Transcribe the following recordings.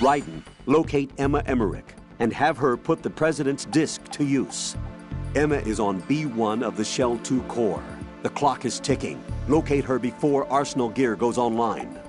Raiden, locate Emma Emmerich and have her put the President's disc to use. Emma is on B1 of the Shell 2 core. The clock is ticking. Locate her before Arsenal gear goes online.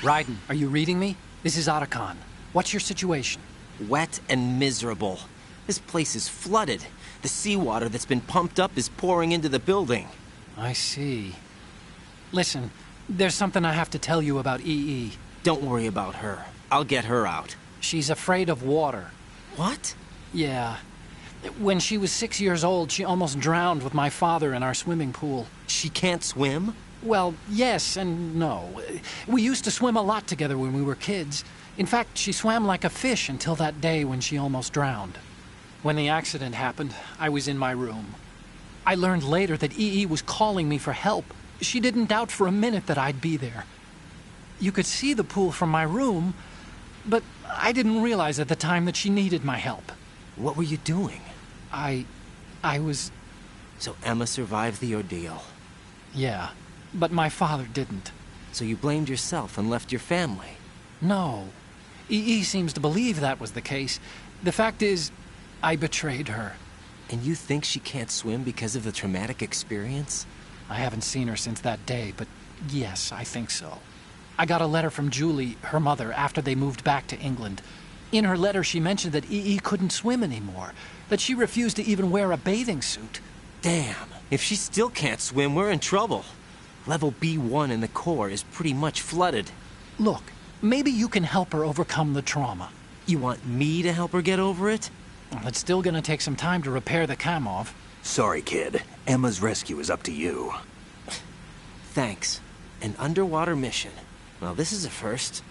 Raiden, are you reading me? This is Otacon. What's your situation? Wet and miserable. This place is flooded. The seawater that's been pumped up is pouring into the building. I see. Listen, there's something I have to tell you about EE. Don't worry about her. I'll get her out. She's afraid of water. What? Yeah. When she was 6 years old, she almost drowned with my father in our swimming pool. She can't swim? Well, yes and no. We used to swim a lot together when we were kids. In fact, she swam like a fish until that day when she almost drowned. When the accident happened, I was in my room. I learned later that EE was calling me for help. She didn't doubt for a minute that I'd be there. You could see the pool from my room, But I didn't realize at the time that she needed my help. What were you doing? I was... So Emma survived the ordeal. Yeah, but my father didn't. So you blamed yourself and left your family? No. E.E. seems to believe that was the case. The fact is, I betrayed her. And you think she can't swim because of the traumatic experience? I haven't seen her since that day, but yes, I think so. I got a letter from Julie, her mother, after they moved back to England. In her letter, she mentioned that E.E. couldn't swim anymore, that she refused to even wear a bathing suit. Damn, if she still can't swim, we're in trouble. Level B1 in the core is pretty much flooded. Look, maybe you can help her overcome the trauma. You want me to help her get over it? Well, it's still gonna take some time to repair the Kamov. Sorry, kid. Emma's rescue is up to you. Thanks. An underwater mission. Well, this is a first.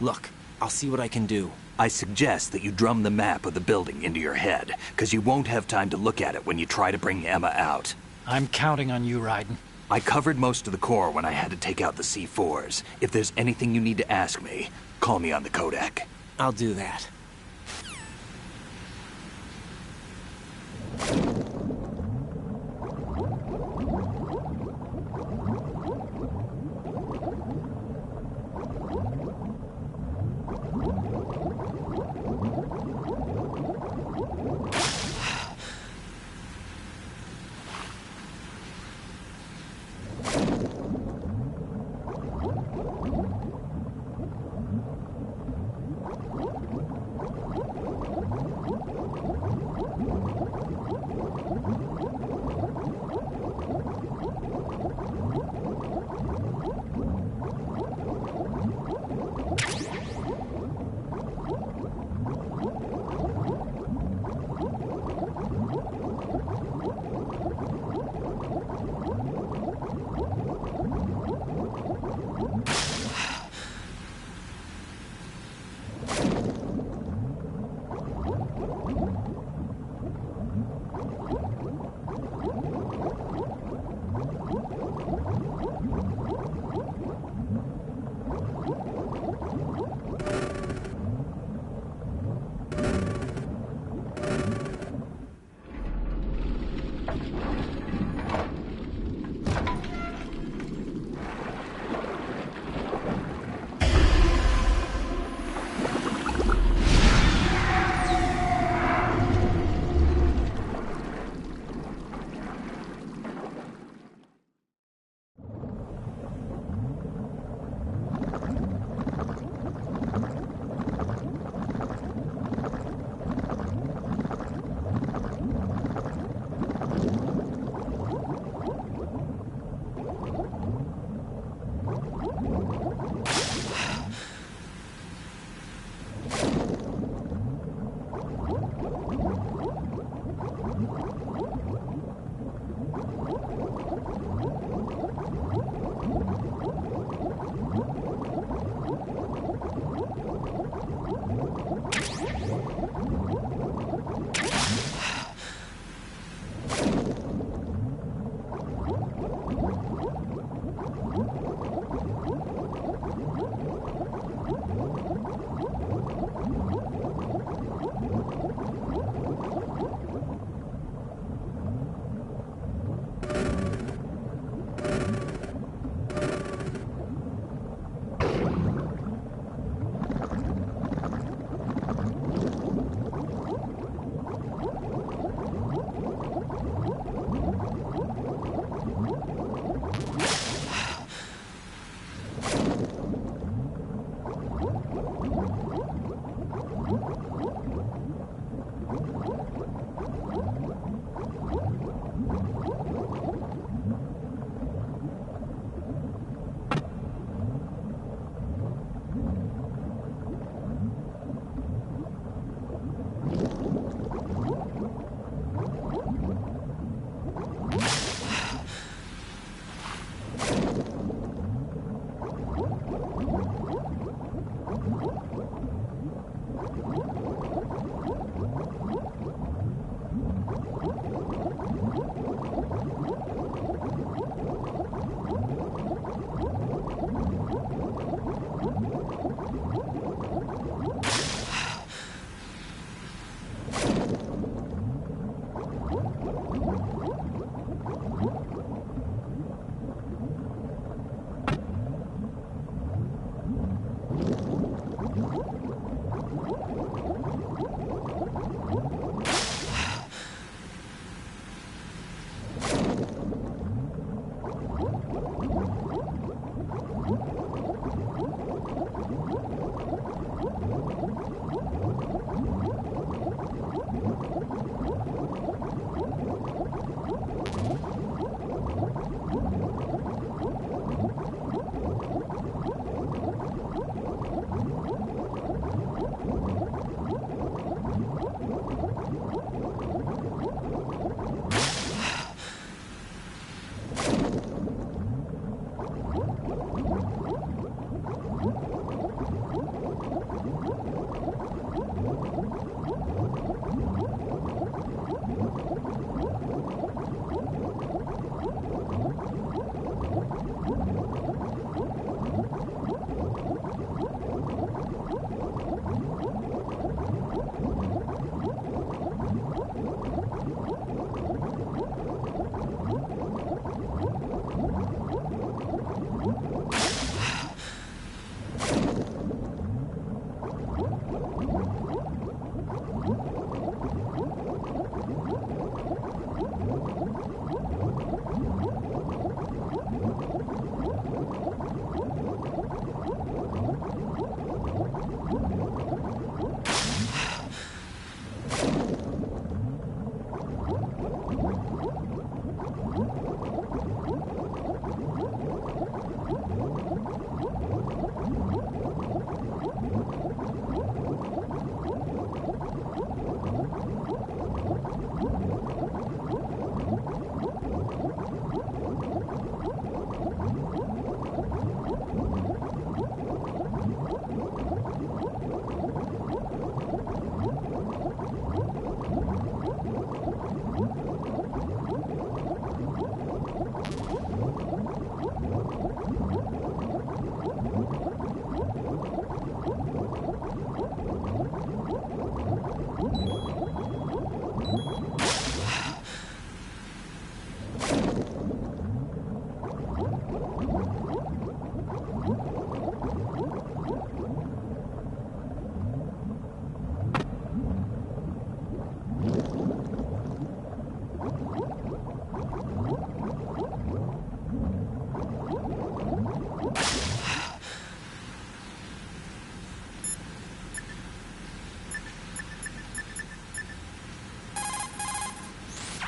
Look, I'll see what I can do. I suggest that you drum the map of the building into your head, because you won't have time to look at it when you try to bring Emma out. I'm counting on you, Raiden. I covered most of the core when I had to take out the C4s. If there's anything you need to ask me, call me on the codec. I'll do that.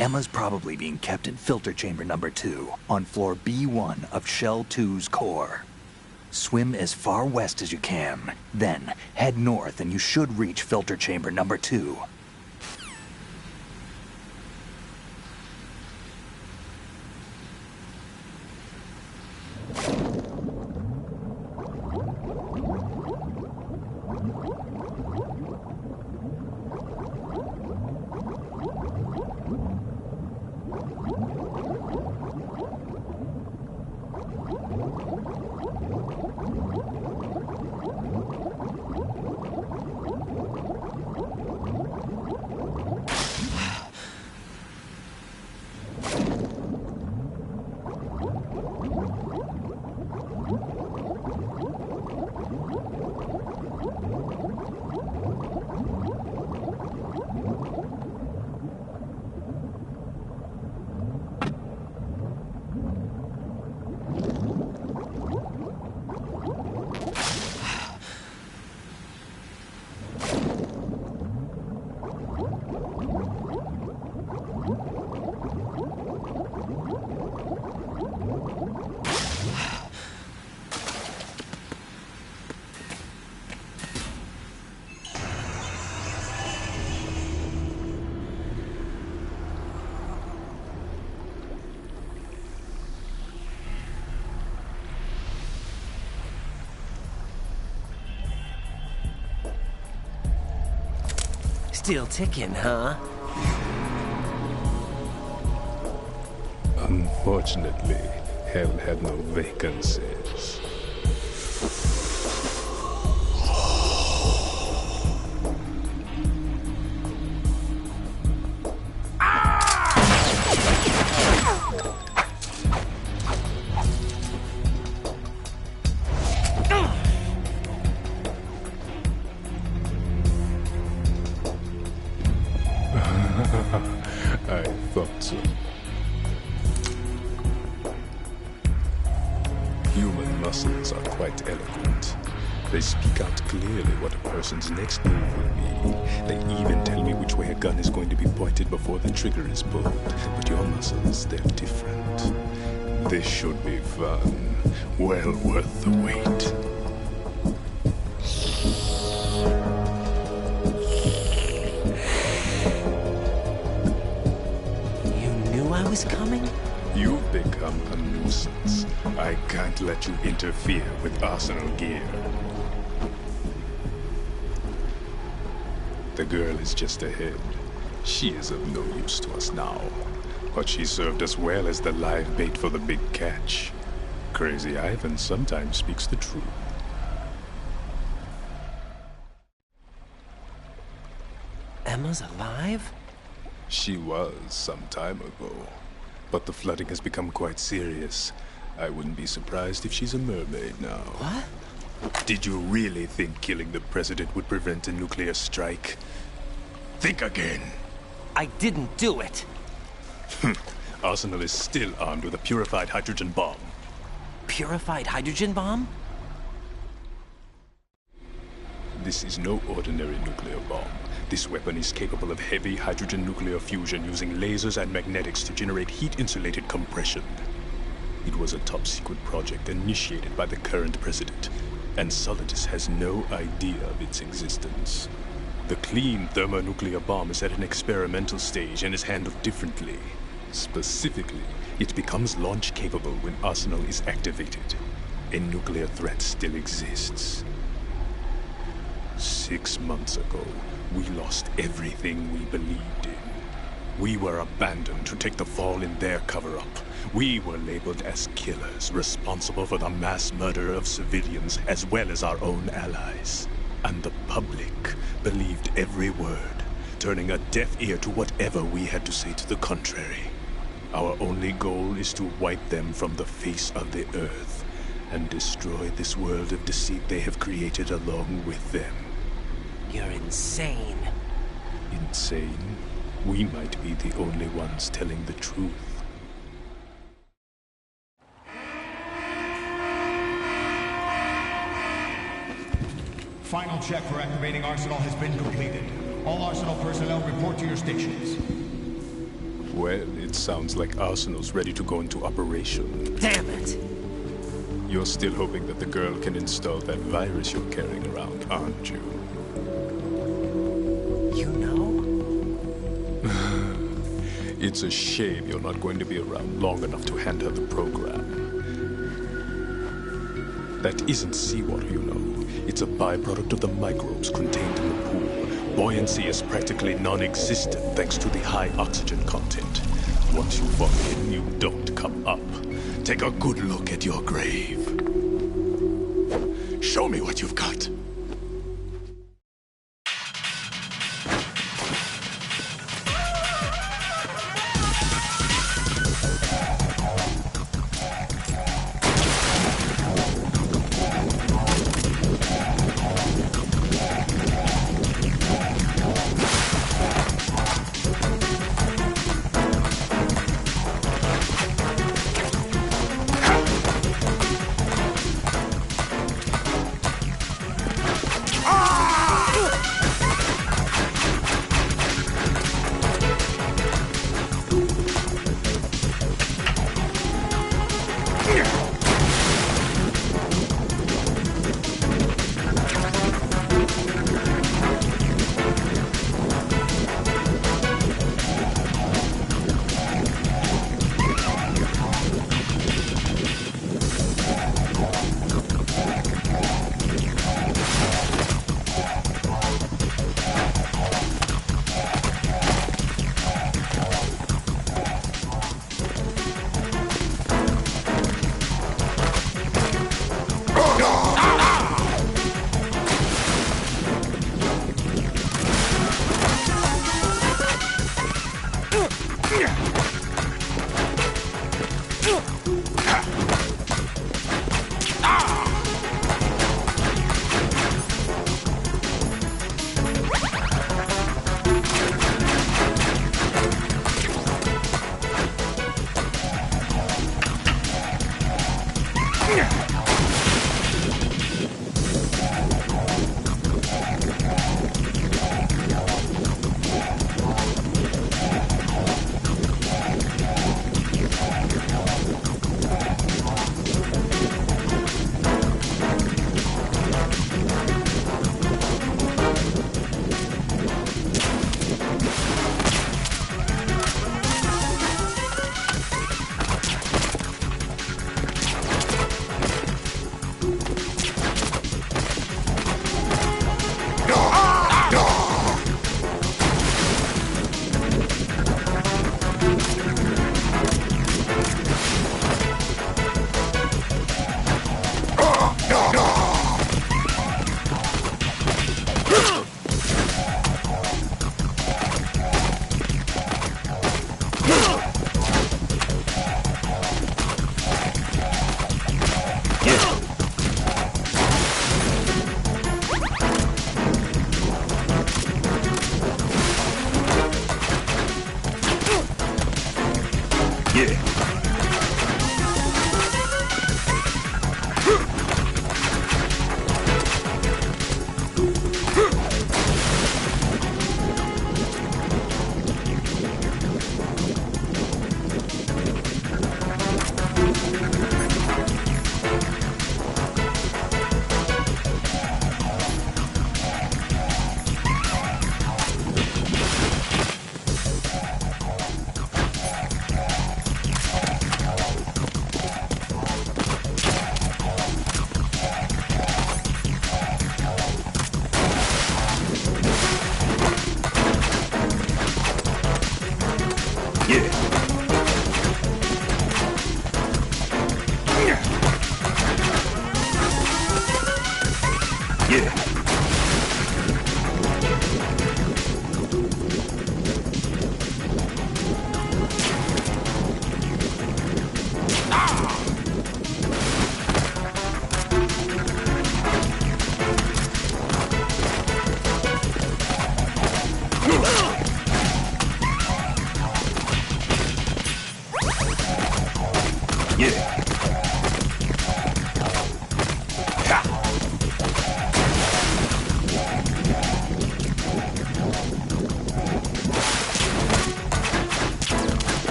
Emma's probably being kept in filter chamber number 2, on floor B1 of Shell 2's core. Swim as far west as you can, then head north and you should reach filter chamber number 2. Still ticking, huh? Unfortunately, hell had no vacancies. I thought so. Human muscles are quite eloquent. They speak out clearly what a person's next move will be. They even tell me which way a gun is going to be pointed before the trigger is pulled. But your muscles, they're different. This should be fun. Well worth the wait. I was coming? You've become a nuisance. I can't let you interfere with arsenal gear. The girl is just ahead. She is of no use to us now. But she served us well as the live bait for the big catch. Crazy Ivan sometimes speaks the truth. Emma's alive? She was some time ago, but the flooding has become quite serious. I wouldn't be surprised if she's a mermaid now. What? Did you really think killing the president would prevent a nuclear strike? Think again. I didn't do it. Arsenal is still armed with a purified hydrogen bomb. Purified hydrogen bomb? This is no ordinary nuclear bomb. This weapon is capable of heavy hydrogen nuclear fusion using lasers and magnetics to generate heat-insulated compression. It was a top-secret project initiated by the current president, and Solidus has no idea of its existence. The clean thermonuclear bomb is at an experimental stage and is handled differently. Specifically, it becomes launch-capable when Arsenal is activated. A nuclear threat still exists. 6 months ago, we lost everything we believed in. We were abandoned to take the fall in their cover-up. We were labeled as killers, responsible for the mass murder of civilians as well as our own allies. And the public believed every word, turning a deaf ear to whatever we had to say to the contrary. Our only goal is to wipe them from the face of the earth and destroy this world of deceit they have created along with them. You're insane. Insane? We might be the only ones telling the truth. Final check for activating Arsenal has been completed. All Arsenal personnel report to your stations. Well, it sounds like Arsenal's ready to go into operation. Damn it! You're still hoping that the girl can install that virus you're carrying around, aren't you? You know? It's a shame you're not going to be around long enough to hand her the program. That isn't seawater, you know. It's a byproduct of the microbes contained in the pool. Buoyancy is practically non-existent thanks to the high oxygen content. Once you fall in, you don't come up. Take a good look at your grave. Show me what you've got.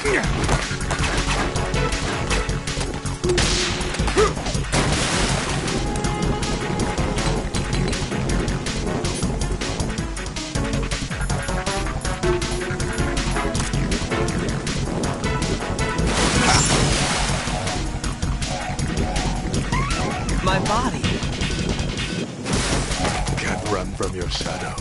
My body. Can't run from your shadow.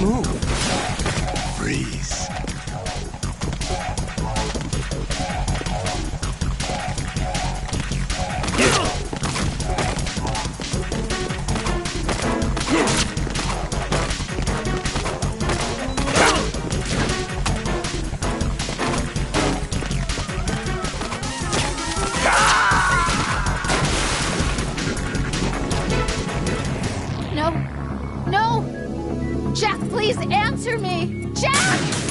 Move. Freeze. No. No! Jack, please answer me! Jack!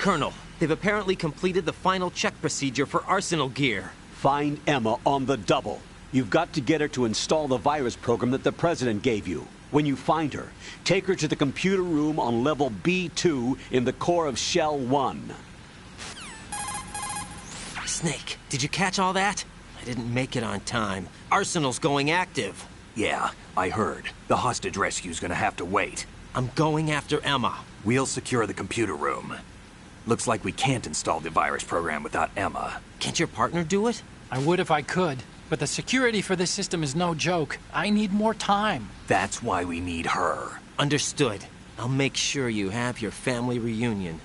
Colonel, they've apparently completed the final check procedure for arsenal gear. Find Emma on the double. You've got to get her to install the virus program that the President gave you. When you find her, take her to the computer room on level B2 in the core of Shell 1. Snake, did you catch all that? I didn't make it on time. Arsenal's going active. Yeah, I heard. The hostage rescue's gonna have to wait. I'm going after Emma. We'll secure the computer room. Looks like we can't install the virus program without Emma. Can't your partner do it? I would if I could, but the security for this system is no joke. I need more time. That's why we need her. Understood. I'll make sure you have your family reunion.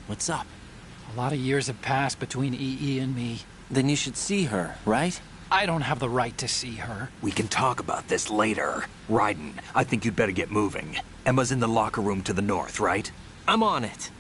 What's up? A lot of years have passed between EE and me. Then you should see her, right? I don't have the right to see her. We can talk about this later. Raiden, I think you'd better get moving. Emma's in the locker room to the north, right? I'm on it.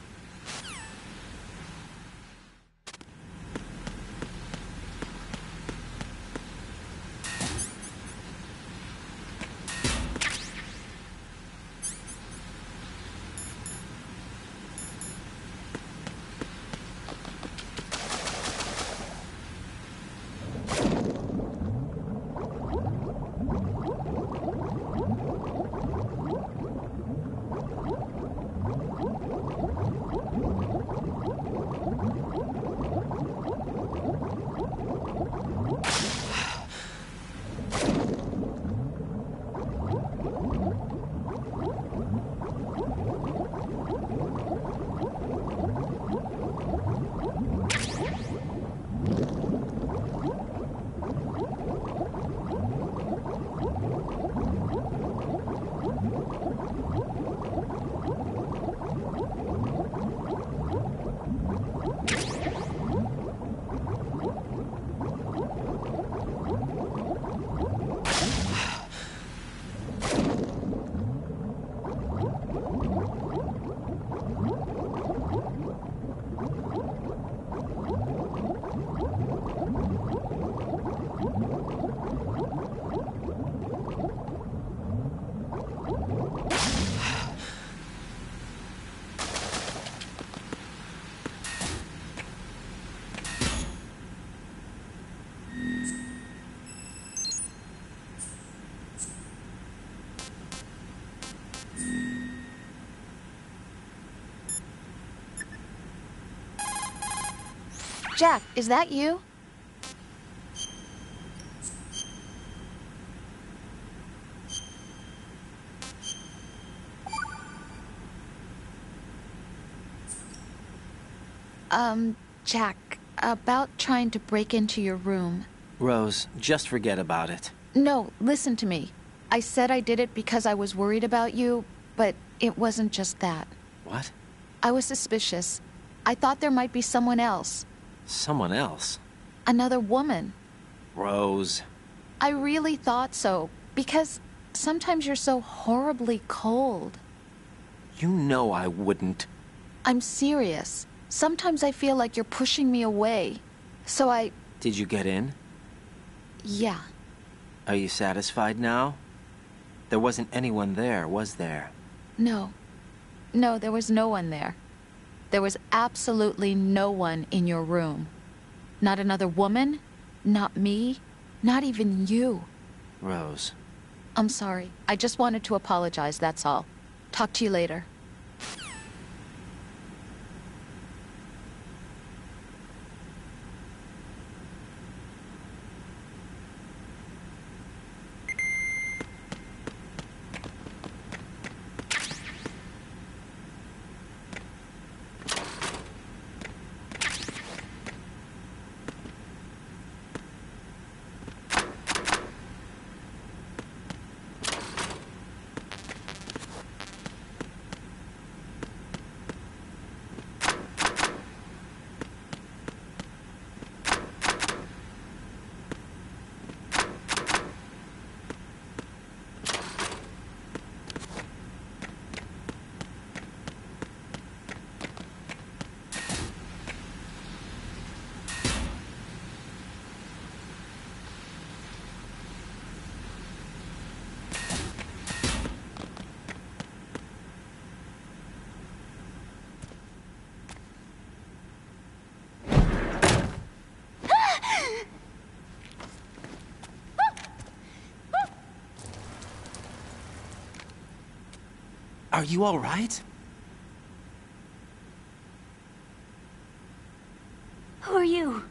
Jack, is that you? Jack, about trying to break into your room. Rose, just forget about it. No, listen to me. I said I did it because I was worried about you, but it wasn't just that. What? I was suspicious. I thought there might be someone else. Someone else? Another woman. Rose. I really thought so, because sometimes you're so horribly cold. You know I wouldn't. I'm serious. Sometimes I feel like you're pushing me away. So I... Did you get in? Yeah. Are you satisfied now? There wasn't anyone there, was there? No. No, there was no one there. There was absolutely no one in your room. Not another woman, not me, not even you. Rose. I'm sorry. I just wanted to apologize, that's all. Talk to you later. Are you all right? Who are you?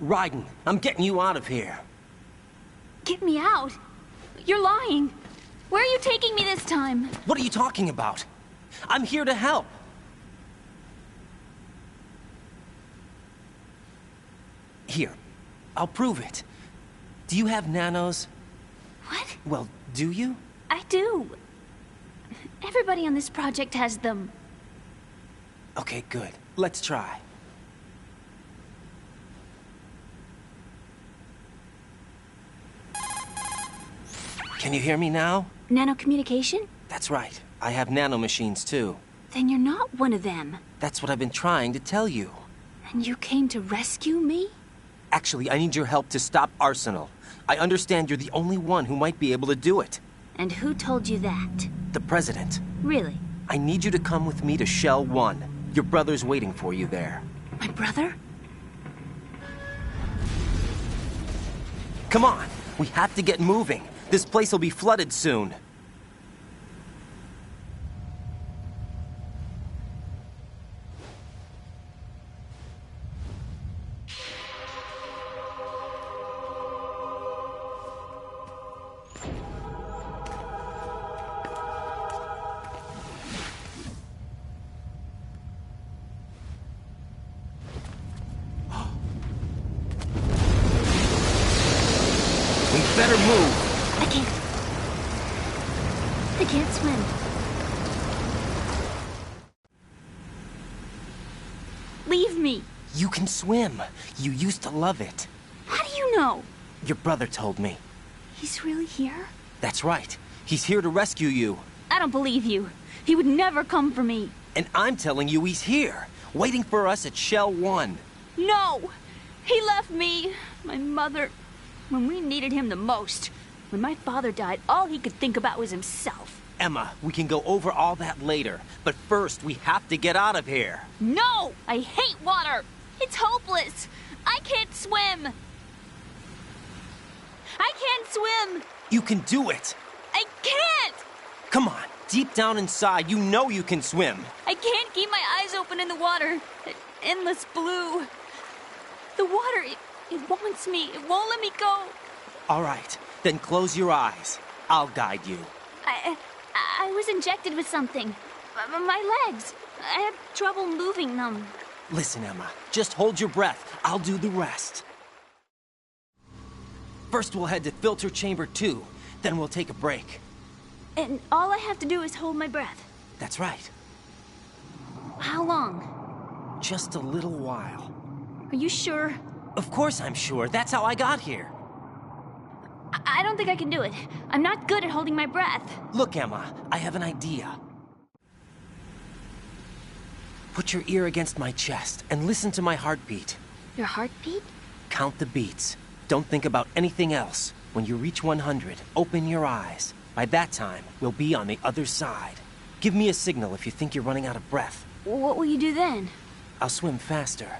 Raiden, I'm getting you out of here. Get me out. You're lying. Where are you taking me this time? What are you talking about? I'm here to help. Here, I'll prove it. Do you have nanos? What? Well, do you? I do. Everybody on this project has them. Okay, good. Let's try. Can you hear me now? Nanocommunication? That's right. I have nanomachines too. Then you're not one of them. That's what I've been trying to tell you. And you came to rescue me? Actually, I need your help to stop Arsenal. I understand you're the only one who might be able to do it. And who told you that? The President. Really? I need you to come with me to Shell 1. Your brother's waiting for you there. My brother? Come on! We have to get moving. This place will be flooded soon. We better move. I can't swim. Leave me. You can swim. You used to love it. How do you know? Your brother told me. He's really here? That's right. He's here to rescue you. I don't believe you. He would never come for me. And I'm telling you he's here, waiting for us at Shell 1. No! He left me, my mother, when we needed him the most. When my father died, all he could think about was himself. Emma, we can go over all that later, but first we have to get out of here. No! I hate water! It's hopeless! I can't swim! I can't swim! You can do it! I can't! Come on, deep down inside, you know you can swim. I can't keep my eyes open in the water. Endless blue. The water, it wants me. It won't let me go. All right, then close your eyes. I'll guide you. I was injected with something. My legs. I have trouble moving them. Listen, Emma, just hold your breath. I'll do the rest. First we'll head to filter chamber 2, then we'll take a break. And all I have to do is hold my breath. That's right. How long? Just a little while. Are you sure? Of course I'm sure. That's how I got here. I don't think I can do it. I'm not good at holding my breath. Look, Emma, I have an idea. Put your ear against my chest and listen to my heartbeat. Your heartbeat? Count the beats. Don't think about anything else. When you reach 100, open your eyes. By that time, we'll be on the other side. Give me a signal if you think you're running out of breath. What will you do then? I'll swim faster.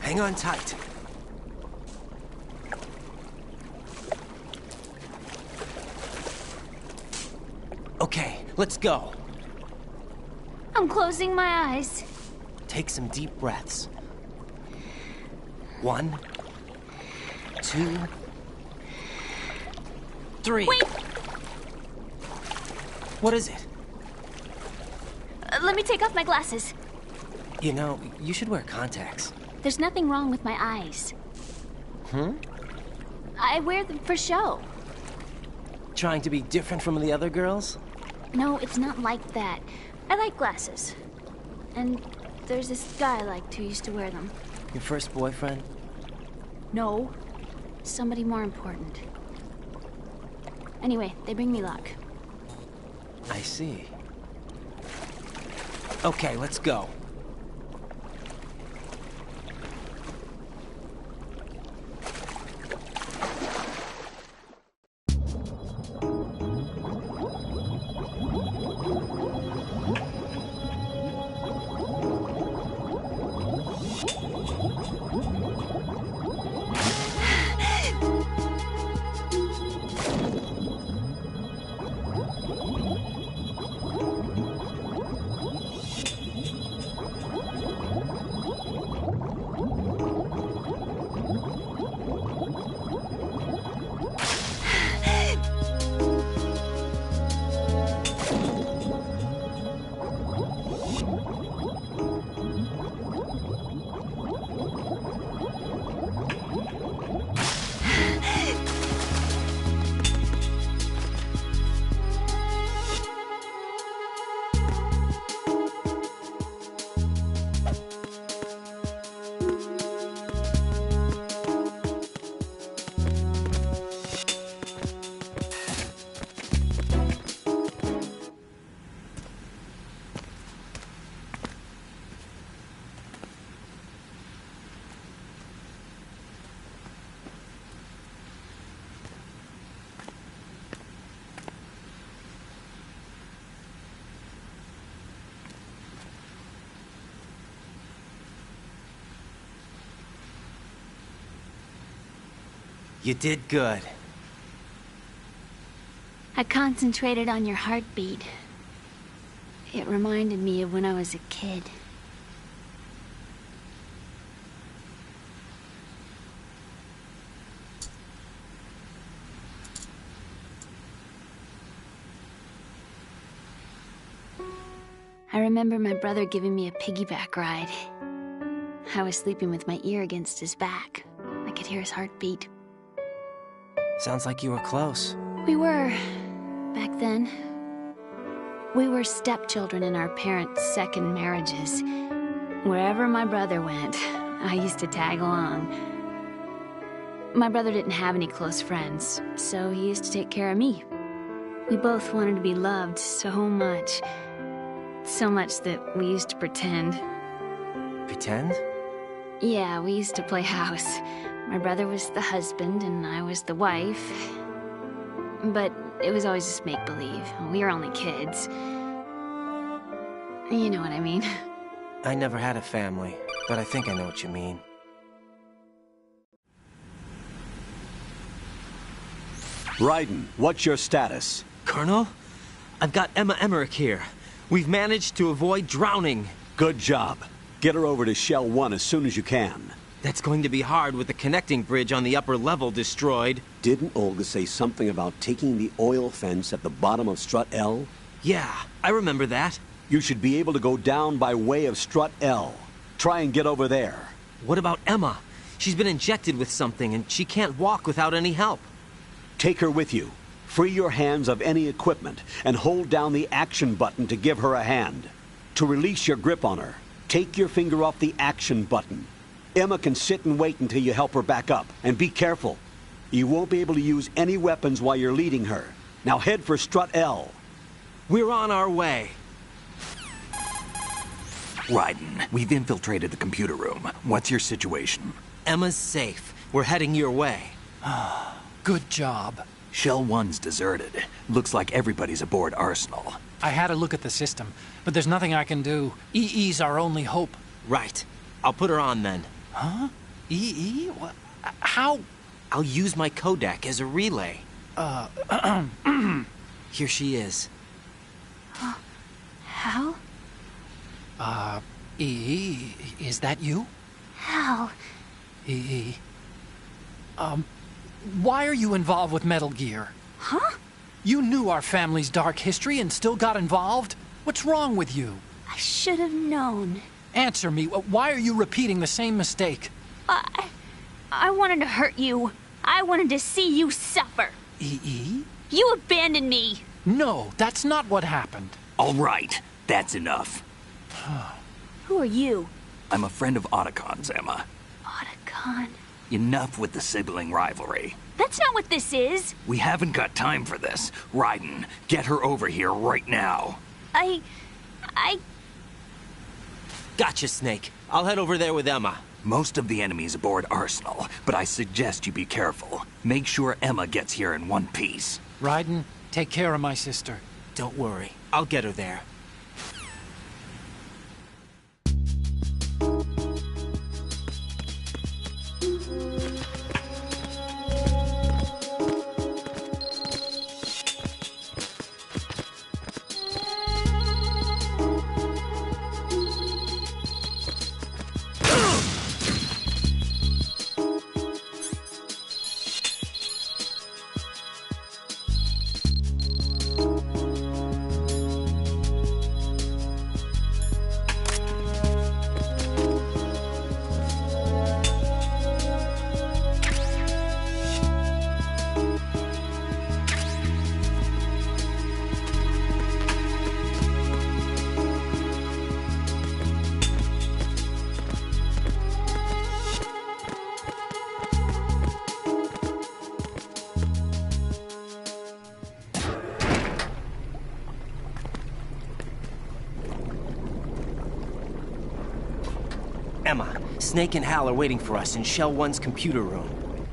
Hang on tight. Okay, let's go. I'm closing my eyes. Take some deep breaths. 1, 2, 3. Wait! What is it? Let me take off my glasses. You know, you should wear contacts. There's nothing wrong with my eyes. I wear them for show. Trying to be different from the other girls? No, it's not like that. I like glasses. And there's this guy I liked who used to wear them. Your first boyfriend? No. Somebody more important. Anyway, they bring me luck. I see. Okay, let's go. You did good. I concentrated on your heartbeat. It reminded me of when I was a kid. I remember my brother giving me a piggyback ride. I was sleeping with my ear against his back. I could hear his heartbeat. Sounds like you were close. We were, back then. We were stepchildren in our parents' second marriages. Wherever my brother went, I used to tag along. My brother didn't have any close friends, so he used to take care of me. We both wanted to be loved so much. So much that we used to pretend. Pretend? Yeah, we used to play house. My brother was the husband and I was the wife. But it was always just make-believe. We were only kids. You know what I mean. I never had a family, but I think I know what you mean. Raiden, what's your status? Colonel? I've got Emma Emmerich here. We've managed to avoid drowning. Good job. Get her over to Shell 1 as soon as you can. That's going to be hard with the connecting bridge on the upper level destroyed. Didn't Olga say something about taking the oil fence at the bottom of Strut L? Yeah, I remember that. You should be able to go down by way of Strut L. Try and get over there. What about Emma? She's been injected with something and she can't walk without any help. Take her with you. Free your hands of any equipment and hold down the action button to give her a hand. To release your grip on her, take your finger off the action button. Emma can sit and wait until you help her back up. And be careful. You won't be able to use any weapons while you're leading her. Now head for Strut L. We're on our way. Raiden, we've infiltrated the computer room. What's your situation? Emma's safe. We're heading your way. Good job. Shell 1's deserted. Looks like everybody's aboard Arsenal. I had a look at the system, but there's nothing I can do. EE's our only hope. Right. I'll put her on then. Huh? EE? What? How? I'll use my Kodak as a relay. Here she is. Hal? EE, is that you? Hal? EE. Why are you involved with Metal Gear? Huh? You knew our family's dark history and still got involved? What's wrong with you? I should have known. Answer me. Why are you repeating the same mistake? I wanted to hurt you. I wanted to see you suffer. EE? You abandoned me. No, that's not what happened. All right, that's enough. Who are you? I'm a friend of Otacon's, Emma. Otacon. Enough with the sibling rivalry. That's not what this is. We haven't got time for this. Raiden, get her over here right now. I... Gotcha, Snake. I'll head over there with Emma. Most of the enemy's aboard Arsenal, but I suggest you be careful. Make sure Emma gets here in one piece. Raiden, take care of my sister. Don't worry. I'll get her there. Emma, Snake and Hal are waiting for us in Shell 1's computer room.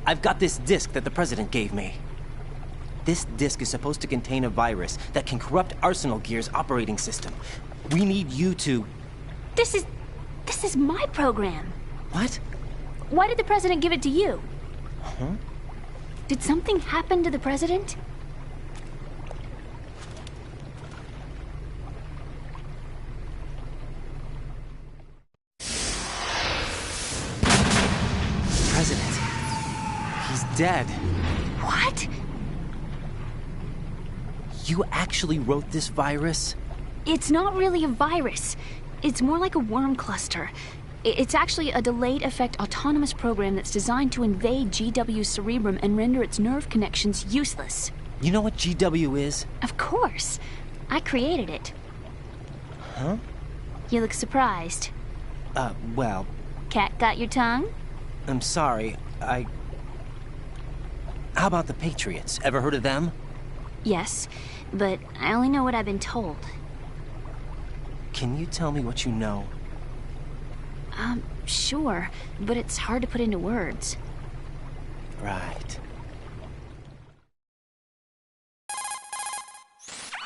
I've got this disk that the President gave me. This disk is supposed to contain a virus that can corrupt Arsenal Gear's operating system. We need you to... This is my program. What? Why did the president give it to you? Huh? Did something happen to the president? President. He's dead. What? You actually wrote this virus? It's not really a virus. It's more like a worm cluster. It's actually a delayed effect autonomous program that's designed to invade GW's cerebrum and render its nerve connections useless. You know what GW is? Of course. I created it. Huh? You look surprised. Well, Cat got your tongue? I'm sorry. How about the Patriots? Ever heard of them? Yes, but I only know what I've been told. Can you tell me what you know? Sure, but it's hard to put into words. Right.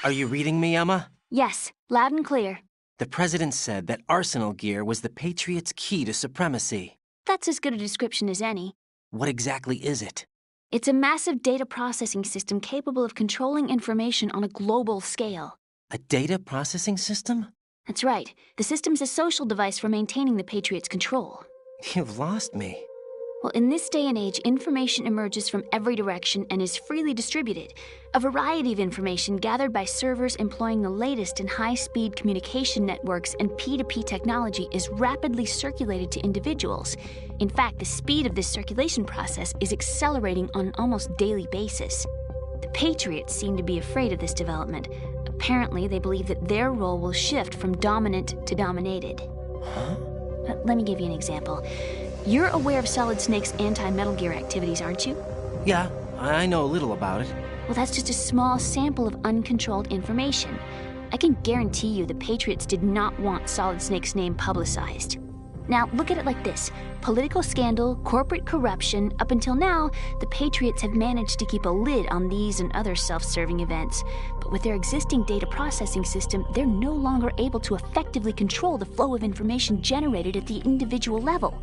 Are you reading me, Emma? Yes, loud and clear. The president said that Arsenal gear was the Patriots' key to supremacy. That's as good a description as any. What exactly is it? It's a massive data processing system capable of controlling information on a global scale. A data processing system? That's right. The system's a social device for maintaining the Patriots' control. You've lost me. Well, in this day and age, information emerges from every direction and is freely distributed. A variety of information gathered by servers employing the latest in high-speed communication networks and P2P technology is rapidly circulated to individuals. In fact, the speed of this circulation process is accelerating on an almost daily basis. The Patriots seem to be afraid of this development. Apparently, they believe that their role will shift from dominant to dominated. Huh? Let me give you an example. You're aware of Solid Snake's anti-Metal Gear activities, aren't you? Yeah, I know a little about it. Well, that's just a small sample of uncontrolled information. I can guarantee you the Patriots did not want Solid Snake's name publicized. Now, look at it like this. Political scandal, corporate corruption, up until now, the Patriots have managed to keep a lid on these and other self-serving events. But with their existing data processing system, they're no longer able to effectively control the flow of information generated at the individual level.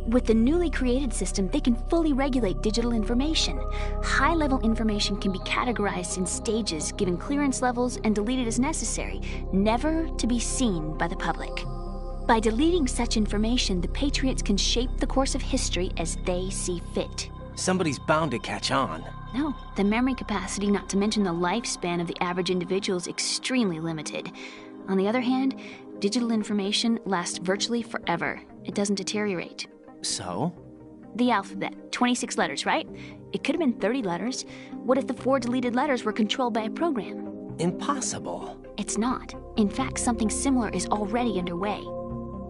With the newly created system, they can fully regulate digital information. High-level information can be categorized in stages, given clearance levels, and deleted as necessary, never to be seen by the public. By deleting such information, the Patriots can shape the course of history as they see fit. Somebody's bound to catch on. No, the memory capacity, not to mention the lifespan of the average individual, is extremely limited. On the other hand, digital information lasts virtually forever. It doesn't deteriorate. So? The alphabet, 26 letters, right? It could have been 30 letters. What if the 4 deleted letters were controlled by a program? Impossible. It's not. In fact, something similar is already underway.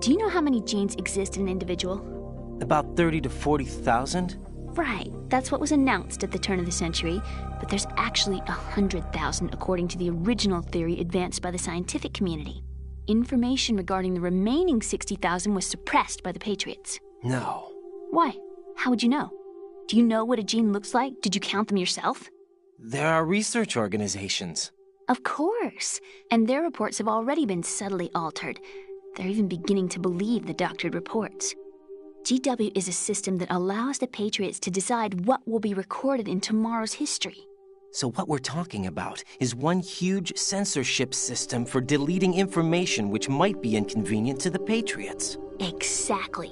Do you know how many genes exist in an individual? About 30 to 40,000? Right, that's what was announced at the turn of the century, but there's actually 100,000 according to the original theory advanced by the scientific community. Information regarding the remaining 60,000 was suppressed by the Patriots. No. Why? How would you know? Do you know what a gene looks like? Did you count them yourself? There are research organizations. Of course, and their reports have already been subtly altered. They're even beginning to believe the doctored reports. GW is a system that allows the Patriots to decide what will be recorded in tomorrow's history. So what we're talking about is one huge censorship system for deleting information which might be inconvenient to the Patriots. Exactly.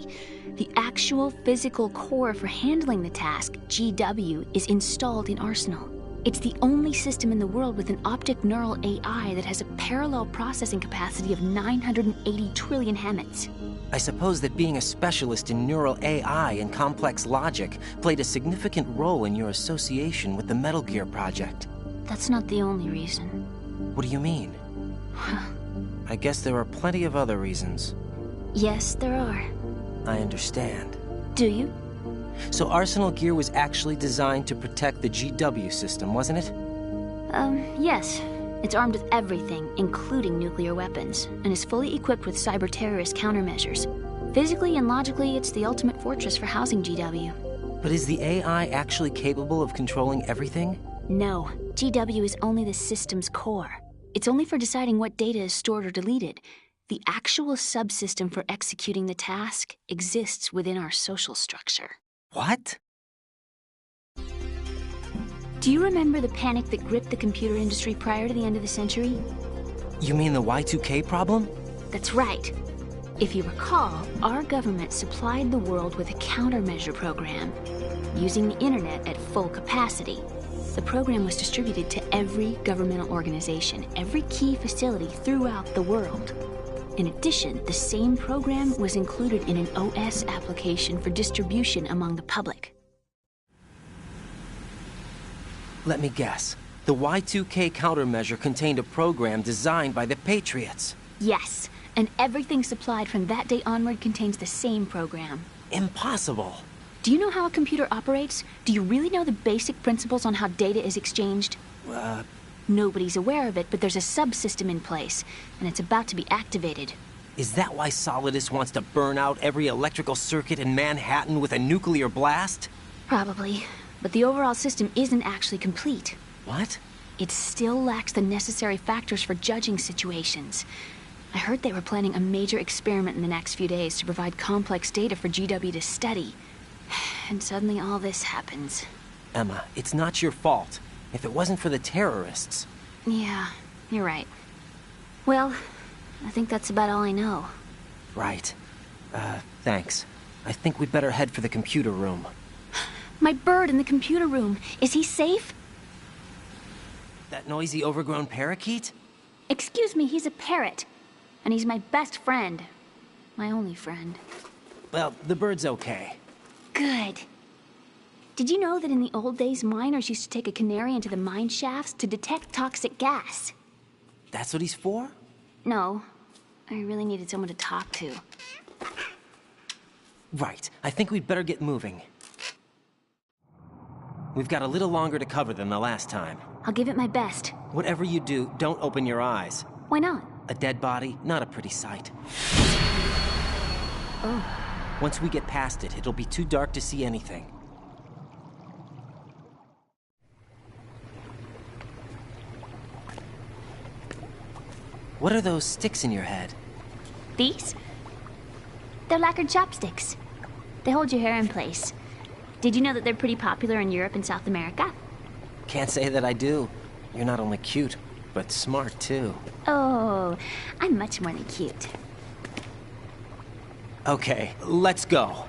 The actual physical core for handling the task, GW, is installed in Arsenal. It's the only system in the world with an optic neural AI that has a parallel processing capacity of 980 trillion Hammets. I suppose that being a specialist in neural AI and complex logic played a significant role in your association with the Metal Gear project. That's not the only reason. What do you mean? I guess there are plenty of other reasons. Yes, there are. I understand. Do you? So Arsenal gear was actually designed to protect the GW system, wasn't it? Yes. It's armed with everything, including nuclear weapons, and is fully equipped with cyber-terrorist countermeasures. Physically and logically, it's the ultimate fortress for housing GW. But is the AI actually capable of controlling everything? No. GW is only the system's core. It's only for deciding what data is stored or deleted. The actual subsystem for executing the task exists within our social structure. What? Do you remember the panic that gripped the computer industry prior to the end of the century? You mean the Y2K problem? That's right. If you recall, our government supplied the world with a countermeasure program. Using the internet at full capacity, the program was distributed to every governmental organization, every key facility throughout the world. In addition, the same program was included in an OS application for distribution among the public. Let me guess. The Y2K countermeasure contained a program designed by the Patriots. Yes, and everything supplied from that day onward contains the same program. Impossible. Do you know how a computer operates? Do you really know the basic principles on how data is exchanged? Nobody's aware of it, but there's a subsystem in place, and it's about to be activated. Is that why Solidus wants to burn out every electrical circuit in Manhattan with a nuclear blast? Probably, but the overall system isn't actually complete. What? It still lacks the necessary factors for judging situations. I heard they were planning a major experiment in the next few days to provide complex data for GW to study. And suddenly all this happens. Emma, it's not your fault. If it wasn't for the terrorists... Yeah, you're right. Well, I think that's about all I know. Right. Thanks. I think we'd better head for the computer room. My bird in the computer room. Is he safe? That noisy, overgrown parakeet? Excuse me, he's a parrot. And he's my best friend. My only friend. Well, the bird's okay. Good. Did you know that in the old days, miners used to take a canary into the mine shafts to detect toxic gas? That's what he's for? No. I really needed someone to talk to. Right. I think we'd better get moving. We've got a little longer to cover than the last time. I'll give it my best. Whatever you do, don't open your eyes. Why not? A dead body, not a pretty sight. Oh. Once we get past it, it'll be too dark to see anything. What are those sticks in your head? These? They're lacquered chopsticks. They hold your hair in place. Did you know that they're pretty popular in Europe and South America? Can't say that I do. You're not only cute, but smart too. Oh, I'm much more than cute. Okay, let's go.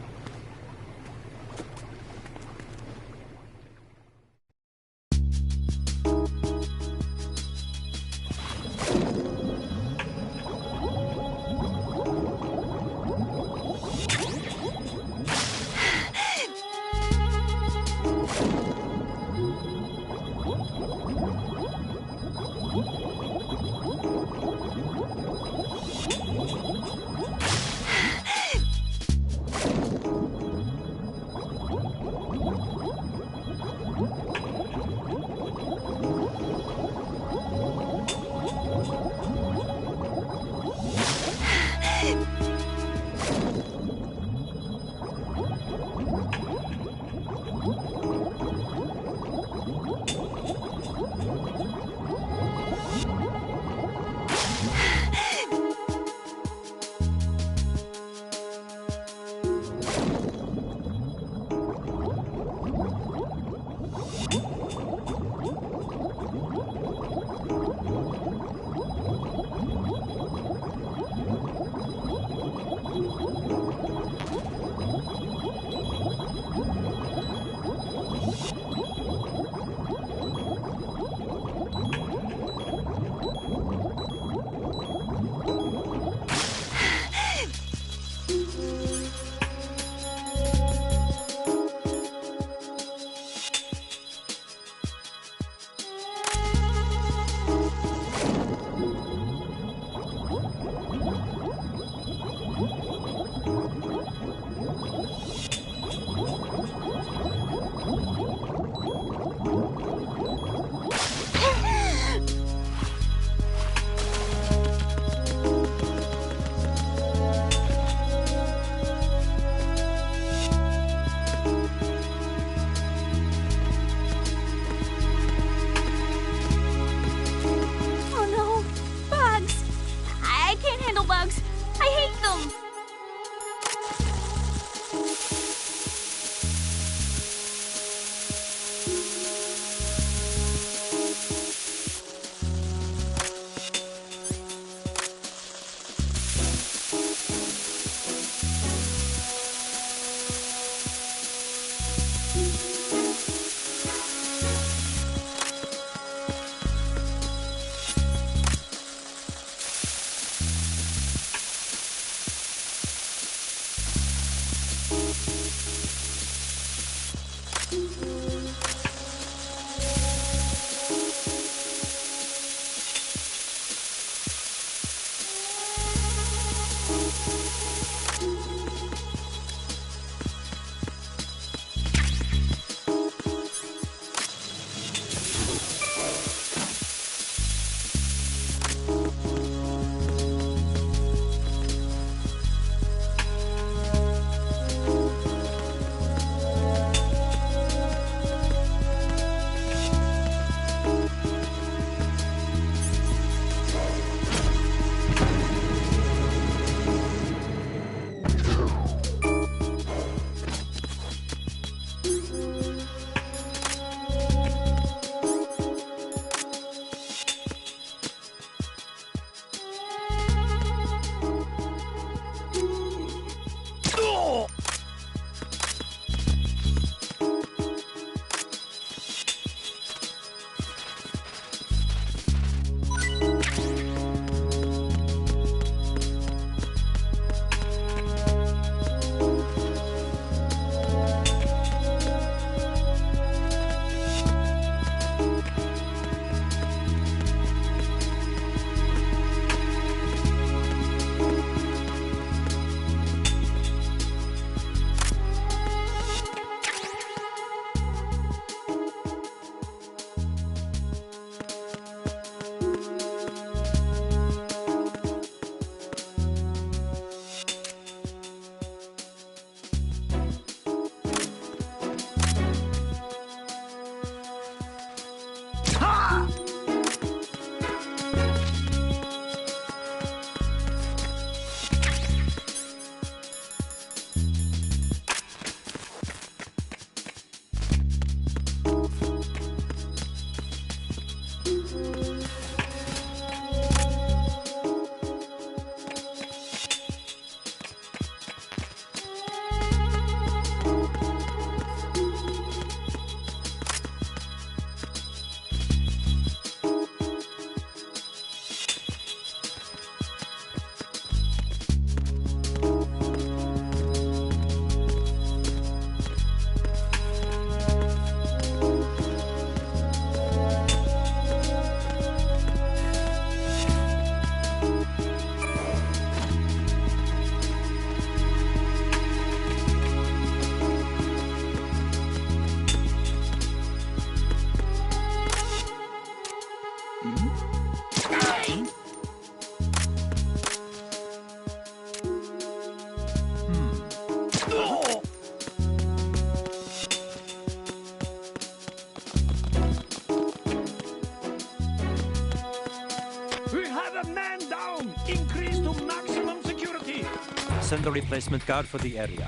Send a replacement guard for the area.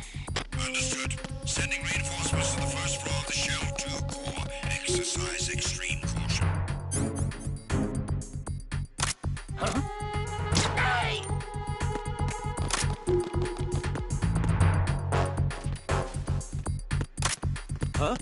Understood. Sending reinforcements to the first floor of the Shell 2 Core. Exercise extreme caution. Huh? Hey! Huh?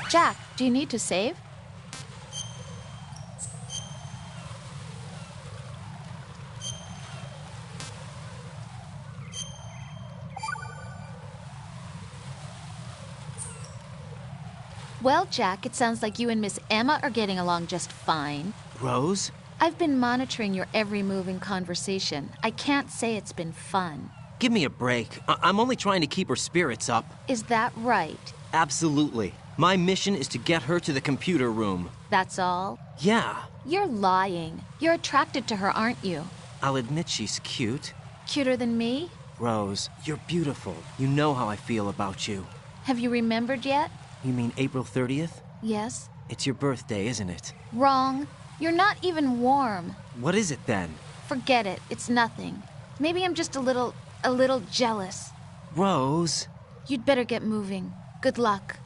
Jack, do you need to save? Well, Jack, it sounds like you and Miss Emma are getting along just fine. Rose? I've been monitoring your every move and conversation. I can't say it's been fun. Give me a break. I'm only trying to keep her spirits up. Is that right? Absolutely. My mission is to get her to the computer room. That's all? Yeah. You're lying. You're attracted to her, aren't you? I'll admit she's cute. Cuter than me? Rose, you're beautiful. You know how I feel about you. Have you remembered yet? You mean April 30th? Yes. It's your birthday, isn't it? Wrong. You're not even warm. What is it then? Forget it. It's nothing. Maybe I'm just a little jealous. Rose. You'd better get moving. Good luck.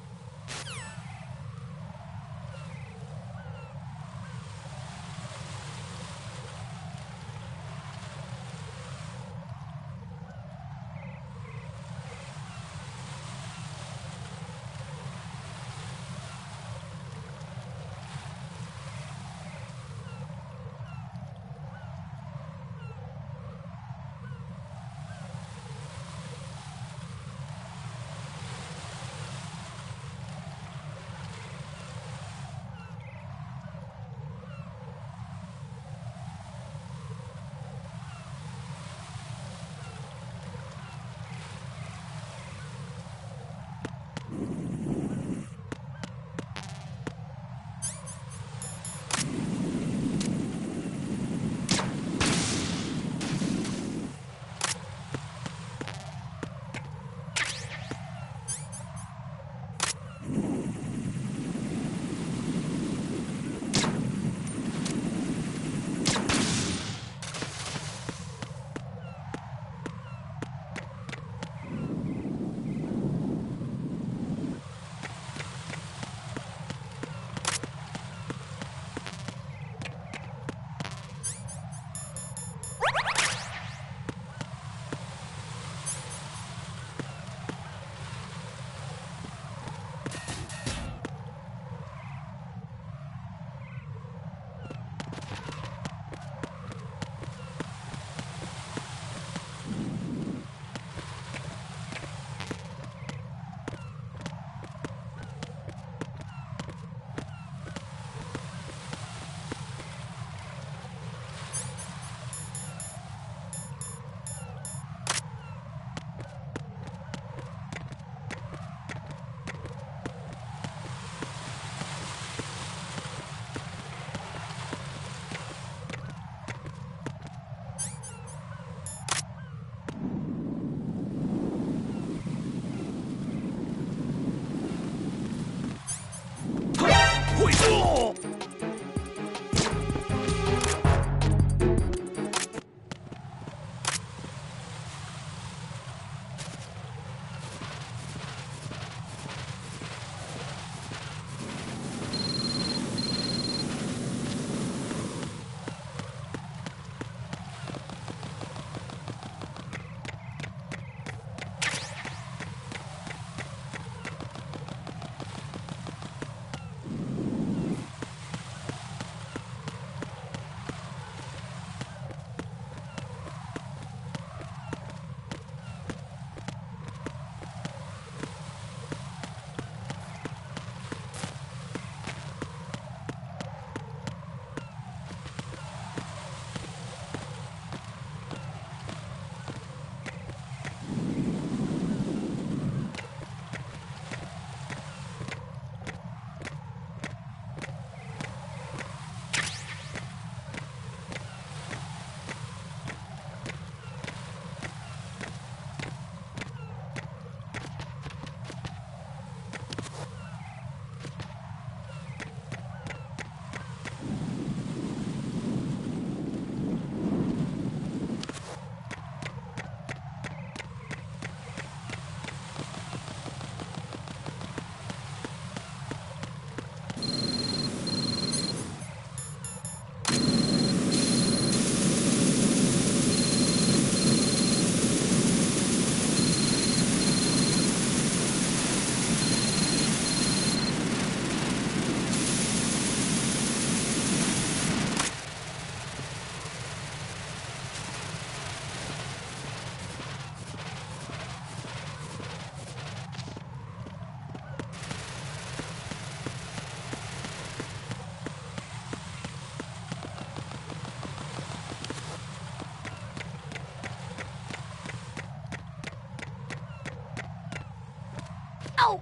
Oh!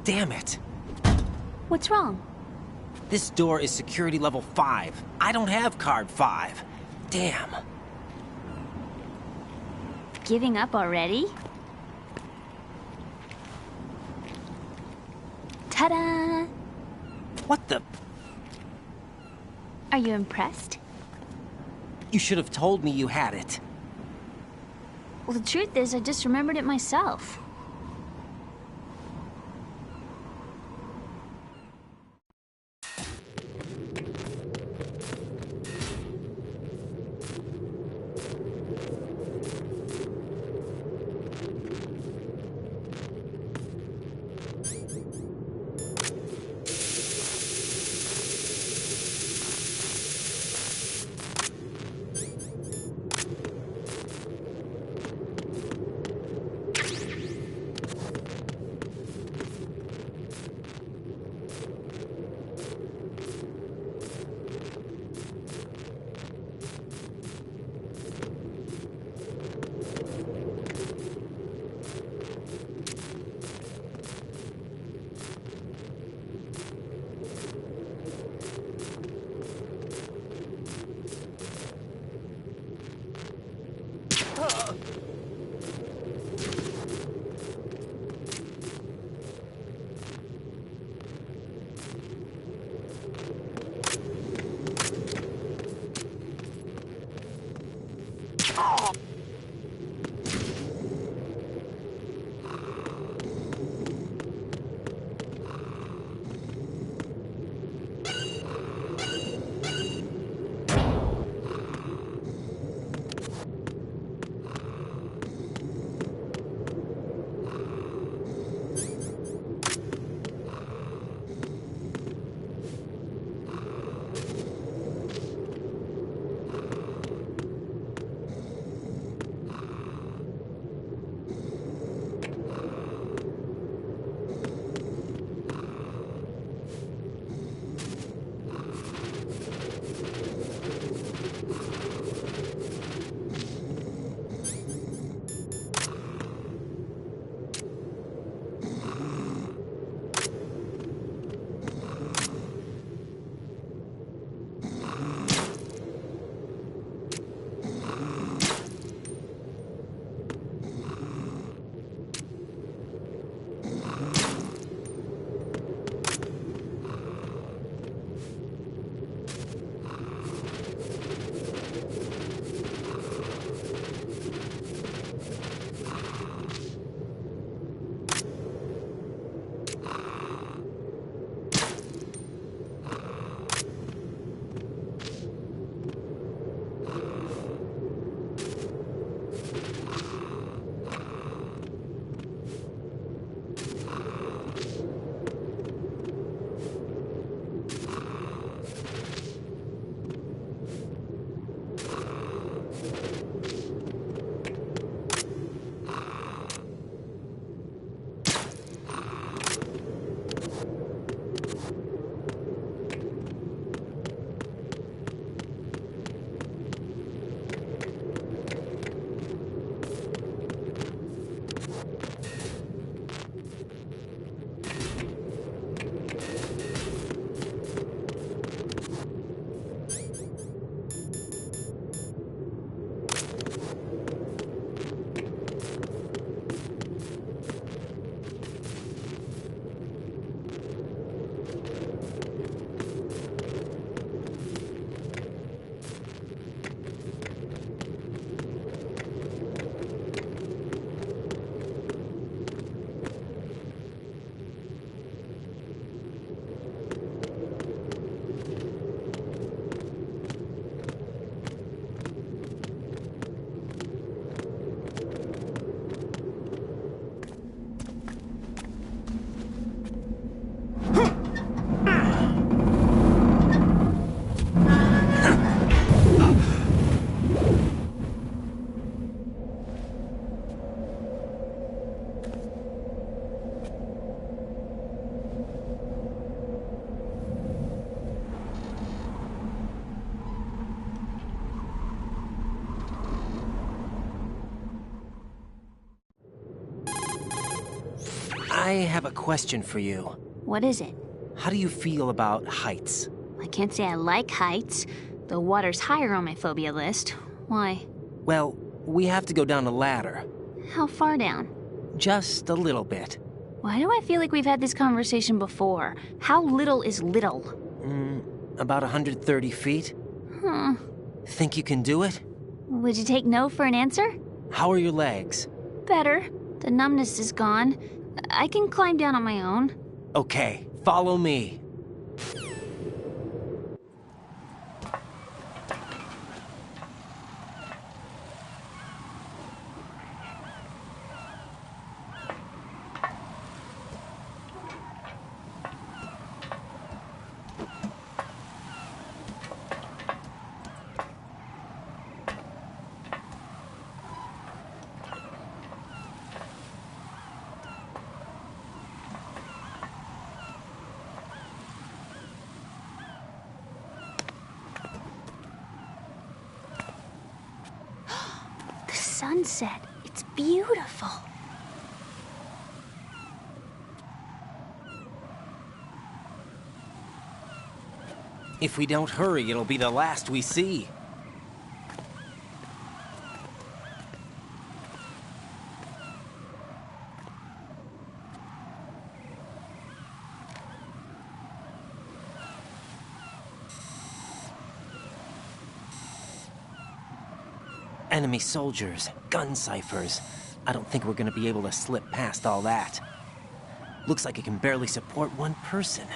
Damn it! What's wrong? This door is security level 5. I don't have card 5. Damn. Giving up already? Ta-da! What the? Are you impressed? You should have told me you had it. Well, the truth is, I just remembered it myself. I have a question for you. What is it? How do you feel about heights? I can't say I like heights. The water's higher on my phobia list. Why? Well, we have to go down a ladder. How far down? Just a little bit. Why do I feel like we've had this conversation before? How little is little? About 130 feet. Think you can do it? Would you take no for an answer? How are your legs? Better. The numbness is gone. I can climb down on my own. Okay, follow me. Sunset. It's beautiful. If we don't hurry, it'll be the last we see. Enemy soldiers, gun ciphers. I don't think we're gonna be able to slip past all that. Looks like it can barely support one person.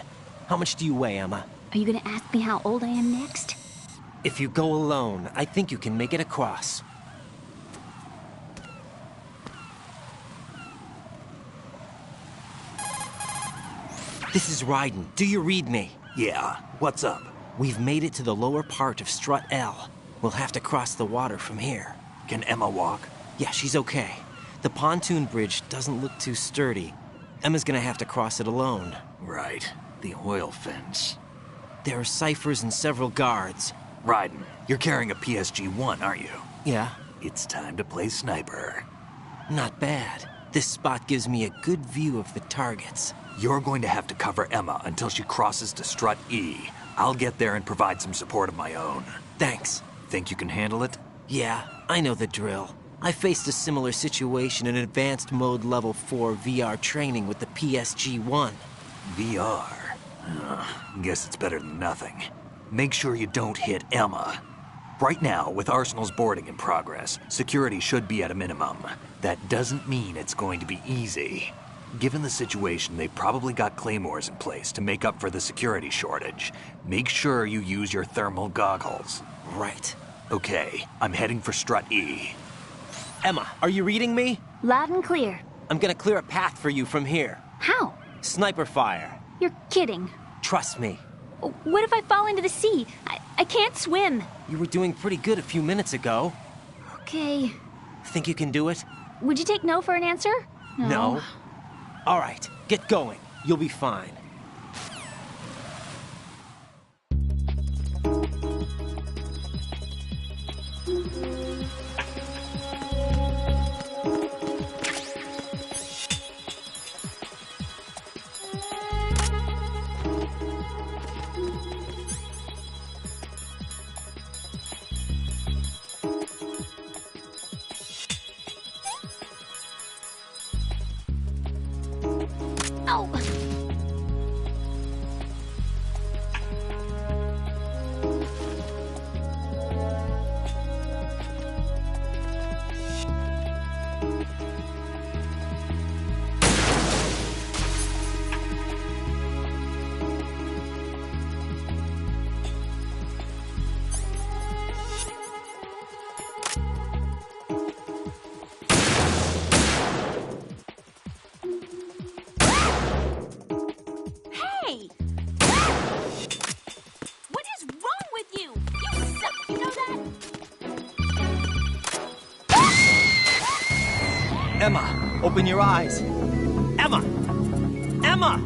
How much do you weigh, Emma? Are you gonna ask me how old I am next? If you go alone, I think you can make it across. This is Ryden. Do you read me? Yeah, what's up? We've made it to the lower part of Strut L. We'll have to cross the water from here. Can Emma walk? Yeah, she's okay. The pontoon bridge doesn't look too sturdy. Emma's gonna have to cross it alone. Right. The oil fence. There are ciphers and several guards. Ryden, you're carrying a PSG-1, aren't you? Yeah, It's time to play sniper. not bad. This spot gives me a good view of the targets. You're going to have to cover Emma until she crosses to Strut E. I'll get there and provide some support of my own. Thanks. Think you can handle it? Yeah, I know the drill. I faced a similar situation in Advanced Mode Level 4 VR training with the PSG-1. VR? Guess it's better than nothing. Make sure you don't hit Emma. Right now, with Arsenal's boarding in progress, security should be at a minimum. That doesn't mean it's going to be easy. Given the situation, they've probably got claymores in place to make up for the security shortage. Make sure you use your thermal goggles. Right. Okay, I'm heading for Strut E. Emma, are you reading me? Loud and clear. I'm gonna clear a path for you from here. How? Sniper fire. You're kidding. Trust me. What if I fall into the sea? I can't swim. You were doing pretty good a few minutes ago. Okay. Think you can do it? Would you take no for an answer? No. All right, get going. You'll be fine. Ow! Hey! What is wrong with you? You suck, you know that? Emma, open your eyes. Emma! Emma!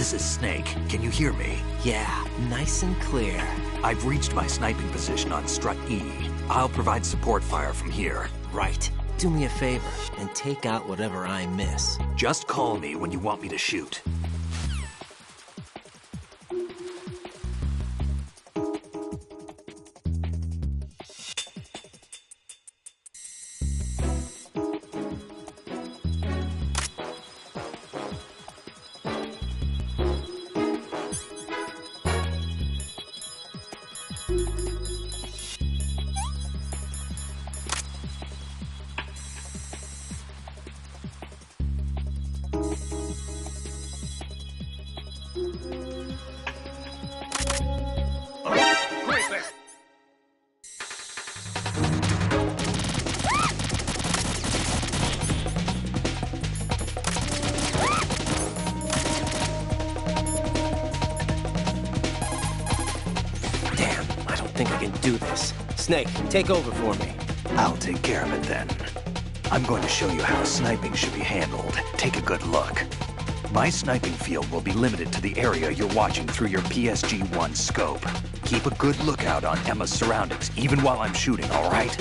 This is Snake. Can you hear me? Yeah, nice and clear. I've reached my sniping position on Strut E. I'll provide support fire from here. Right. Do me a favor and take out whatever I miss. Just call me when you want me to shoot. Do this. Snake, take over for me. I'll take care of it then. I'm going to show you how sniping should be handled. Take a good look. My sniping field will be limited to the area you're watching through your PSG-1 scope. Keep a good lookout on Emma's surroundings, even while I'm shooting, all right?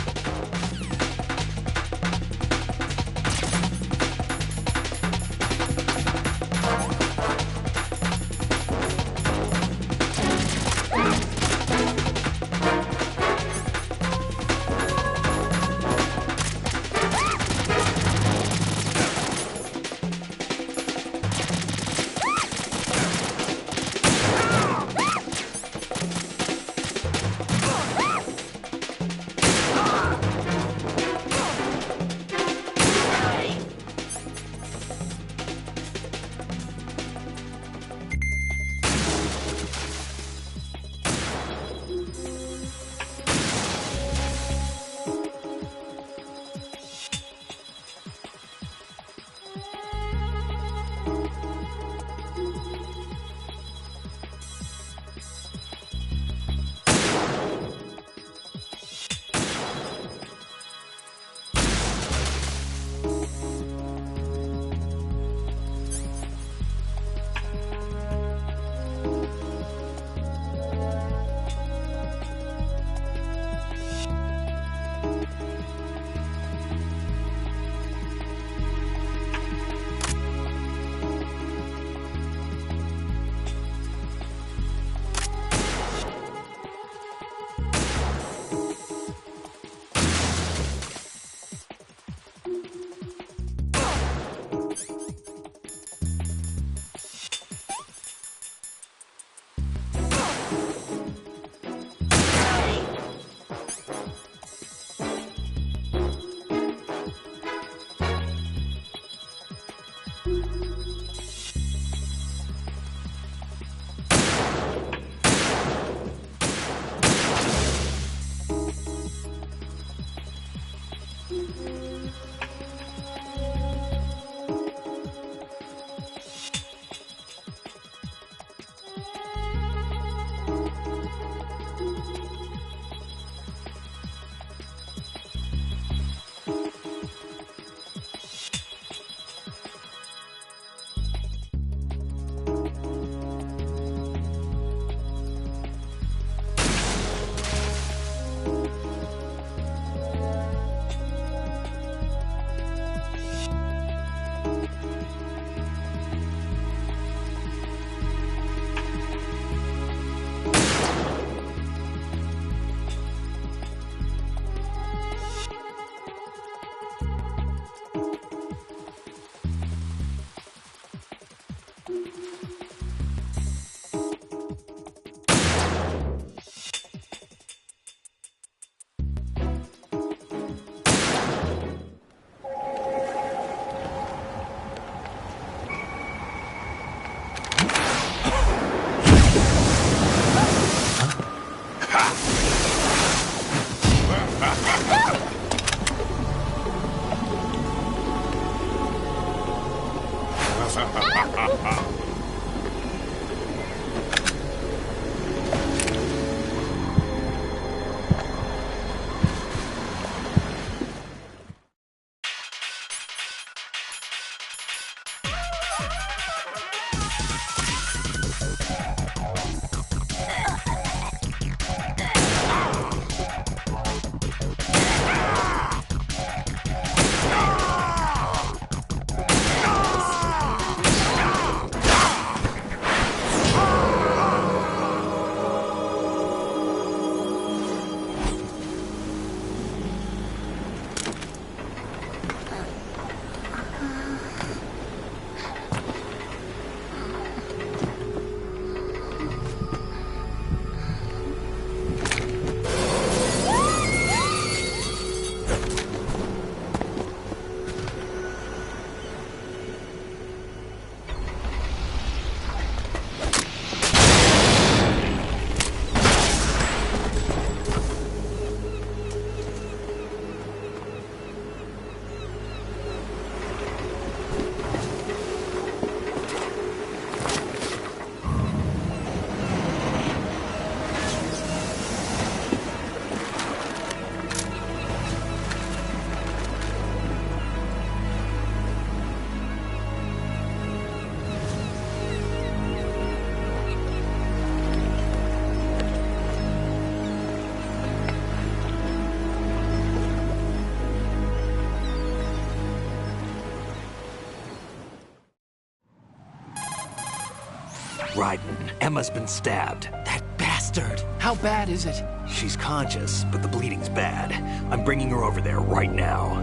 Raiden, Emma's been stabbed. That bastard! How bad is it? She's conscious, but the bleeding's bad. I'm bringing her over there right now.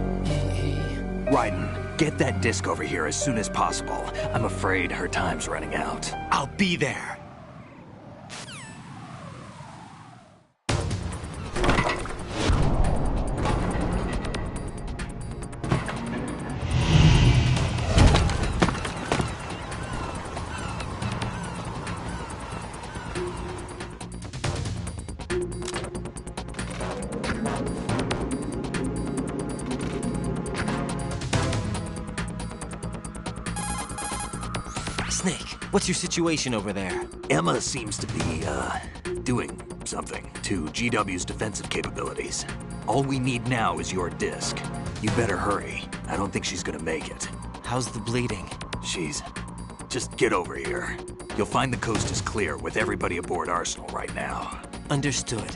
Raiden, get that disc over here as soon as possible. I'm afraid her time's running out. I'll be there. Snake, what's your situation over there? Emma seems to be, doing something to GW's defensive capabilities. All we need now is your disc. You better hurry. I don't think she's gonna make it. How's the bleeding? Just get over here. You'll find the coast is clear with everybody aboard Arsenal right now. Understood.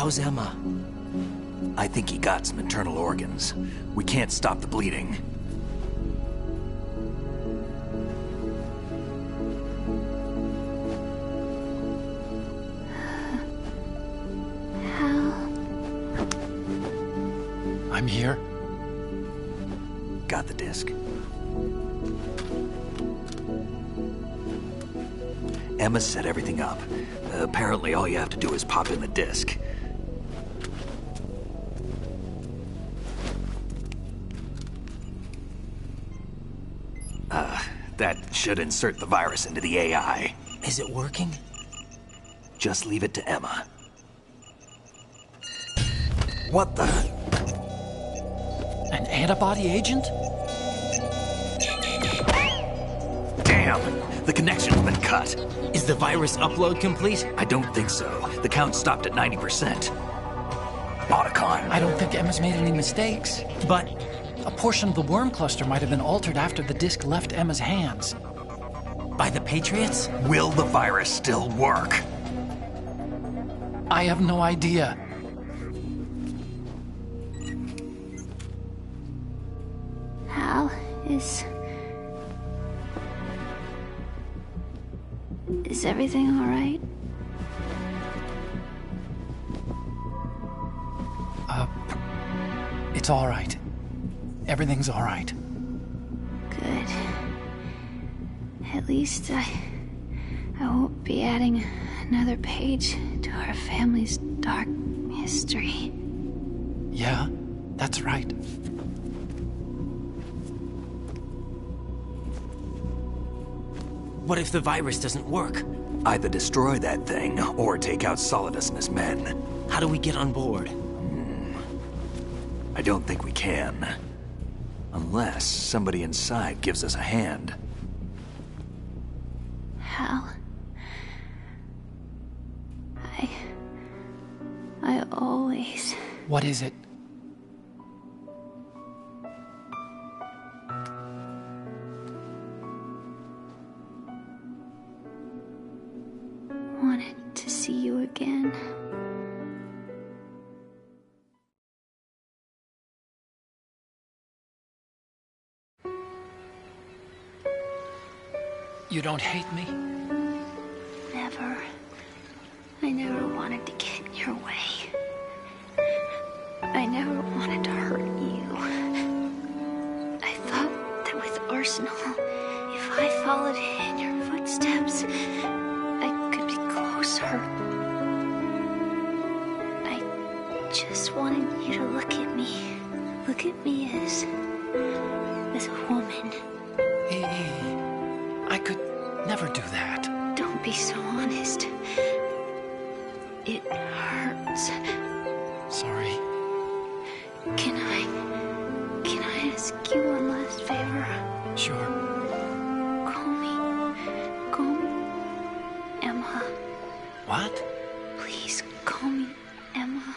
How's Emma? I think he got some internal organs. We can't stop the bleeding. I'm here. Got the disc. Emma set everything up. Apparently all you have to do is pop in the disc. That should insert the virus into the AI. Is it working? Just leave it to Emma. What the? An antibody agent? Damn! The connection's been cut. Is the virus upload complete? I don't think so. The count stopped at 90%. Otacon. I don't think Emma's made any mistakes. But a portion of the worm cluster might have been altered after the disc left Emma's hands. by the Patriots? Will the virus still work? I have no idea. Hal, is Is everything all right? It's all right. Everything's all right. Good. At least I won't be adding another page to our family's dark history. Yeah, that's right. What if the virus doesn't work? Either destroy that thing, or take out Solidus and his men. How do we get on board? I don't think we can. Unless somebody inside gives us a hand. Hal. I always... What is it? wanted to see you again. You don't hate me? Never. I never wanted to get in your way. I never wanted to hurt you. I thought that with Arsenal, if I followed in your footsteps, I could be closer. I just wanted you to look at me. Look at me as a woman. I could never do that. Don't be so honest. It hurts. Sorry. Can I ask you one last favor? Sure. Call me Emma. What? Please call me Emma.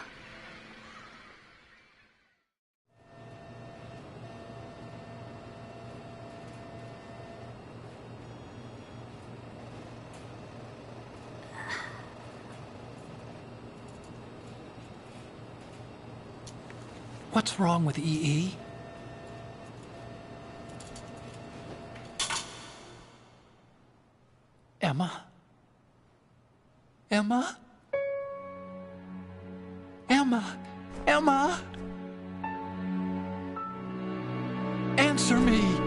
What's wrong with EE? Emma? Emma? Emma? Emma? Answer me!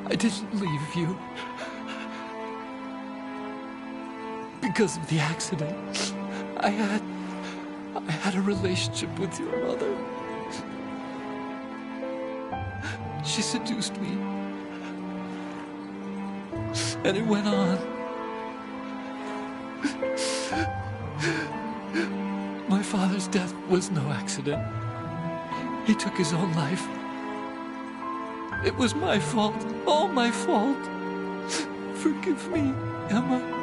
I didn't leave you. Because of the accident, I had a relationship with your mother. She seduced me. And it went on. My father's death was no accident. He took his own life. It was my fault, all my fault. Forgive me, Emma.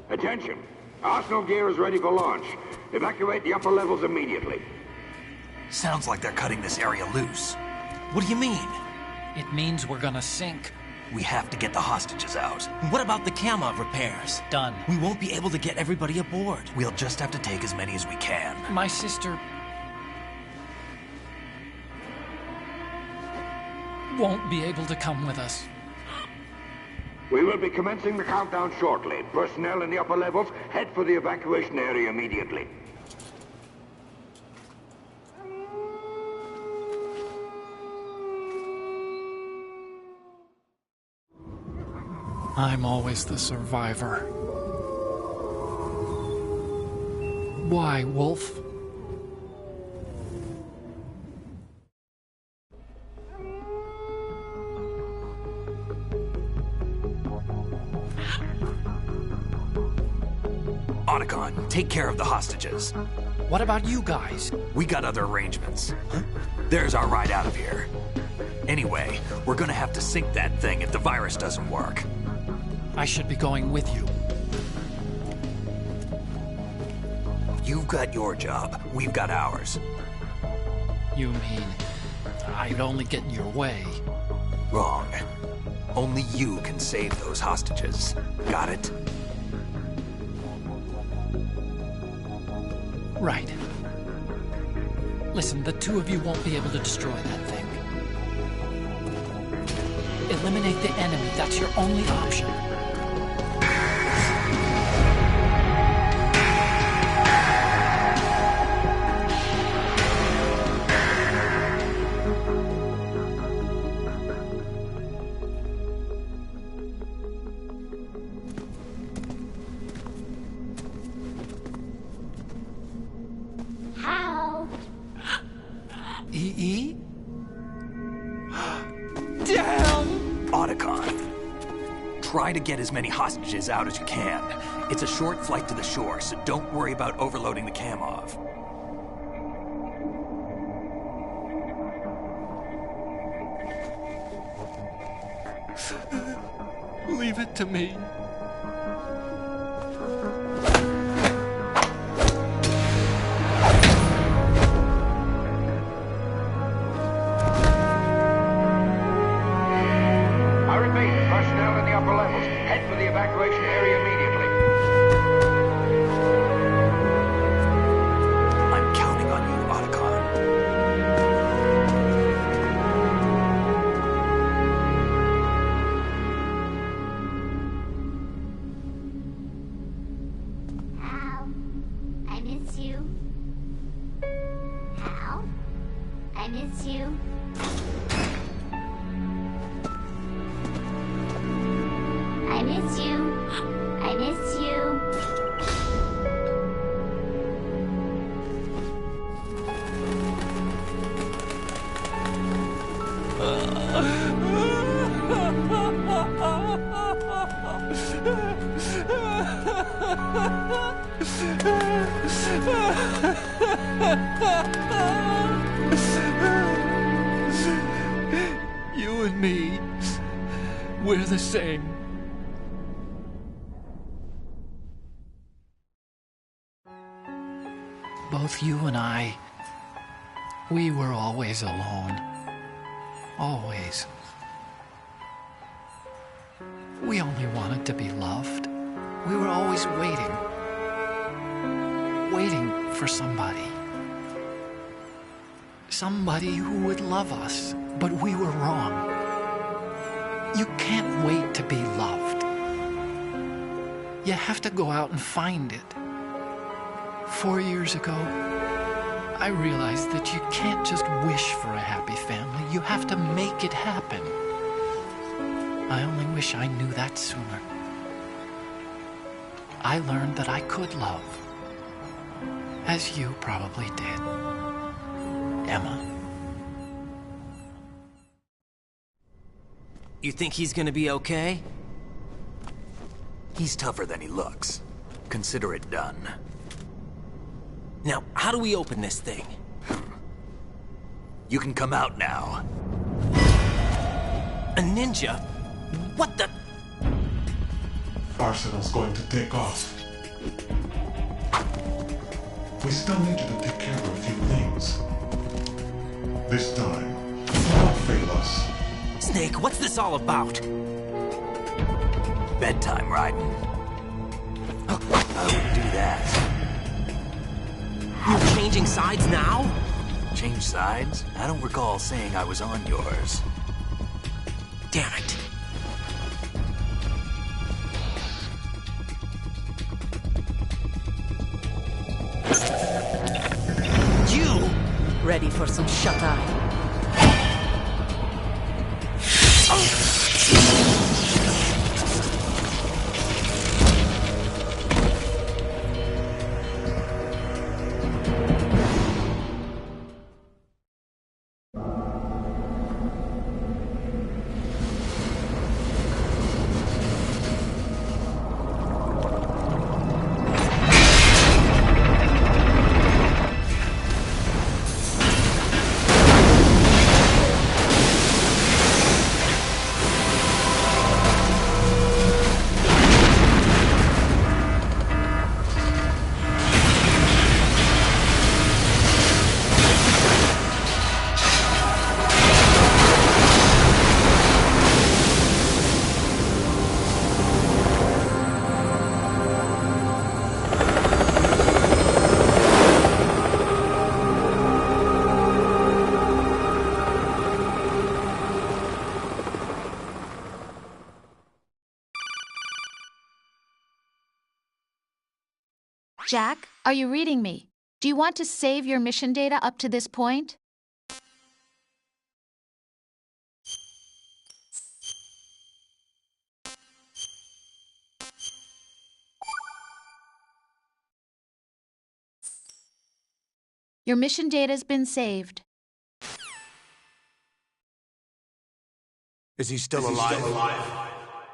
Attention! Arsenal gear is ready for launch. Evacuate the upper levels immediately. Sounds like they're cutting this area loose. What do you mean? It means we're gonna sink. We have to get the hostages out. What about the Kamov repairs? Done. We won't be able to get everybody aboard. We'll just have to take as many as we can. My sister won't be able to come with us. We will be commencing the countdown shortly. Personnel in the upper levels, head for the evacuation area immediately. I'm always the survivor. Why, Wolf? Otacon, take care of the hostages. What about you guys? We got other arrangements. There's our ride out of here. Anyway, we're gonna have to sink that thing if the virus doesn't work. I should be going with you. You've got your job. We've got ours. You mean I'd only get in your way? Wrong. Only you can save those hostages. Got it? Right. Listen, the two of you won't be able to destroy that thing. Eliminate the enemy. That's your only option. E.E.? Damn! Otacon, try to get as many hostages out as you can. It's a short flight to the shore, so don't worry about overloading the Kamov. Leave it to me. Personnel in the upper levels, head for the evacuation area immediately. I'm counting on you, Otacon. Hal, I miss you. Hal, I miss you. I miss you. I miss you. You and me, we're the same. Both you and I, we were always alone. Always. We only wanted to be loved. We were always waiting. Waiting for somebody. Somebody who would love us. But we were wrong. You can't wait to be loved. You have to go out and find it. 4 years ago, I realized that you can't just wish for a happy family. You have to make it happen. I only wish I knew that sooner. I learned that I could love, as you probably did, Emma. You think he's gonna be okay? He's tougher than he looks. Consider it done. Now, how do we open this thing? You can come out now. A ninja? What the? Arsenal's going to take off. We still need you to take care of a few things. This time, without fail us. Snake, what's this all about? Bedtime, Raiden. I wouldn't do that. You're changing sides now? Change sides? I don't recall saying I was on yours. Damn it. You! Ready for some shut-eye? Jack, are you reading me? Do you want to save your mission data up to this point? Your mission data's been saved. Is he still alive?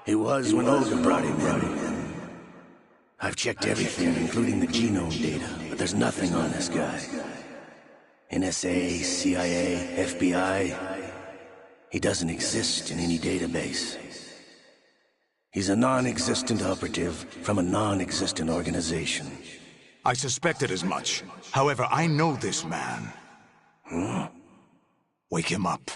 He was when Olga brought him in. I've checked everything, including the genome data, but there's nothing on this guy. NSA, CIA, FBI. He doesn't exist in any database. He's a non-existent operative from a non-existent organization. I suspected as much. However, I know this man. Wake him up.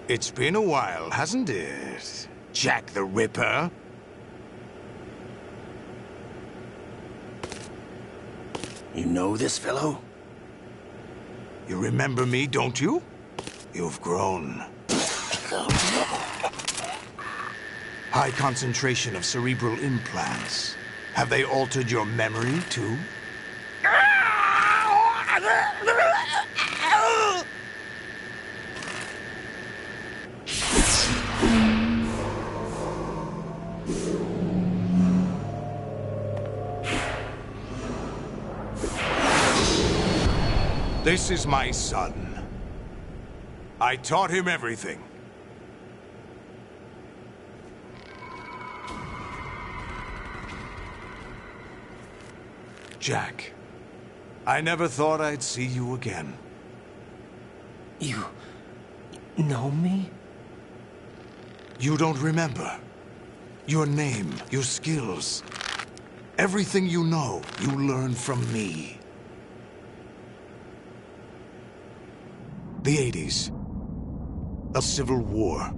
It's been a while, hasn't it? Jack the Ripper? You know this fellow? You remember me, don't you? You've grown. High concentration of cerebral implants. Have they altered your memory, too? This is my son. I taught him everything. Jack, I never thought I'd see you again. You know me? You don't remember. Your name, your skills. Everything you know, you learned from me. The 80s. A civil war.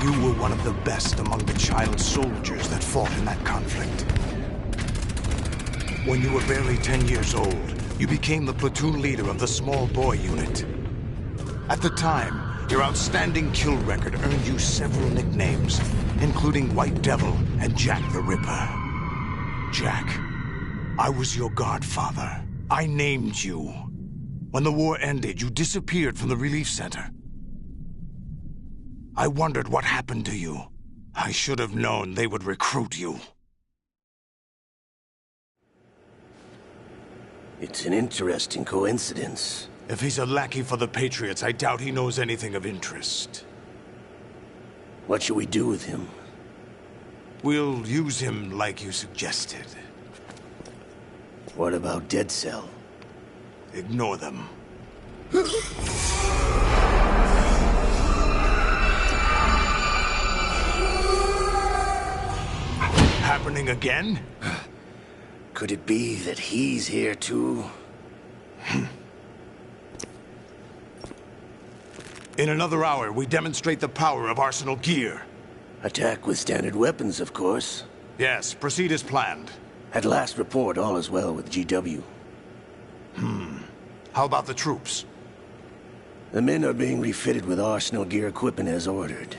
You were one of the best among the child soldiers that fought in that conflict. When you were barely 10 years old, you became the platoon leader of the small boy unit. At the time, your outstanding kill record earned you several nicknames, including White Devil and Jack the Ripper. Jack, I was your godfather. I named you. When the war ended, you disappeared from the relief center. I wondered what happened to you. I should have known they would recruit you. It's an interesting coincidence. If he's a lackey for the Patriots, I doubt he knows anything of interest. What should we do with him? We'll use him like you suggested. What about Dead Cell? Ignore them. happening again? Could it be that he's here too? In another hour, we demonstrate the power of Arsenal gear. Attack with standard weapons, of course. Yes, proceed as planned. At last report, all is well with GW. How about the troops? The men are being refitted with Arsenal gear equipment as ordered.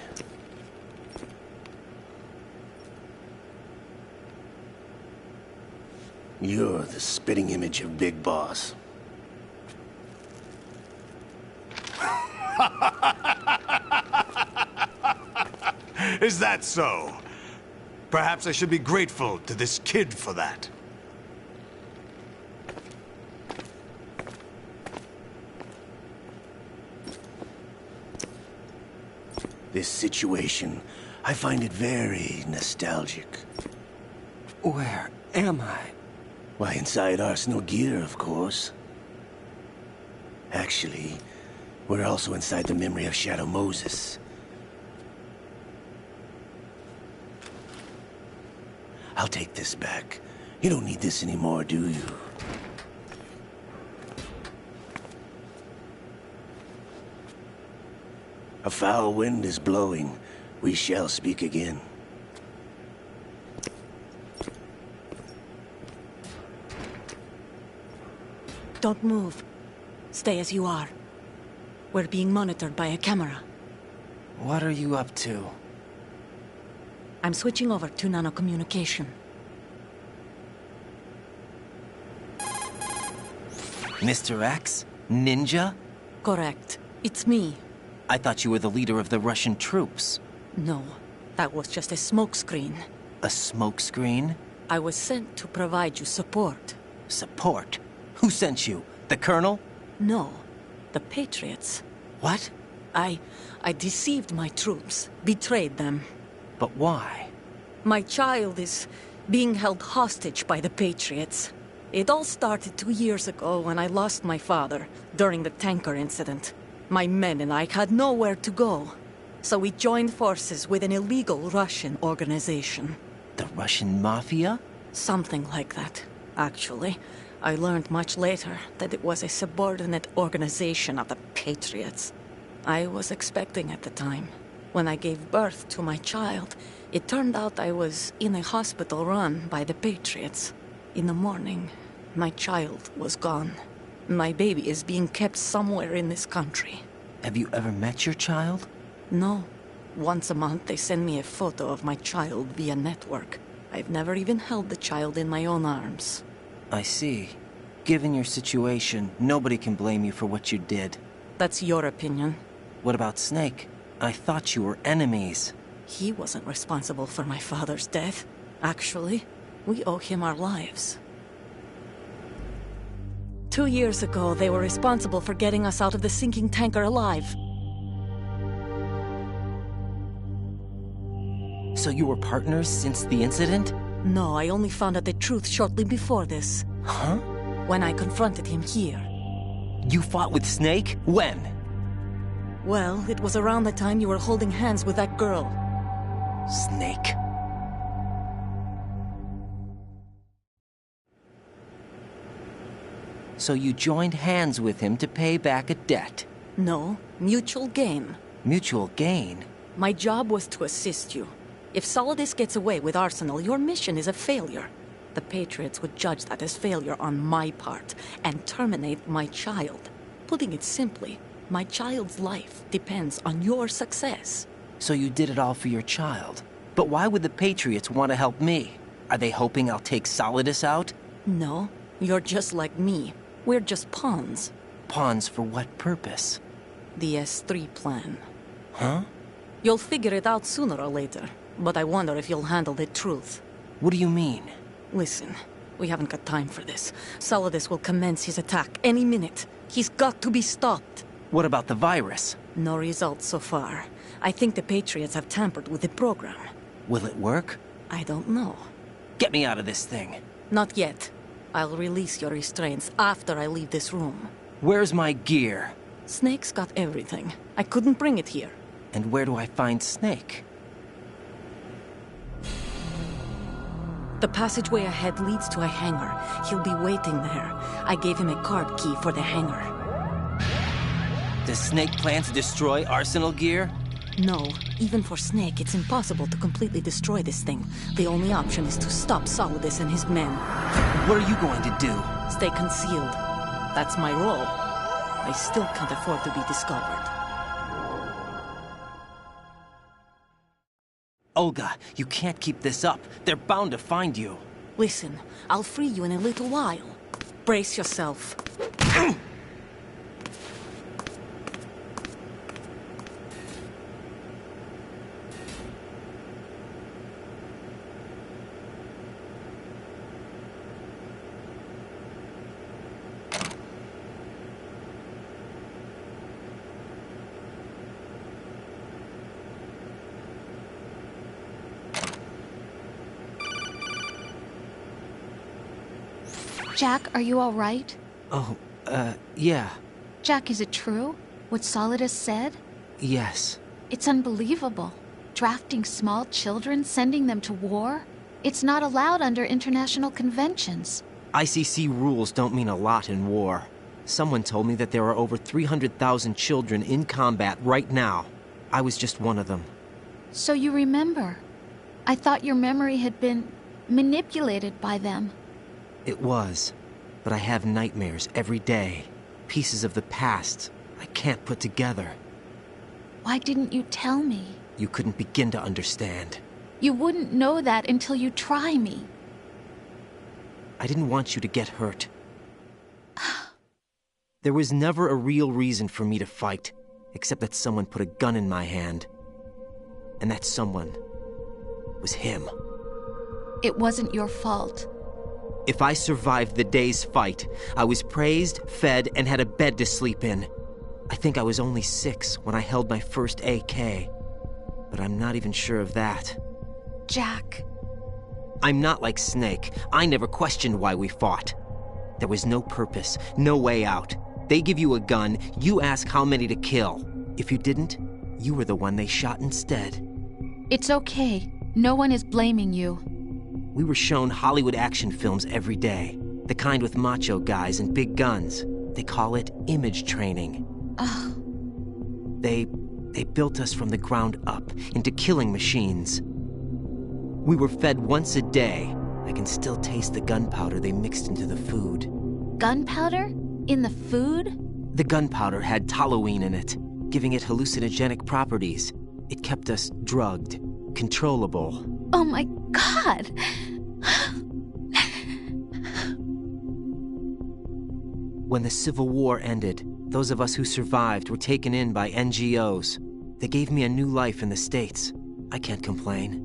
You're the spitting image of Big Boss. Is that so? Perhaps I should be grateful to this kid for that. This situation, I find it very nostalgic. Where am I? Why, inside Arsenal gear, of course. Actually, we're also inside the memory of Shadow Moses. I'll take this back. You don't need this anymore, do you? A foul wind is blowing. We shall speak again. Don't move. Stay as you are. We're being monitored by a camera. What are you up to? I'm switching over to nanocommunication. Mr. X? Ninja? Correct. It's me. I thought you were the leader of the Russian troops. No, that was just a smokescreen. A smokescreen? I was sent to provide you support. Support? Who sent you? The Colonel? No, the Patriots. What? I deceived my troops, betrayed them. But why? My child is being held hostage by the Patriots. It all started 2 years ago when I lost my father during the tanker incident. My men and I had nowhere to go, so we joined forces with an illegal Russian organization. The Russian Mafia? Something like that, actually. I learned much later that it was a subordinate organization of the Patriots. I was expecting at the time. When I gave birth to my child, it turned out I was in a hospital run by the Patriots. In the morning, my child was gone. My baby is being kept somewhere in this country. Have you ever met your child? No. Once a month, they send me a photo of my child via network. I've never even held the child in my own arms. I see. Given your situation, nobody can blame you for what you did. That's your opinion. What about Snake? I thought you were enemies. He wasn't responsible for my father's death. Actually, we owe him our lives. 2 years ago, they were responsible for getting us out of the sinking tanker alive. So you were partners since the incident? No, I only found out the truth shortly before this. Huh? When I confronted him here. You fought with Snake? When? Well, it was around the time you were holding hands with that girl. Snake. So you joined hands with him to pay back a debt? No, mutual gain. Mutual gain? My job was to assist you. If Solidus gets away with Arsenal, your mission is a failure. The Patriots would judge that as failure on my part and terminate my child. Putting it simply, my child's life depends on your success. So you did it all for your child. But why would the Patriots want to help me? Are they hoping I'll take Solidus out? No, you're just like me. We're just pawns. Pawns for what purpose? The S3 plan. Huh? You'll figure it out sooner or later, but I wonder if you'll handle the truth. What do you mean? Listen, we haven't got time for this. Solidus will commence his attack any minute. He's got to be stopped. What about the virus? No results so far. I think the Patriots have tampered with the program. Will it work? I don't know. Get me out of this thing. Not yet. I'll release your restraints after I leave this room. Where's my gear? Snake's got everything. I couldn't bring it here. And where do I find Snake? The passageway ahead leads to a hangar. He'll be waiting there. I gave him a card key for the hangar. Does Snake plan to destroy Arsenal gear? No. Even for Snake, it's impossible to completely destroy this thing. The only option is to stop Solidus and his men. What are you going to do? Stay concealed. That's my role. I still can't afford to be discovered. Olga, you can't keep this up. They're bound to find you. Listen, I'll free you in a little while. Brace yourself. Jack, are you all right? Oh, yeah. Jack, is it true? What Solidus said? Yes. It's unbelievable. Drafting small children, sending them to war? It's not allowed under international conventions. ICC rules don't mean a lot in war. Someone told me that there are over 300,000 children in combat right now. I was just one of them. So you remember. I thought your memory had been manipulated by them. It was, but I have nightmares every day. Pieces of the past I can't put together. Why didn't you tell me? You couldn't begin to understand. You wouldn't know that until you try me. I didn't want you to get hurt. There was never a real reason for me to fight, except that someone put a gun in my hand. And that someone was him. It wasn't your fault. If I survived the day's fight, I was praised, fed, and had a bed to sleep in. I think I was only 6 when I held my first AK. But I'm not even sure of that. Jack. I'm not like Snake. I never questioned why we fought. There was no purpose, no way out. They give you a gun, you ask how many to kill. If you didn't, you were the one they shot instead. It's okay. No one is blaming you. We were shown Hollywood action films every day. The kind with macho guys and big guns. They call it image training. Ugh. They built us from the ground up into killing machines. We were fed once a day. I can still taste the gunpowder they mixed into the food. Gunpowder? In the food? The gunpowder had toluene in it, giving it hallucinogenic properties. It kept us drugged, controllable. Oh my God! When the Civil War ended, those of us who survived were taken in by NGOs. They gave me a new life in the States. I can't complain.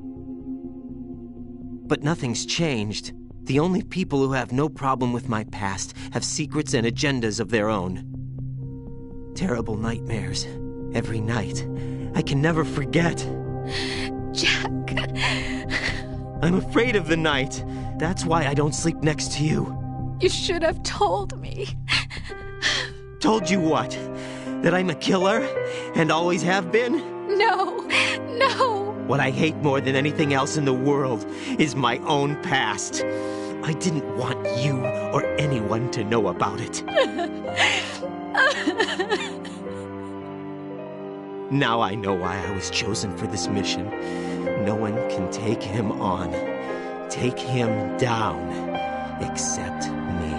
But nothing's changed. The only people who have no problem with my past have secrets and agendas of their own. Terrible nightmares. Every night. I can never forget. Jack. I'm afraid of the night. That's why I don't sleep next to you. You should have told me. Told you what? That I'm a killer? And always have been? No, no. What I hate more than anything else in the world is my own past. I didn't want you or anyone to know about it. Now I know why I was chosen for this mission. No one can take him on, take him down, except me.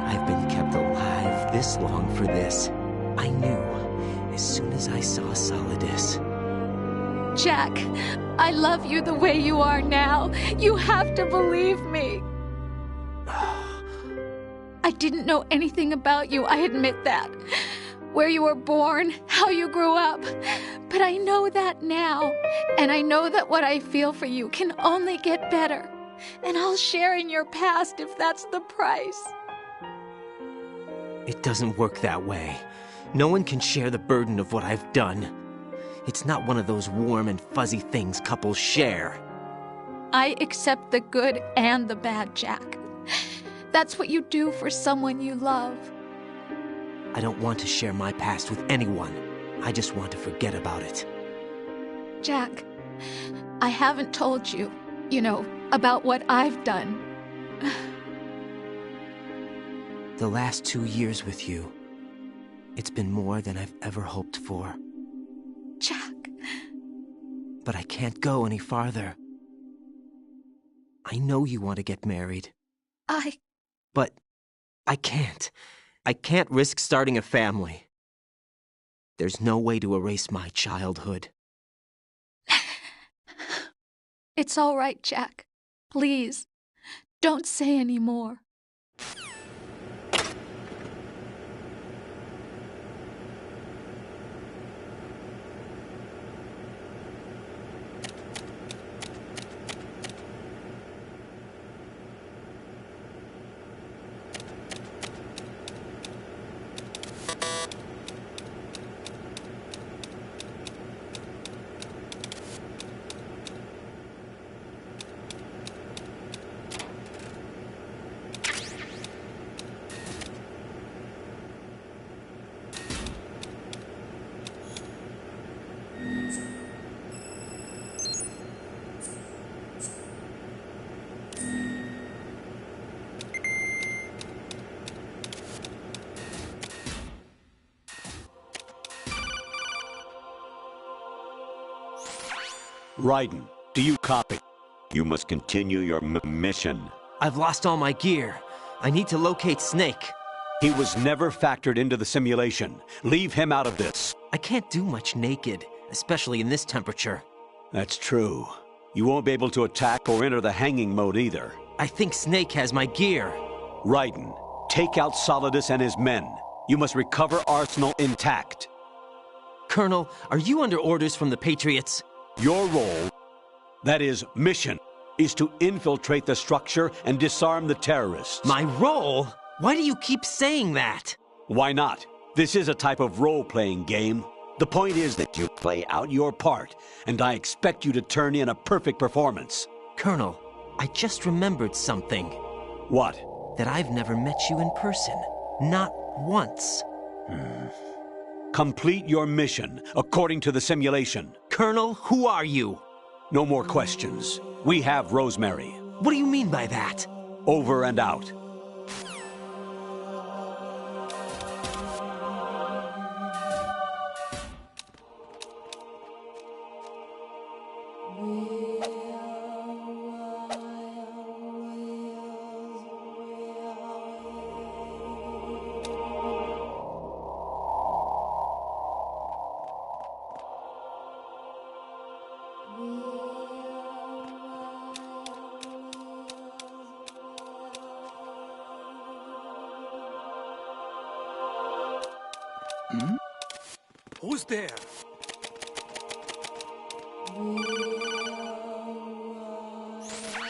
I've been kept alive this long for this. I knew as soon as I saw Solidus. Jack, I love you the way you are now. You have to believe me. I didn't know anything about you, I admit that. Where you were born, how you grew up. But I know that now. And I know that what I feel for you can only get better. And I'll share in your past if that's the price. It doesn't work that way. No one can share the burden of what I've done. It's not one of those warm and fuzzy things couples share. I accept the good and the bad, Jack. That's what you do for someone you love. I don't want to share my past with anyone. I just want to forget about it. Jack, I haven't told you. You know, about what I've done. The last 2 years with you, it's been more than I've ever hoped for. Jack. But I can't go any farther. I know you want to get married. But I can't. I can't risk starting a family. There's no way to erase my childhood. It's all right, Jack. Please, don't say any more. Raiden, do you copy? You must continue your mission. I've lost all my gear. I need to locate Snake. He was never factored into the simulation. Leave him out of this. I can't do much naked, especially in this temperature. That's true. You won't be able to attack or enter the hanging mode either. I think Snake has my gear. Raiden, take out Solidus and his men. You must recover Arsenal intact. Colonel, are you under orders from the Patriots? Your role, that is, mission, is to infiltrate the structure and disarm the terrorists. My role? Why do you keep saying that? Why not? This is a type of role-playing game. The point is that you play out your part, and I expect you to turn in a perfect performance. Colonel, I just remembered something. What? That I've never met you in person. Not once. Complete your mission, according to the simulation. Colonel, who are you? No more questions. We have Rosemary. What do you mean by that? Over and out. Who's there?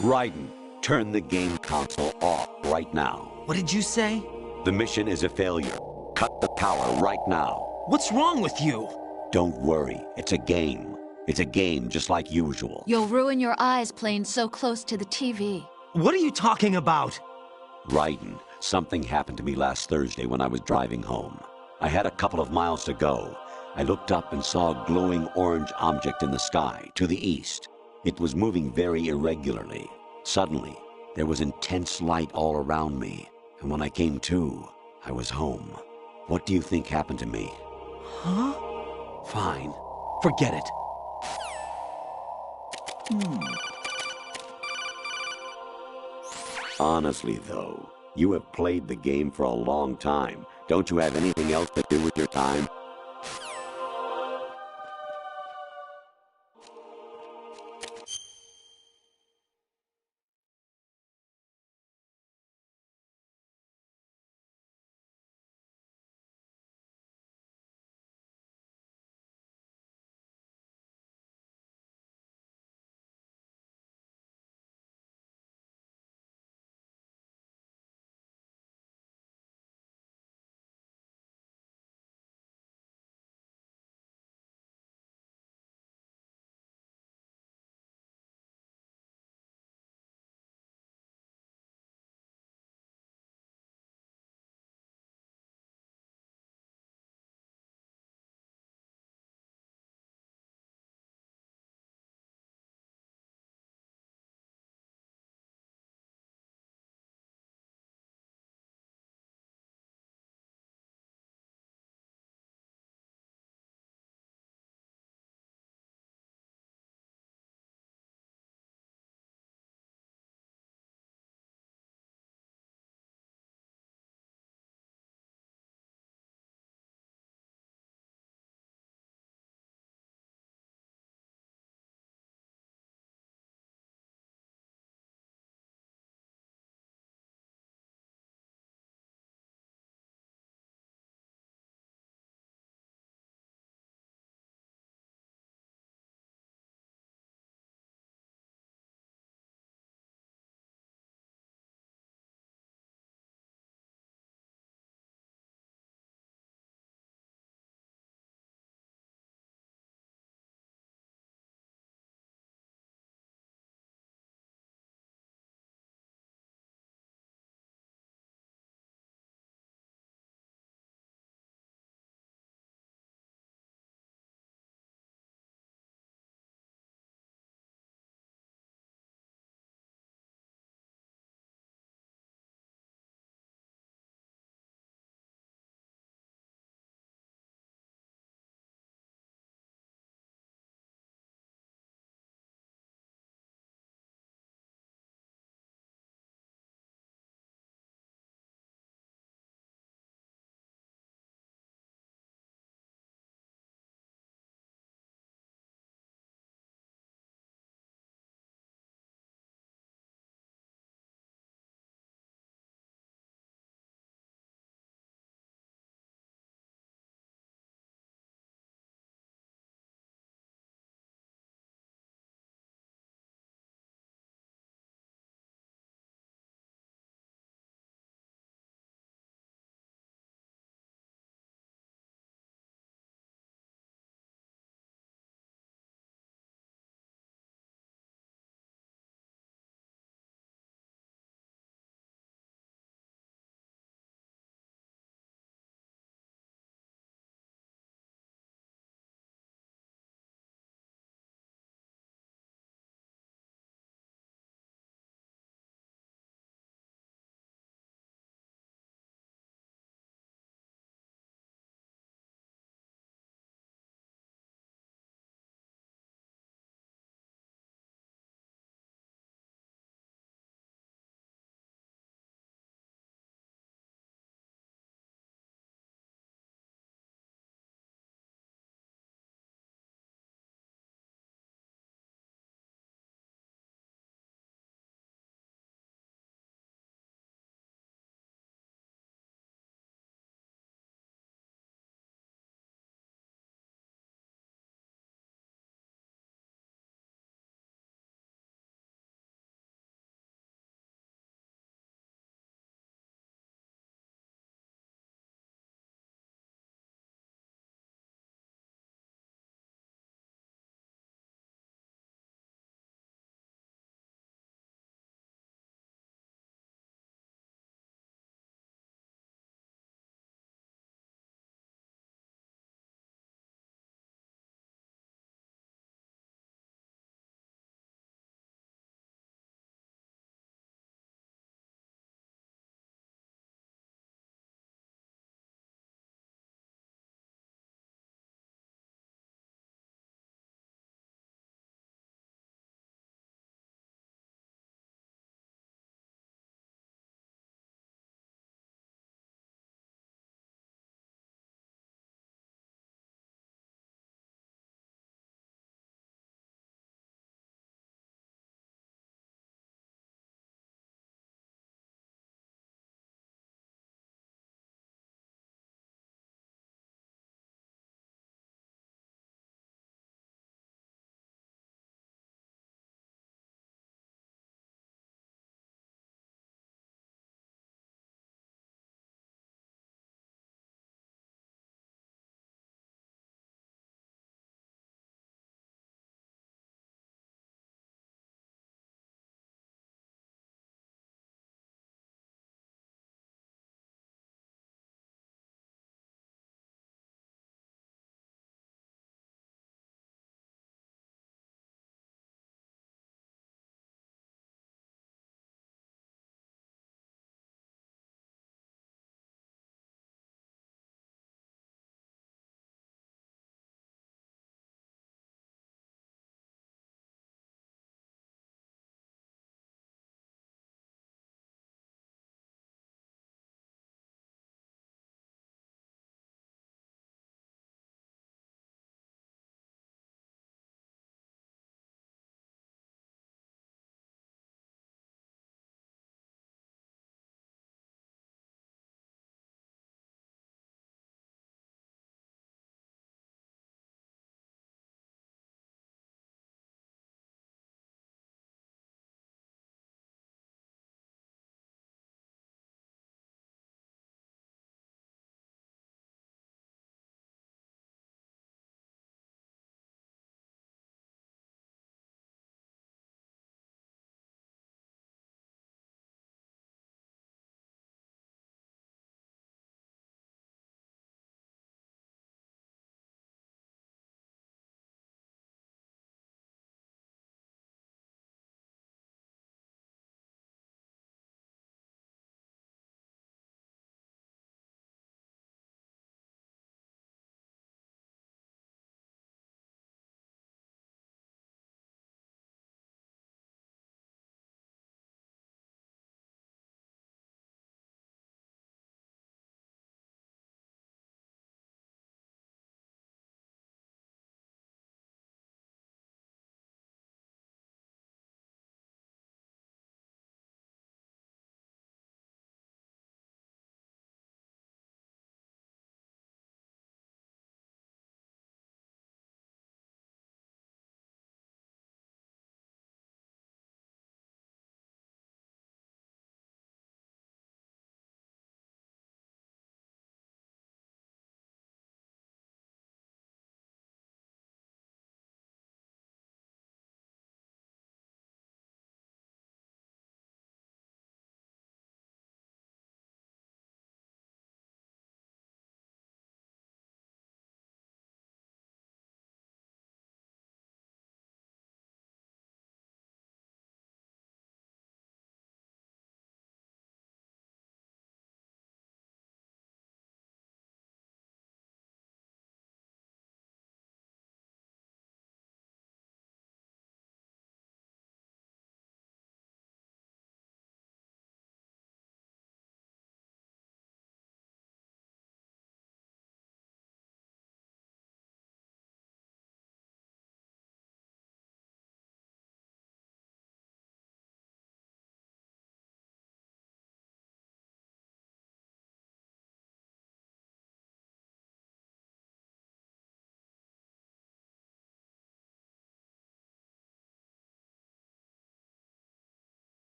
Raiden, turn the game console off right now. What did you say? The mission is a failure. Cut the power right now. What's wrong with you? Don't worry, it's a game. It's a game just like usual. You'll ruin your eyes playing so close to the TV. What are you talking about? Raiden, something happened to me last Thursday when I was driving home. I had a couple of miles to go. I looked up and saw a glowing orange object in the sky, to the east. It was moving very irregularly. Suddenly, there was intense light all around me, and when I came to, I was home. What do you think happened to me? Huh? Fine. Forget it. Honestly, though, you have played the game for a long time. Don't you have anything else to do with your time?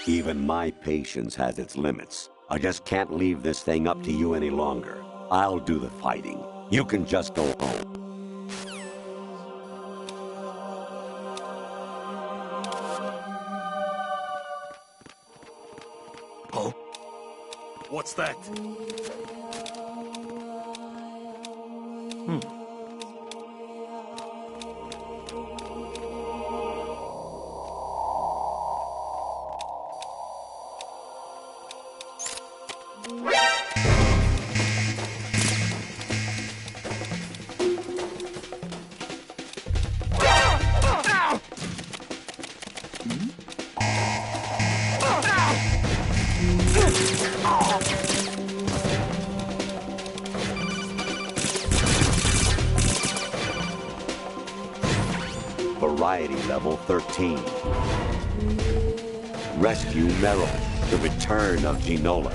Even my patience has its limits. I just can't leave this thing up to you any longer. I'll do the fighting. You can just go home. Oh? What's that? Variety level 13. Rescue Merrill, the return of Ginola.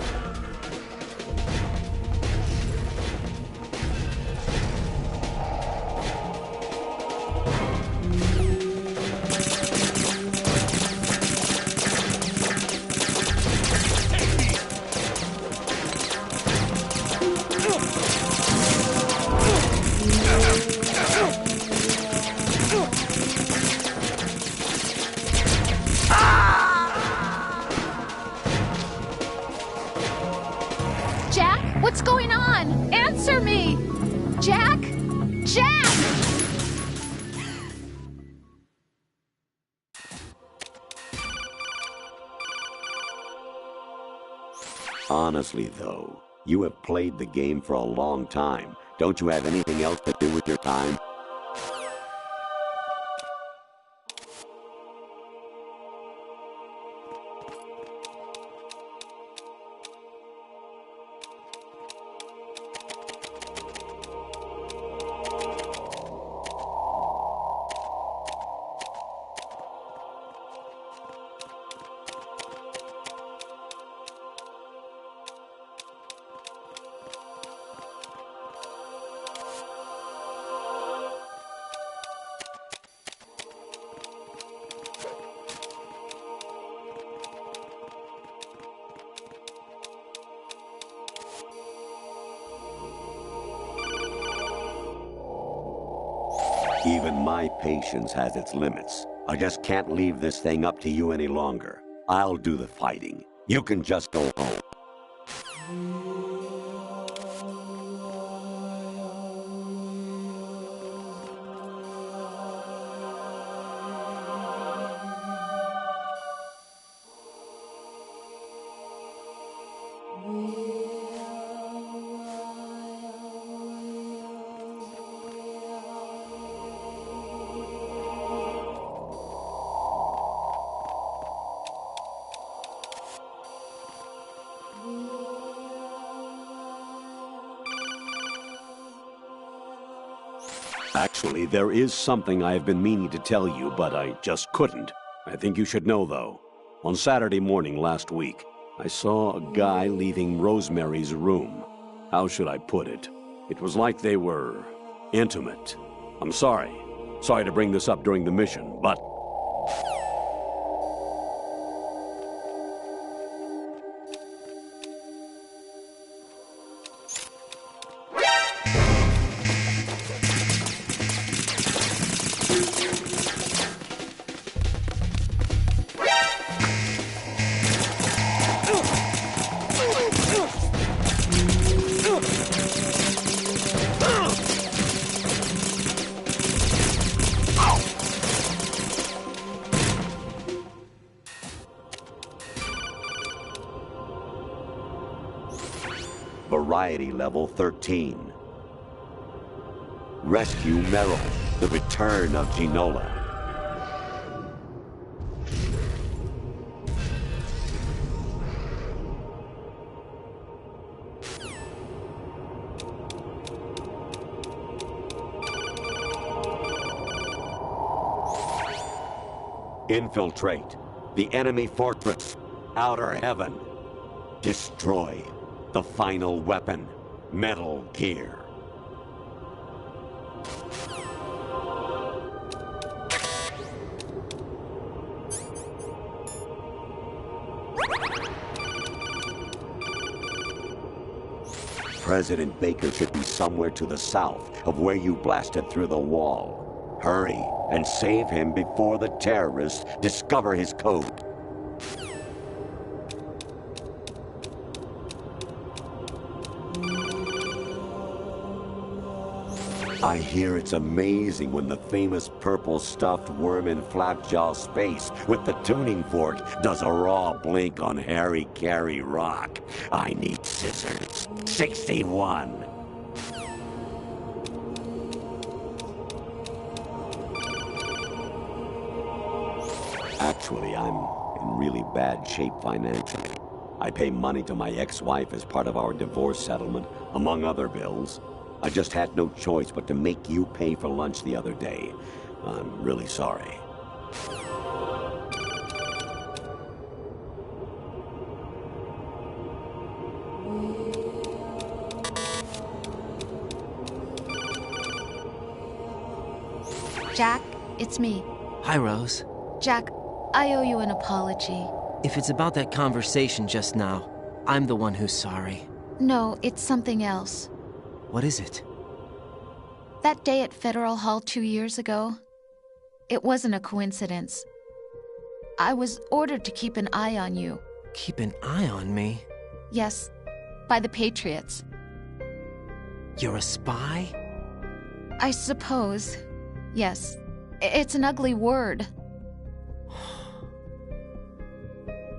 Jack, what's going on? Answer me! Jack! Jack! Honestly, though, you have played the game for a long time. Don't you have anything else to do with your time? Even my patience has its limits. I just can't leave this thing up to you any longer. I'll do the fighting. You can just go home. Actually, there is something I have been meaning to tell you, but I just couldn't. I think you should know, though. On Saturday morning last week, I saw a guy leaving Rosemary's room. How should I put it? It was like they were intimate. I'm sorry. Sorry to bring this up during the mission, but... Variety level 13. Rescue Merrill, the return of Ginola. Infiltrate the enemy fortress, Outer Heaven. Destroy the final weapon, Metal Gear. President Baker should be somewhere to the south of where you blasted through the wall. Hurry and save him before the terrorists discover his code. I hear it's amazing when the famous purple stuffed worm in Flapjaw space with the tuning fork does a raw blink on Harry Carey Rock. I need scissors. 61. Actually, I'm in really bad shape financially. I pay money to my ex-wife as part of our divorce settlement, among other bills. I just had no choice but to make you pay for lunch the other day. I'm really sorry. Jack, it's me. Hi, Rose. Jack, I owe you an apology. If it's about that conversation just now, I'm the one who's sorry. No, it's something else. What is it? That day at Federal Hall 2 years ago, it wasn't a coincidence. I was ordered to keep an eye on you. Keep an eye on me? Yes, by the Patriots. You're a spy? I suppose. Yes. It's an ugly word.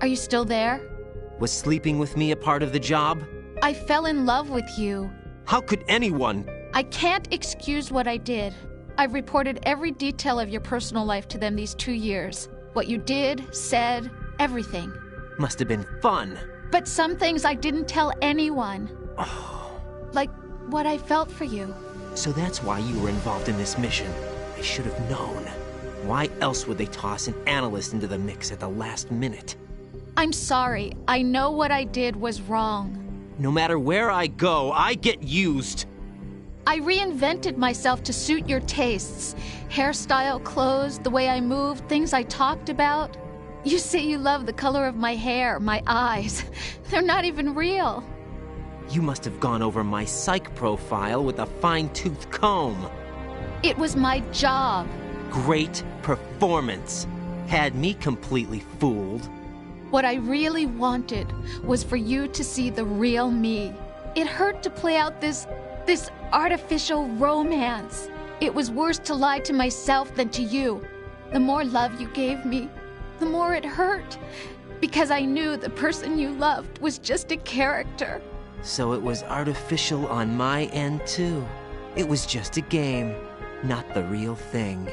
Are you still there? Was sleeping with me a part of the job? I fell in love with you. How could anyone? I can't excuse what I did. I've reported every detail of your personal life to them these 2 years. What you did, said, everything. Must have been fun. But some things I didn't tell anyone. Like what I felt for you. So that's why you were involved in this mission. I should have known. Why else would they toss an analyst into the mix at the last minute? I'm sorry. I know what I did was wrong. No matter where I go, I get used. I reinvented myself to suit your tastes. Hairstyle, clothes, the way I moved, things I talked about. You say you love the color of my hair, my eyes. They're not even real. You must have gone over my psych profile with a fine-tooth comb. It was my job. Great performance. Had me completely fooled. What I really wanted was for you to see the real me. It hurt to play out this artificial romance. It was worse to lie to myself than to you. The more love you gave me, the more it hurt. Because I knew the person you loved was just a character. So it was artificial on my end, too. It was just a game, not the real thing.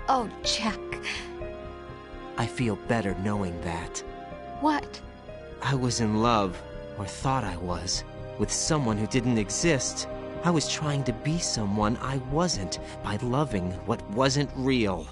Oh, Jack. I feel better knowing that. What? I was in love, or thought I was, with someone who didn't exist. I was trying to be someone I wasn't by loving what wasn't real.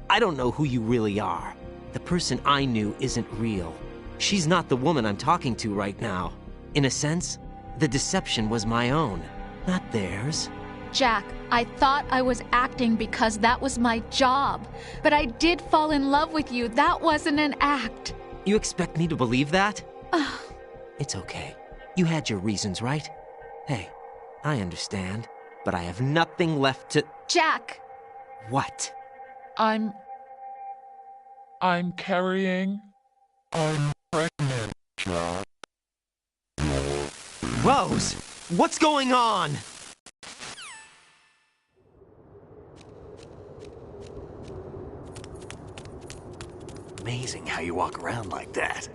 I don't know who you really are. The person I knew isn't real. She's not the woman I'm talking to right now. In a sense, the deception was my own, not theirs. Jack, I thought I was acting because that was my job. But I did fall in love with you. That wasn't an act. You expect me to believe that? It's okay. You had your reasons, right? Hey, I understand, but I have nothing left to... Jack! What? I'm carrying... I'm pregnant, Jack. Rose! What's going on? Amazing how you walk around like that.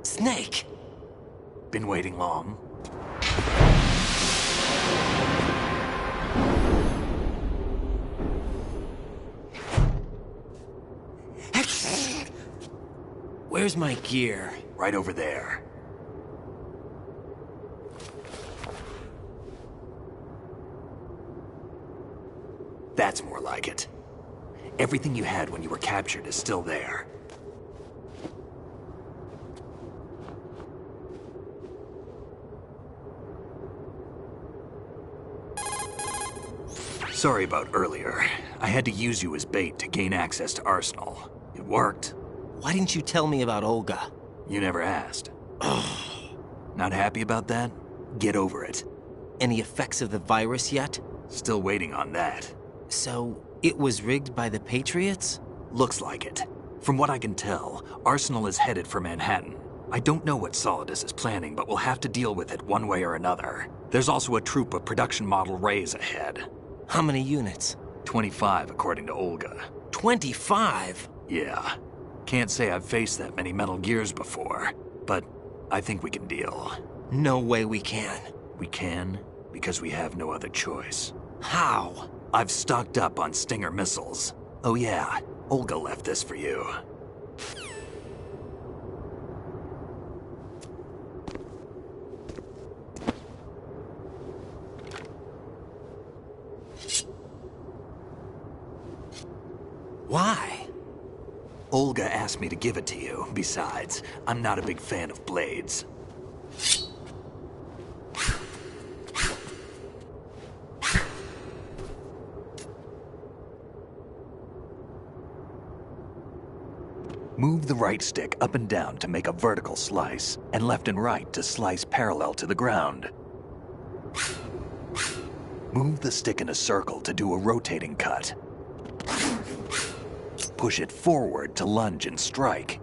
Snake! Been waiting long? Where's my gear? Right over there. That's more like it. Everything you had when you were captured is still there. Sorry about earlier. I had to use you as bait to gain access to Arsenal. It worked. Why didn't you tell me about Olga? You never asked. Not happy about that? Get over it. Any effects of the virus yet? Still waiting on that. So, it was rigged by the Patriots? Looks like it. From what I can tell, Arsenal is headed for Manhattan. I don't know what Solidus is planning, but we'll have to deal with it one way or another. There's also a troop of production model Rays ahead. How many units? 25, according to Olga. 25? Yeah. Can't say I've faced that many Metal Gears before, but I think we can deal. No way we can. We can, because we have no other choice. How? I've stocked up on Stinger missiles. Oh yeah, Olga left this for you. Why? Olga asked me to give it to you. Besides, I'm not a big fan of blades. Move the right stick up and down to make a vertical slice, and left and right to slice parallel to the ground. Move the stick in a circle to do a rotating cut. Push it forward to lunge and strike.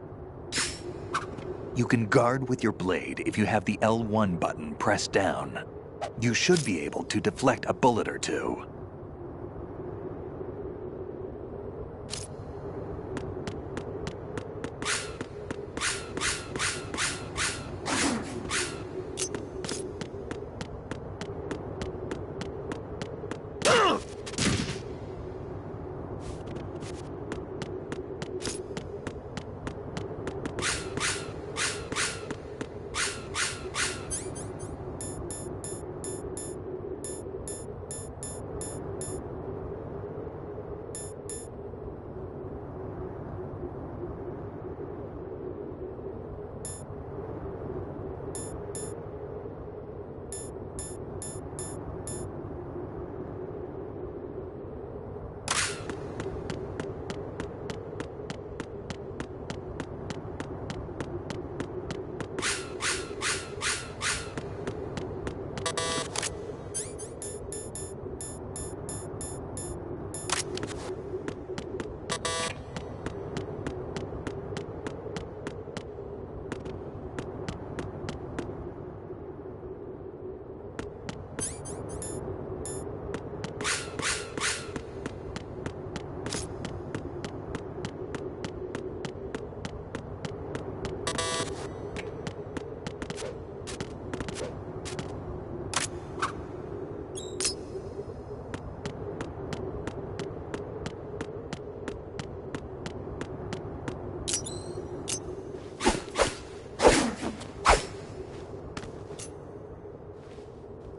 You can guard with your blade if you have the L1 button pressed down. You should be able to deflect a bullet or two.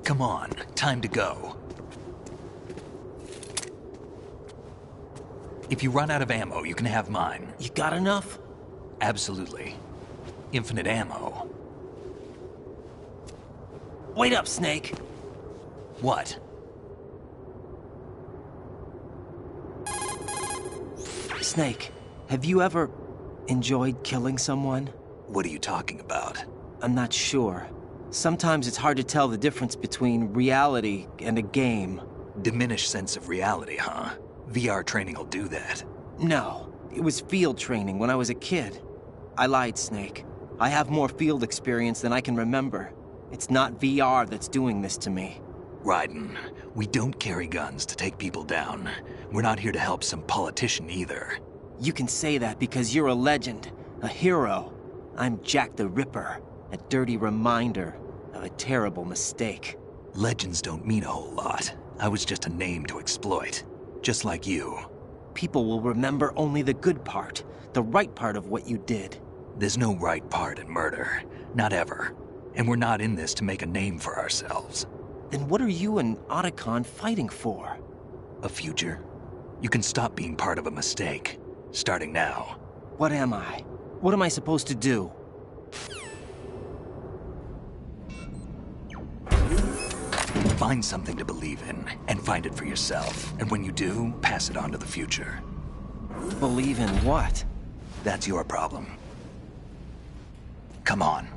Come on, time to go. If you run out of ammo, you can have mine. You got enough? Absolutely. Infinite ammo. Wait up, Snake. What? Snake, have you ever enjoyed killing someone? What are you talking about? I'm not sure. Sometimes it's hard to tell the difference between reality and a game. Diminished sense of reality, huh? VR training will do that. No, it was field training when I was a kid. I lied, Snake. I have more field experience than I can remember. It's not VR that's doing this to me. Raiden, we don't carry guns to take people down. We're not here to help some politician either. You can say that because you're a legend, a hero. I'm Jack the Ripper, a dirty reminder of a terrible mistake. Legends don't mean a whole lot. I was just a name to exploit, just like you. People will remember only the good part, the right part of what you did. There's no right part in murder, not ever. And we're not in this to make a name for ourselves. Then what are you and Otacon fighting for? A future. You can stop being part of a mistake, starting now. What am I? What am I supposed to do? Find something to believe in, and find it for yourself. And when you do, pass it on to the future. Believe in what? That's your problem. Come on.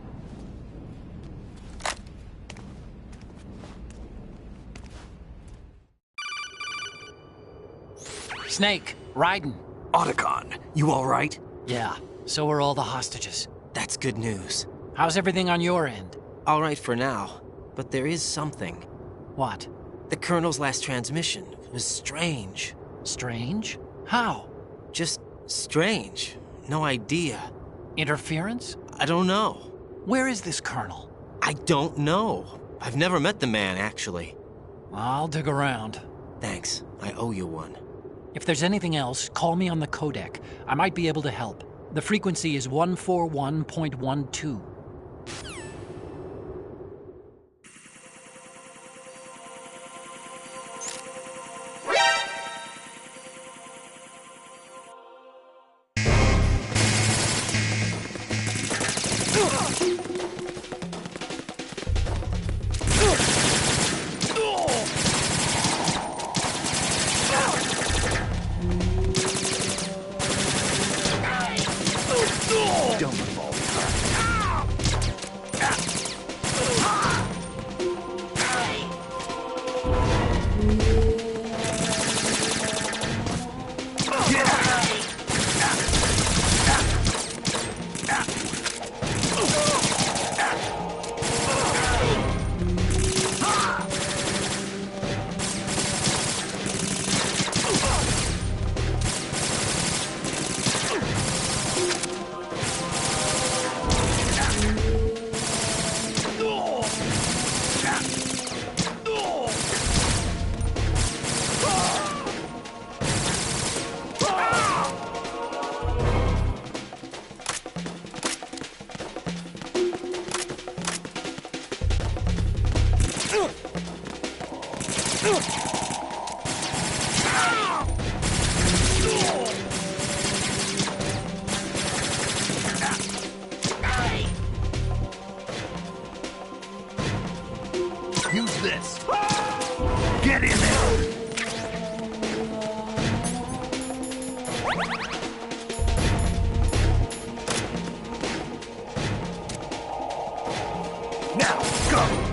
Snake, Raiden. Otacon, you all right? Yeah, so are all the hostages. That's good news. How's everything on your end? All right for now, but there is something. What? The Colonel's last transmission was strange. Strange? How? Just strange. No idea. Interference? I don't know. Where is this Colonel? I don't know. I've never met the man, actually. I'll dig around. Thanks. I owe you one. If there's anything else, call me on the codec. I might be able to help. The frequency is 141.12. Don't fall. Use this. Get in there. Now, go.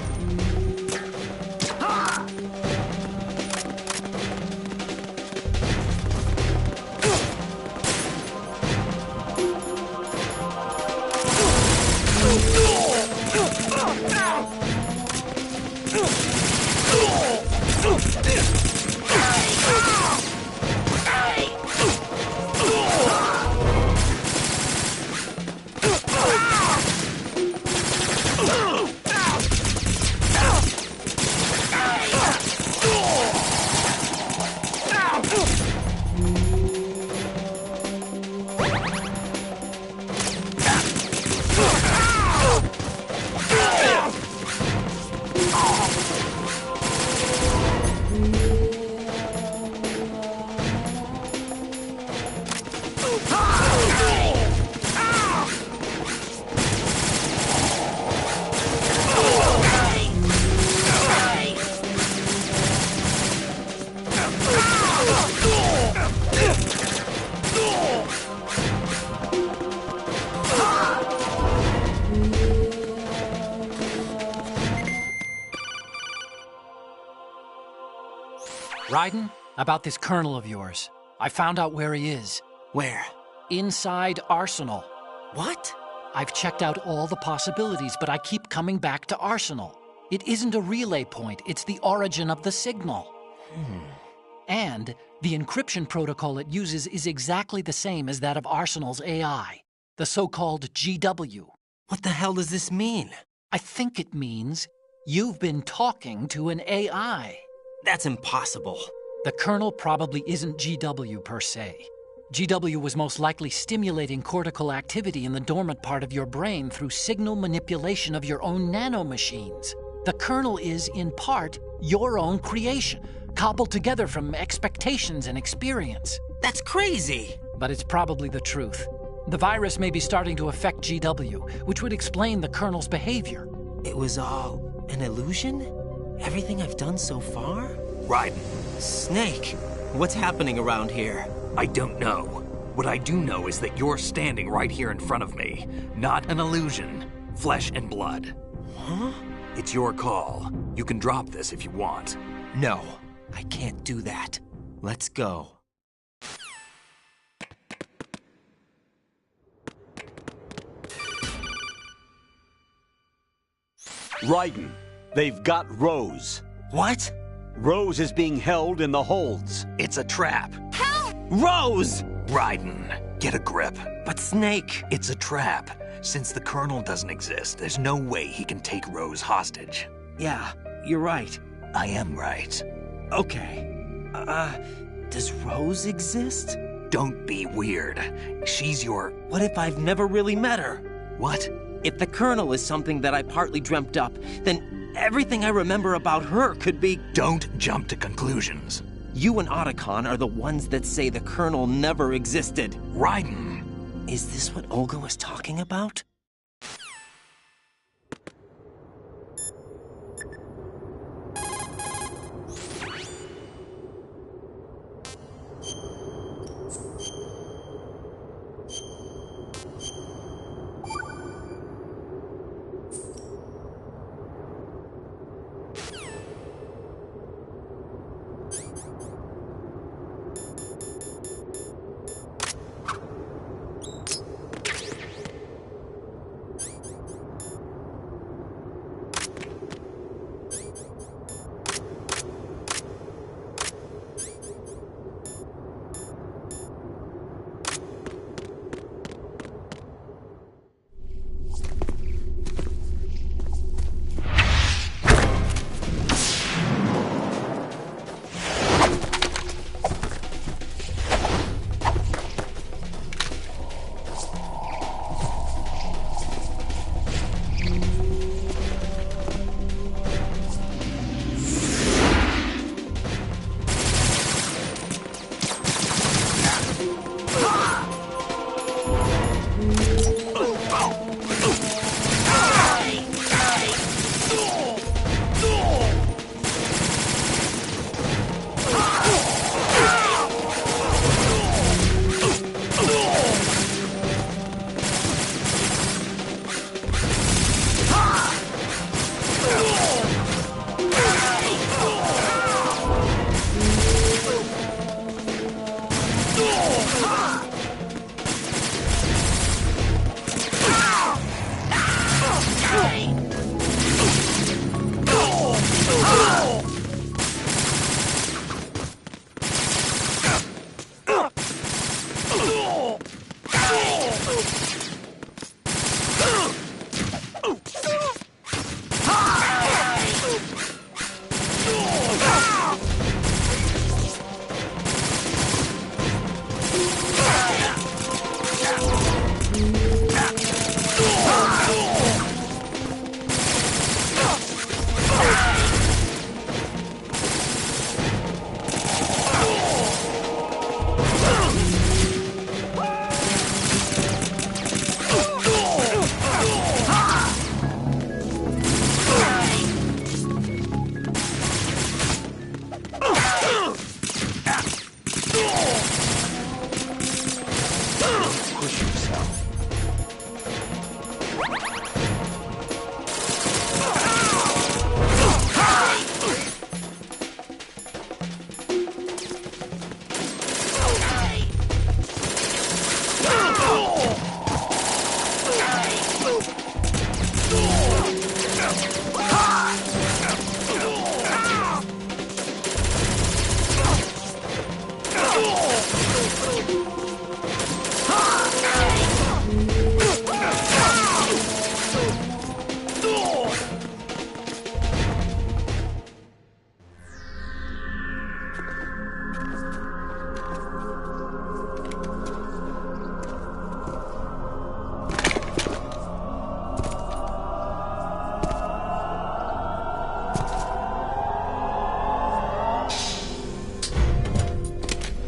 Raiden, about this colonel of yours. I found out where he is. Where? Inside Arsenal. What? I've checked out all the possibilities, but I keep coming back to Arsenal. It isn't a relay point, it's the origin of the signal. And the encryption protocol it uses is exactly the same as that of Arsenal's AI, the so-called GW. What the hell does this mean? I think it means you've been talking to an AI. That's impossible. The Colonel probably isn't GW per se. GW was most likely stimulating cortical activity in the dormant part of your brain through signal manipulation of your own nanomachines. The Colonel is, in part, your own creation, cobbled together from expectations and experience. That's crazy! But it's probably the truth. The virus may be starting to affect GW, which would explain the Colonel's behavior. It was all an illusion? Everything I've done so far? Raiden. Snake, what's happening around here? I don't know. What I do know is that you're standing right here in front of me. Not an illusion. Flesh and blood. Huh? It's your call. You can drop this if you want. No, I can't do that. Let's go. Raiden, they've got Rose. What? Rose is being held in the holds. It's a trap. Help! Rose! Raiden, get a grip. But Snake... It's a trap. Since the Colonel doesn't exist, there's no way he can take Rose hostage. Yeah, you're right. I am right. Okay. Does Rose exist? Don't be weird. She's your... What if I've never really met her? What? If the Colonel is something that I partly dreamt up, then everything I remember about her could be... Don't jump to conclusions. You and Otacon are the ones that say the Colonel never existed. Raiden! Is this what Olga was talking about?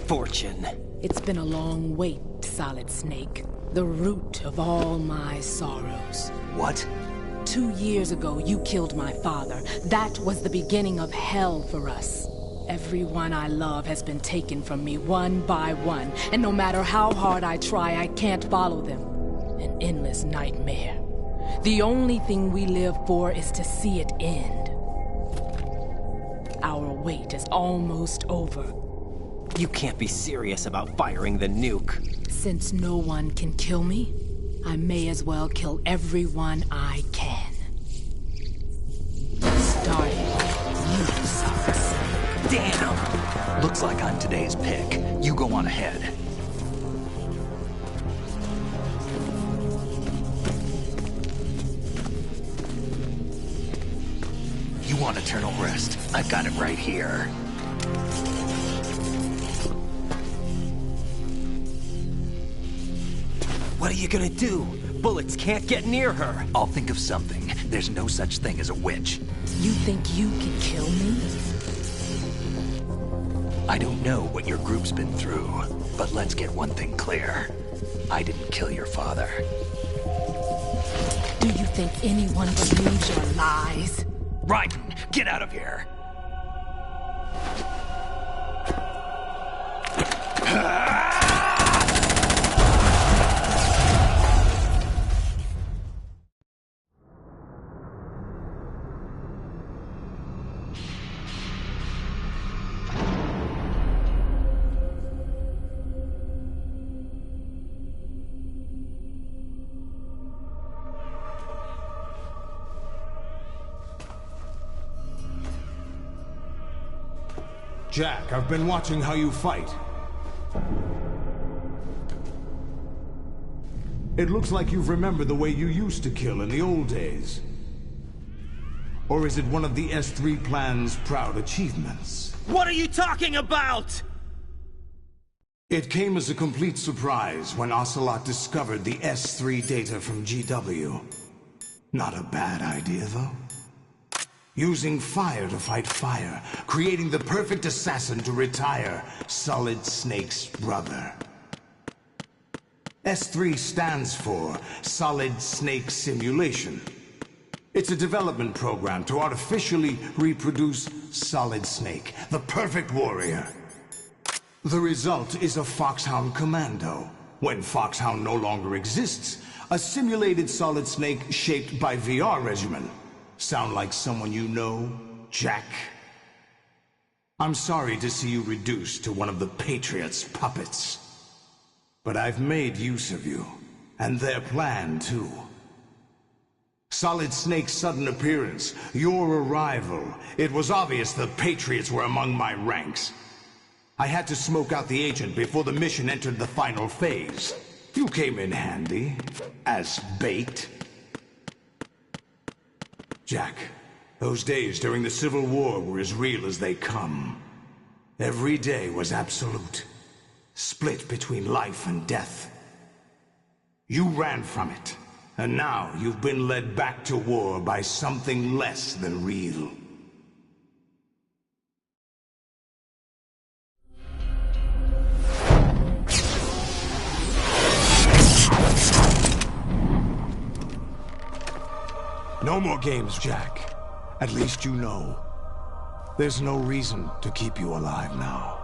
Fortune. It's been a long wait, Solid Snake. The root of all my sorrows. What? 2 years ago, you killed my father. That was the beginning of hell for us. Everyone I love has been taken from me one by one, and no matter how hard I try, I can't follow them. An endless nightmare. The only thing we live for is to see it end. Our wait is almost over. You can't be serious about firing the nuke. Since no one can kill me, I may as well kill everyone I can. Starting with you, Solid Snake. Damn! Looks like I'm today's pick. You go on ahead. You want eternal rest? I've got it right here. What are you gonna do? Bullets can't get near her. I'll think of something. There's no such thing as a witch. You think you can kill me? I don't know what your group's been through, but let's get one thing clear. I didn't kill your father. Do you think anyone believes your lies? Raiden, get out of here! Jack, I've been watching how you fight. It looks like you've remembered the way you used to kill in the old days. Or is it one of the S3 plan's proud achievements? What are you talking about? It came as a complete surprise when Ocelot discovered the S3 data from GW. Not a bad idea, though. Using fire to fight fire, creating the perfect assassin to retire Solid Snake's brother. S3 stands for Solid Snake Simulation. It's a development program to artificially reproduce Solid Snake, the perfect warrior. The result is a Foxhound Commando. When Foxhound no longer exists, a simulated Solid Snake shaped by VR regimen. Sound like someone you know, Jack? I'm sorry to see you reduced to one of the Patriots' puppets. But I've made use of you, and their plan too. Solid Snake's sudden appearance, your arrival, it was obvious the Patriots were among my ranks. I had to smoke out the agent before the mission entered the final phase. You came in handy, as bait. Jack, those days during the Civil War were as real as they come. Every day was absolute, split between life and death. You ran from it, and now you've been led back to war by something less than real. No more games, Jack. At least you know. There's no reason to keep you alive now.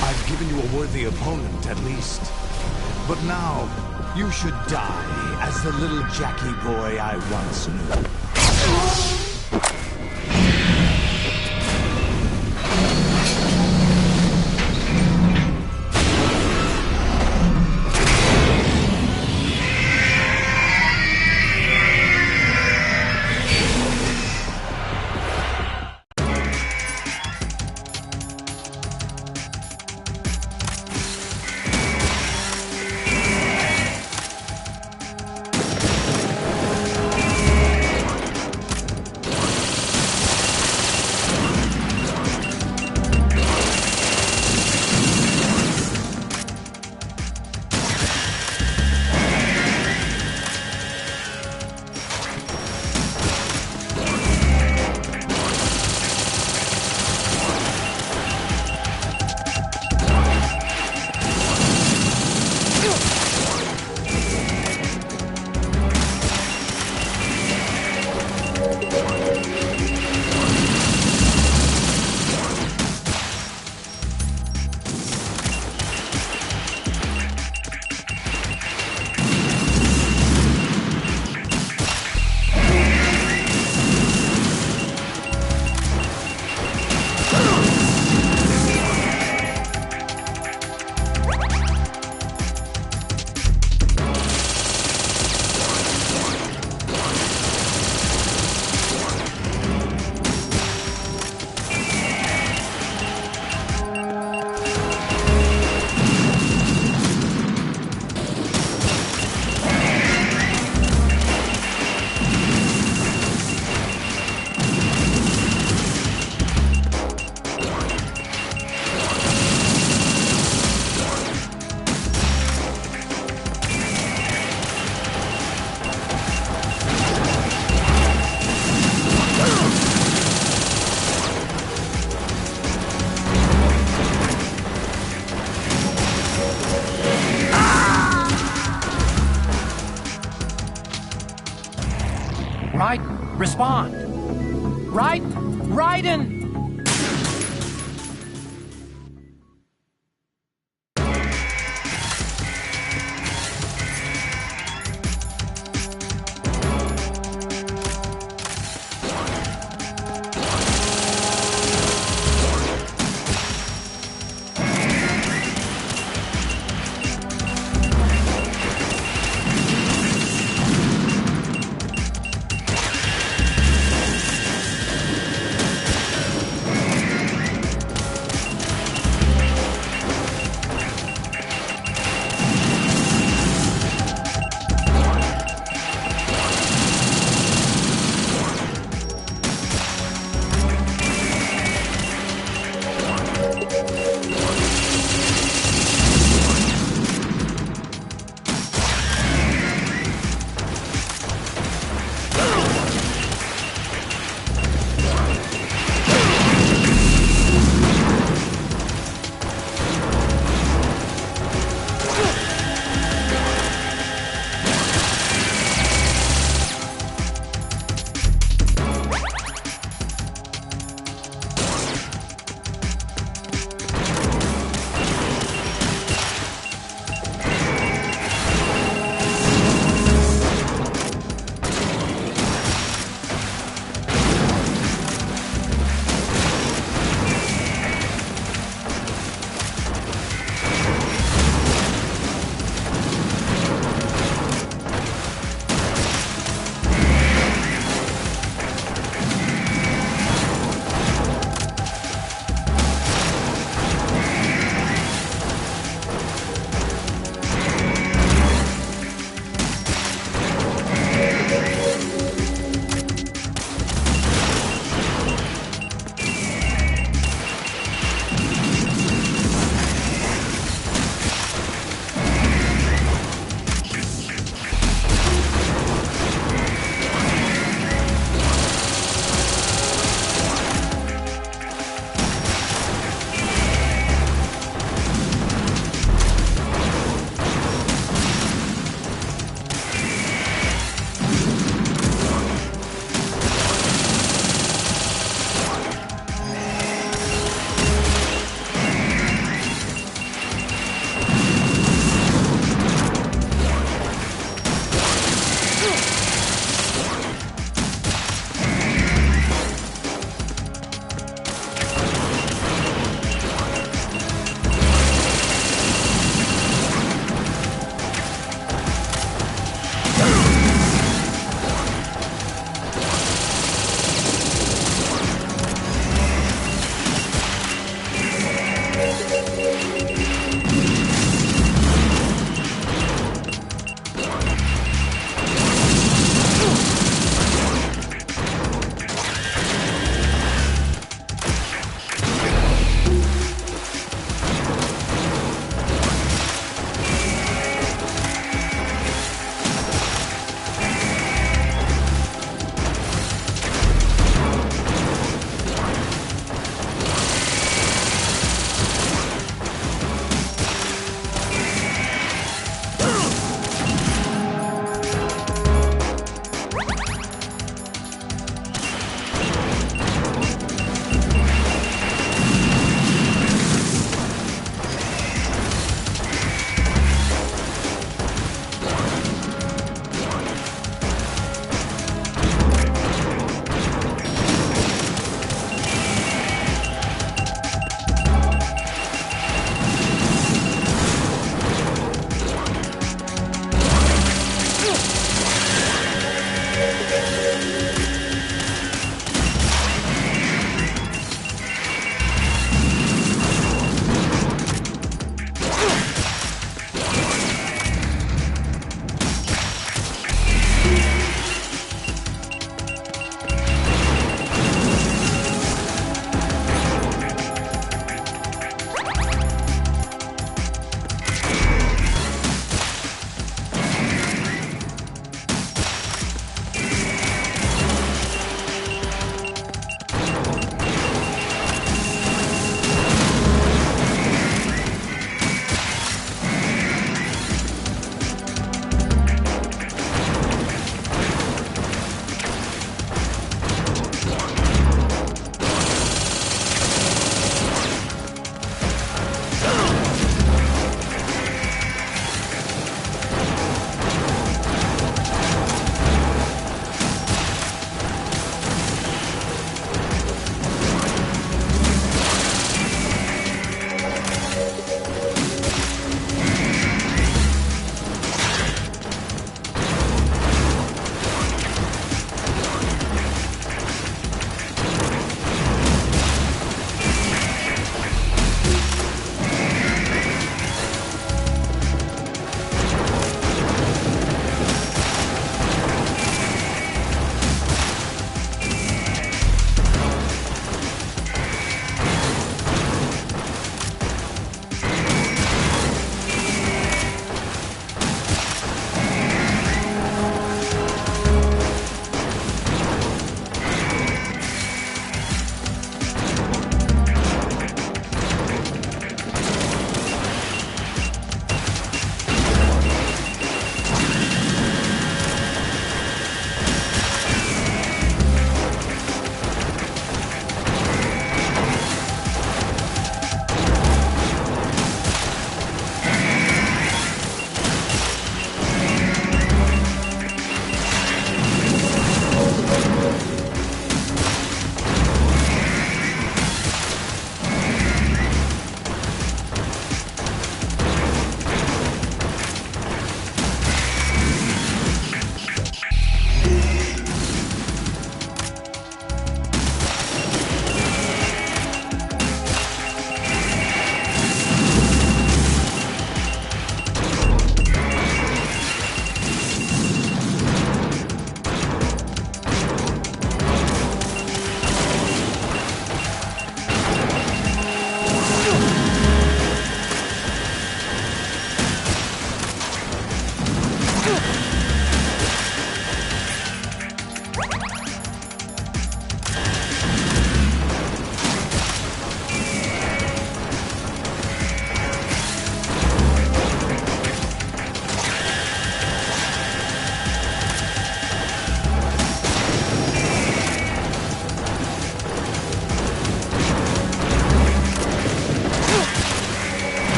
I've given you a worthy opponent, at least. But now, you should die as the little Jackie boy I once knew. Respond. Raiden!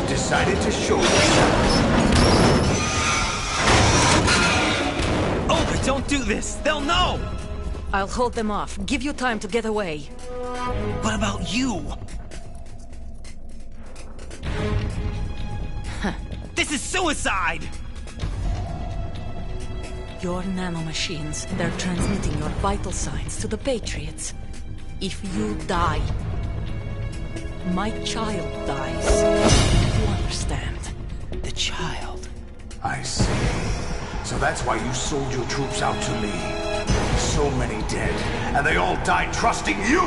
Decided to show yourself. Olga, don't do this! They'll know! I'll hold them off. Give you time to get away. What about you? This is suicide! Your nanomachines, they're transmitting your vital signs to the Patriots. If you die, my child dies. You understand? The child. I see. So that's why you sold your troops out to me. So many dead, and they all died trusting you!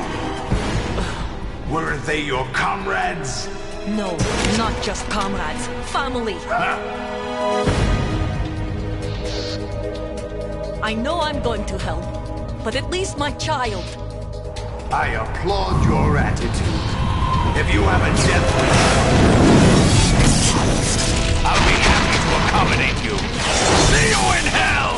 Weren't they your comrades? No, not just comrades. Family! I know I'm going to hell, but at least my child. I applaud your attitude. If you have a death wish, I'll be happy to accommodate you. See you in hell!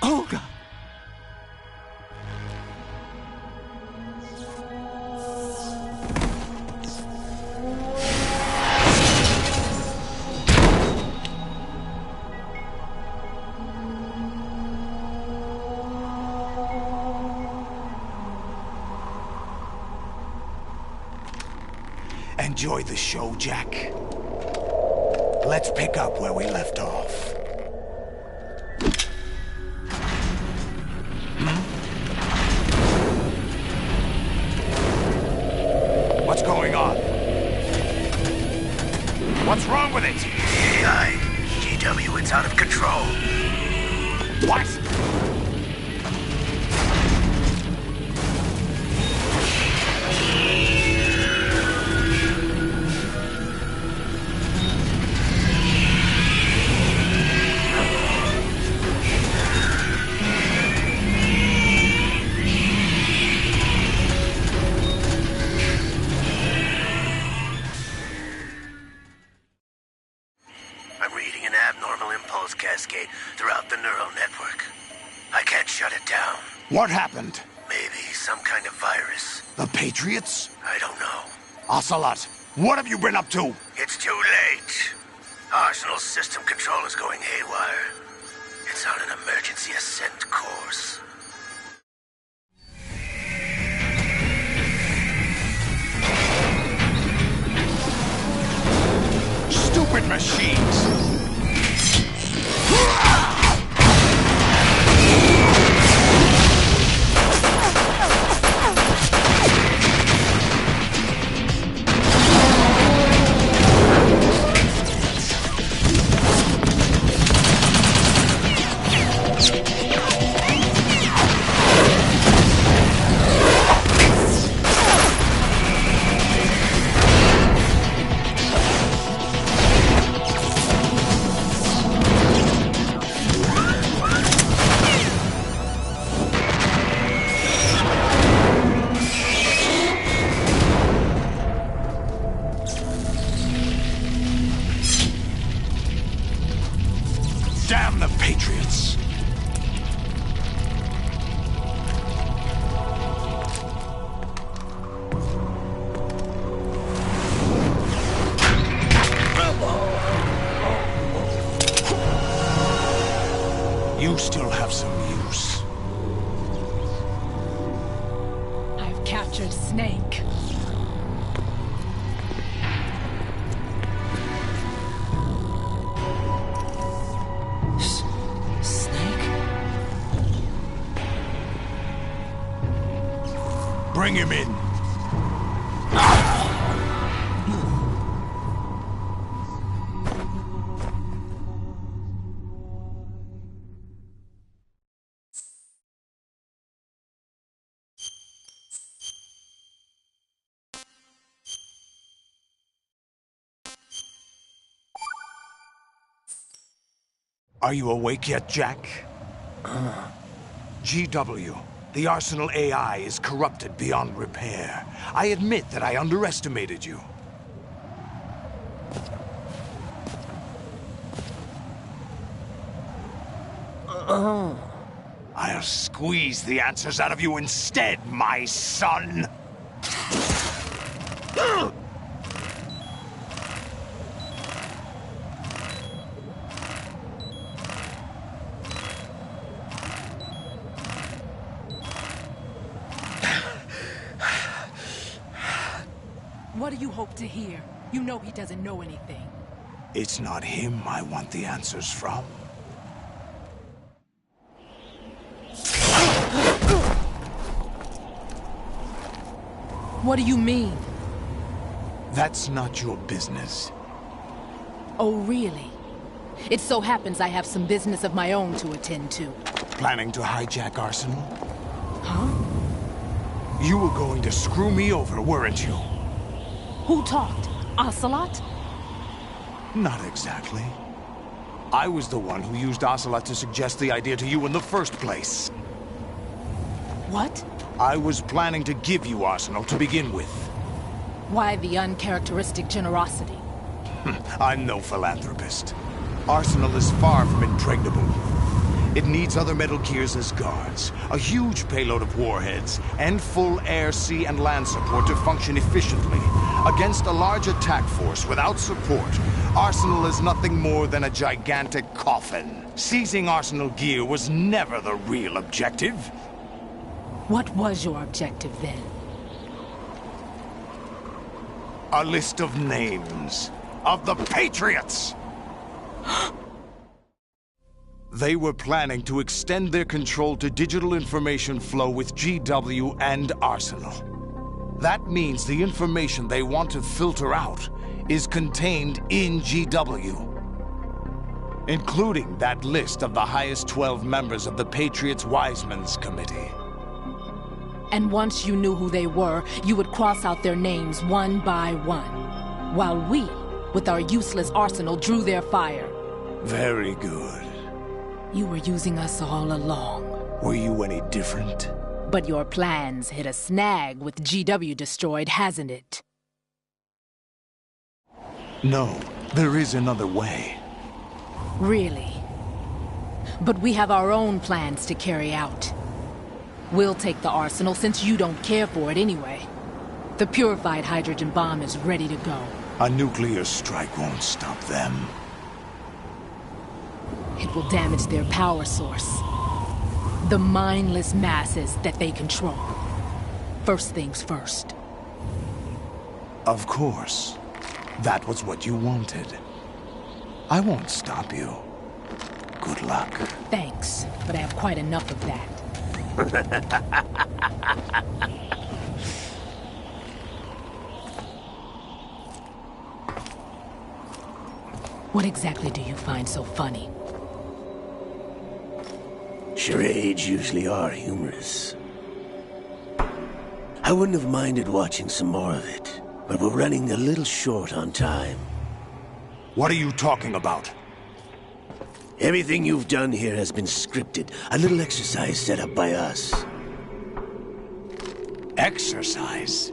Olga! Enjoy the show, Jack. Let's pick up where we left off. What's going on? What's wrong with it? GW, it's out of control. What? Cascade throughout the neural network. I can't shut it down. What happened? Maybe some kind of virus. The Patriots? I don't know. Ocelot, what have you been up to? It's too late. Arsenal's system control is going haywire. It's on an emergency ascent butchered snake. Snake? Bring him in. Are you awake yet, Jack? GW, the Arsenal AI is corrupted beyond repair. I admit that I underestimated you. I'll squeeze the answers out of you instead, my son! What do you hope to hear? You know he doesn't know anything. It's not him I want the answers from. What do you mean? That's not your business. Oh, really? It so happens I have some business of my own to attend to. Planning to hijack Arsenal? Huh? You were going to screw me over, weren't you? Who talked? Ocelot? Not exactly. I was the one who used Ocelot to suggest the idea to you in the first place. What? I was planning to give you Arsenal to begin with. Why the uncharacteristic generosity? I'm no philanthropist. Arsenal is far from impregnable. It needs other Metal Gears as guards, a huge payload of warheads, and full air, sea, and land support to function efficiently. Against a large attack force without support, Arsenal is nothing more than a gigantic coffin. Seizing Arsenal gear was never the real objective. What was your objective then? A list of names of the Patriots! They were planning to extend their control to digital information flow with GW and Arsenal. That means the information they want to filter out is contained in GW, including that list of the highest 12 members of the Patriots Wiseman's Committee. And once you knew who they were, you would cross out their names one by one, while we, with our useless arsenal, drew their fire. Very good. You were using us all along. Were you any different? But your plans hit a snag with GW destroyed, hasn't it? No, there is another way. Really? But we have our own plans to carry out. We'll take the arsenal since you don't care for it anyway. The purified hydrogen bomb is ready to go. A nuclear strike won't stop them. It will damage their power source. The mindless masses that they control. First things first. Of course. That was what you wanted. I won't stop you. Good luck. Thanks, but I have quite enough of that. What exactly do you find so funny? Charades usually are humorous. I wouldn't have minded watching some more of it, but we're running a little short on time. What are you talking about? Everything you've done here has been scripted. A little exercise set up by us. Exercise?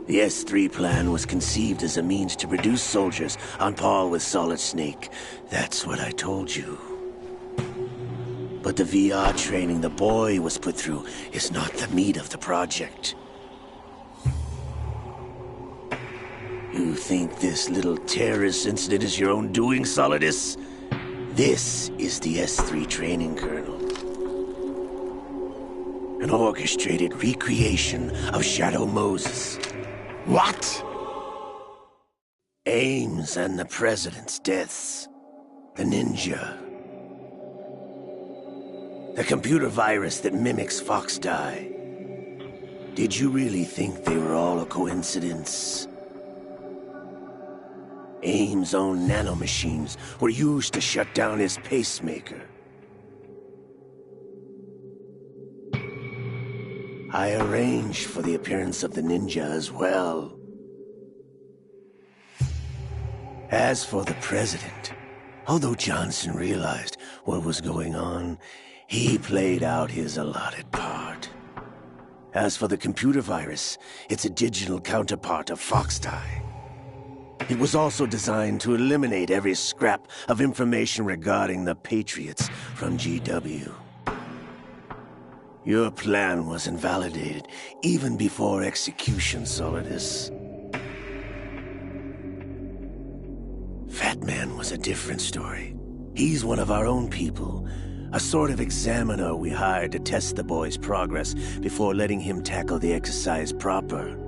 The S3 plan was conceived as a means to produce soldiers on par with Solid Snake. That's what I told you. But the VR training the boy was put through is not the meat of the project. You think this little terrorist incident is your own doing, Solidus? This is the S3 training kernel. And orchestrated recreation of Shadow Moses. What? Ames and the President's deaths. The ninja. The computer virus that mimics Foxdie. Did you really think they were all a coincidence? Ames' own nanomachines were used to shut down his pacemaker. I arranged for the appearance of the ninja as well. As for the President, although Johnson realized what was going on, he played out his allotted part. As for the computer virus, it's a digital counterpart of Foxdie. It was also designed to eliminate every scrap of information regarding the Patriots from GW. Your plan was invalidated even before execution, Solidus. Fat Man was a different story. He's one of our own people, a sort of examiner we hired to test the boy's progress before letting him tackle the exercise proper.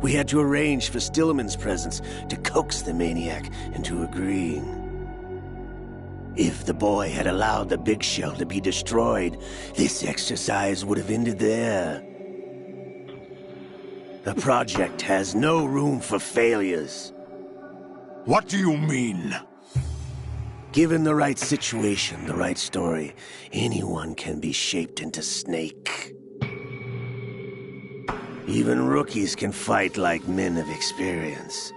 We had to arrange for Stillman's presence to coax the maniac into agreeing. If the boy had allowed the big shell to be destroyed, this exercise would have ended there. The project has no room for failures. What do you mean? Given the right situation, the right story, anyone can be shaped into Snake. Even rookies can fight like men of experience.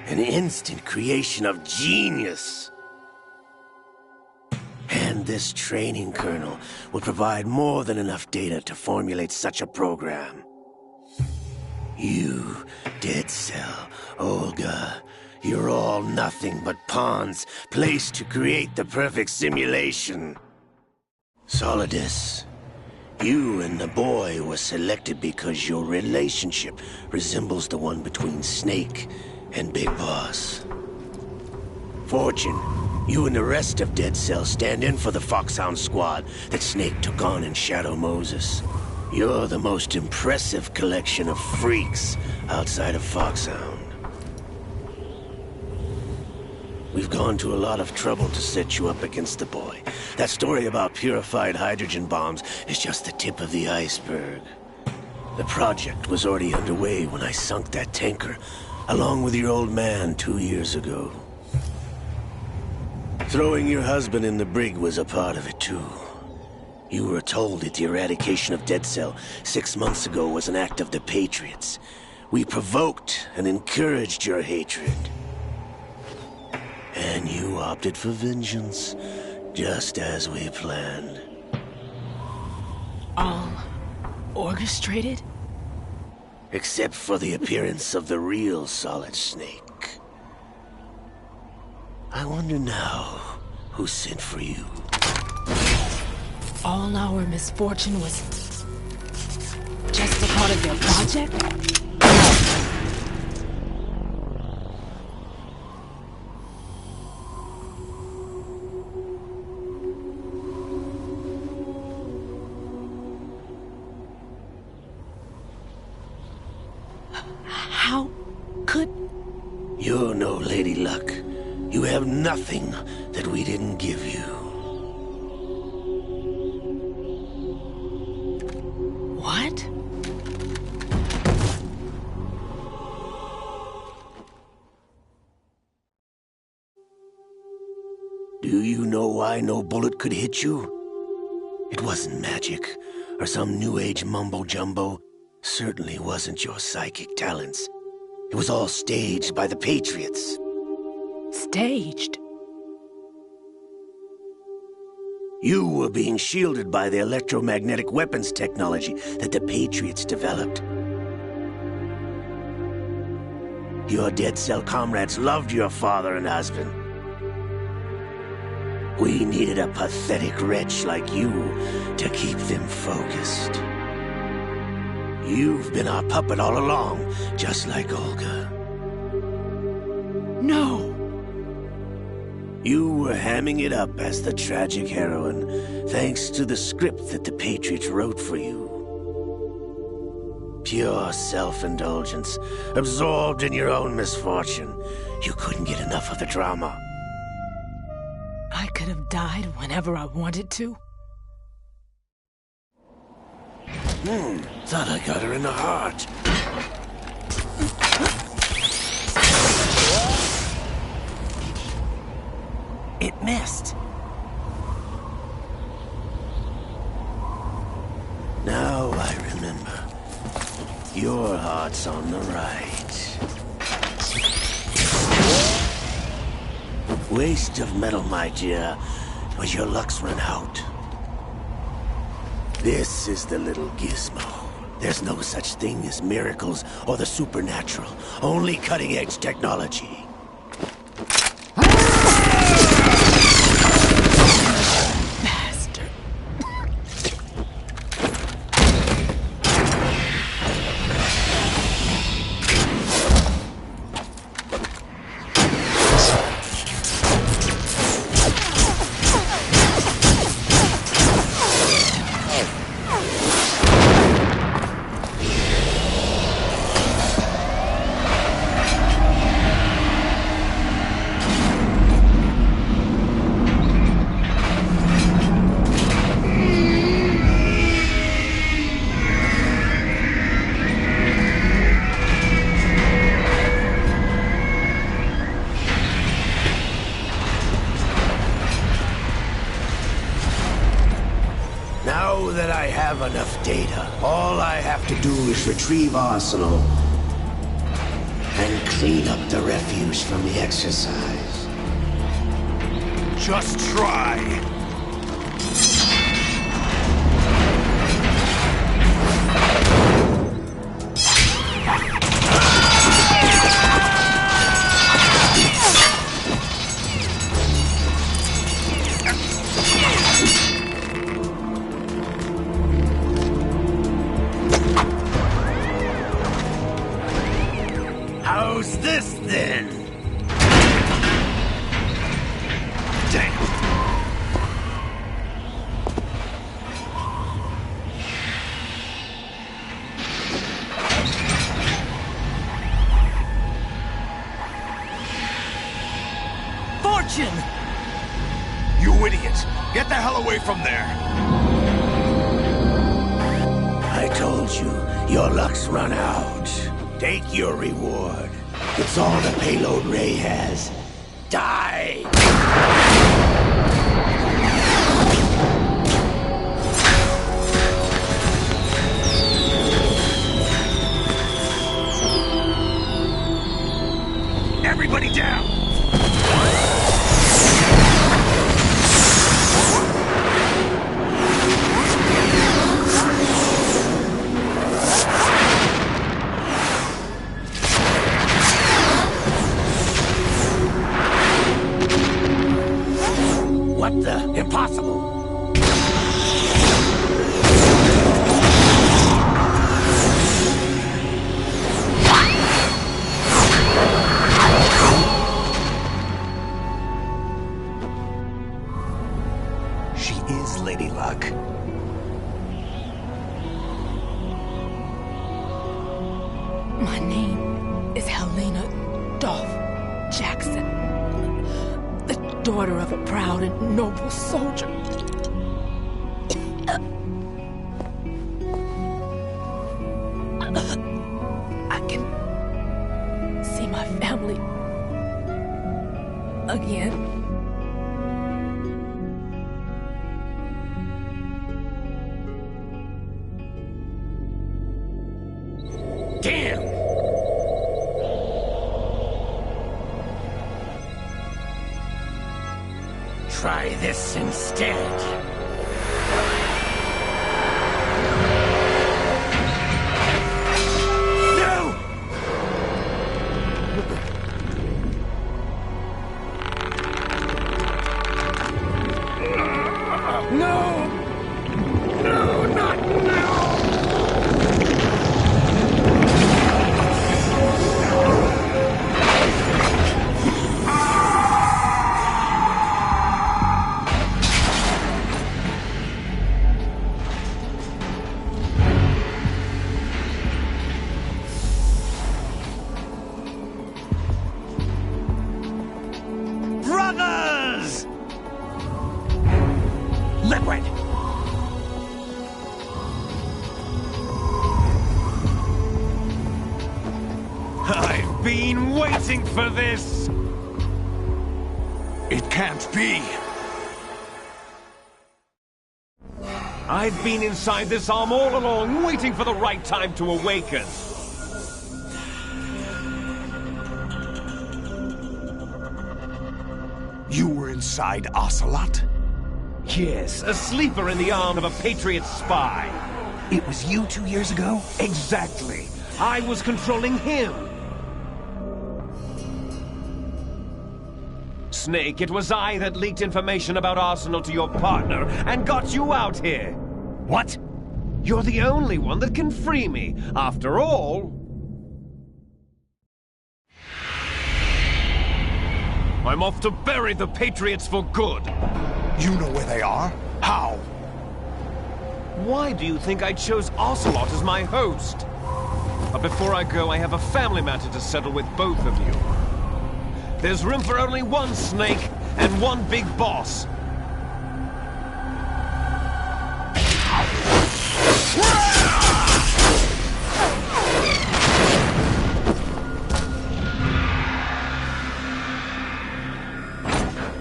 An instant creation of genius. And this training kernel will provide more than enough data to formulate such a program. You, Dead Cell, Olga, you're all nothing but pawns placed to create the perfect simulation. Solidus, you and the boy were selected because your relationship resembles the one between Snake and Big Boss. Fortune, you and the rest of Dead Cell stand in for the Foxhound squad that Snake took on in Shadow Moses. You're the most impressive collection of freaks outside of Foxhound. We've gone to a lot of trouble to set you up against the boy. That story about purified hydrogen bombs is just the tip of the iceberg. The project was already underway when I sunk that tanker, along with your old man 2 years ago. Throwing your husband in the brig was a part of it too. You were told that the eradication of Dead Cell 6 months ago was an act of the Patriots. We provoked and encouraged your hatred. And you opted for vengeance, just as we planned. All orchestrated? Except for the appearance of the real Solid Snake. I wonder now who sent for you. All our misfortune was just a part of their project? How could... You're no Lady Luck. You have nothing that we didn't give you. What? Do you know why no bullet could hit you? It wasn't magic, or some new age mumbo-jumbo. Certainly wasn't your psychic talents. It was all staged by the Patriots. Staged? You were being shielded by the electromagnetic weapons technology that the Patriots developed. Your Dead Cell comrades loved your father and husband. We needed a pathetic wretch like you to keep them focused. You've been our puppet all along, just like Olga. No! You were hamming it up as the tragic heroine, thanks to the script that the Patriots wrote for you. Pure self-indulgence, absorbed in your own misfortune. You couldn't get enough of the drama. I could have died whenever I wanted to. Thought I got her in the heart. It missed. Now I remember. Your heart's on the right. Waste of metal, my dear, but your luck's run out. This is the little gizmo. There's no such thing as miracles or the supernatural. Only cutting-edge technology. Now that I have enough data, all I have to do is retrieve Arsenal and clean up the refuse from the exercise. Just try. How's this then? Damn. Fortune! You idiot! Get the hell away from there! I told you, your luck's run out. Take your reward. It's all the payload Ray has. Die! Everybody down! What the? Impossible! She is Lady Luck. My name is Helena Dolph Jackson, the daughter of a proud and noble soldier. I can see my family again. Damn! Try this instead. No! No! No, not now! Liquid! I've been waiting for this! It can't be! I've been inside this arm all along, waiting for the right time to awaken. You were inside Ocelot? Yes, a sleeper in the arm of a Patriot spy. It was you 2 years ago? Exactly. I was controlling him. Snake, it was I that leaked information about Arsenal to your partner and got you out here. What? You're the only one that can free me. After all... I'm off to bury the Patriots for good. You know where they are? How? Why do you think I chose Ocelot as my host? But before I go, I have a family matter to settle with both of you. There's room for only one Snake and one big boss.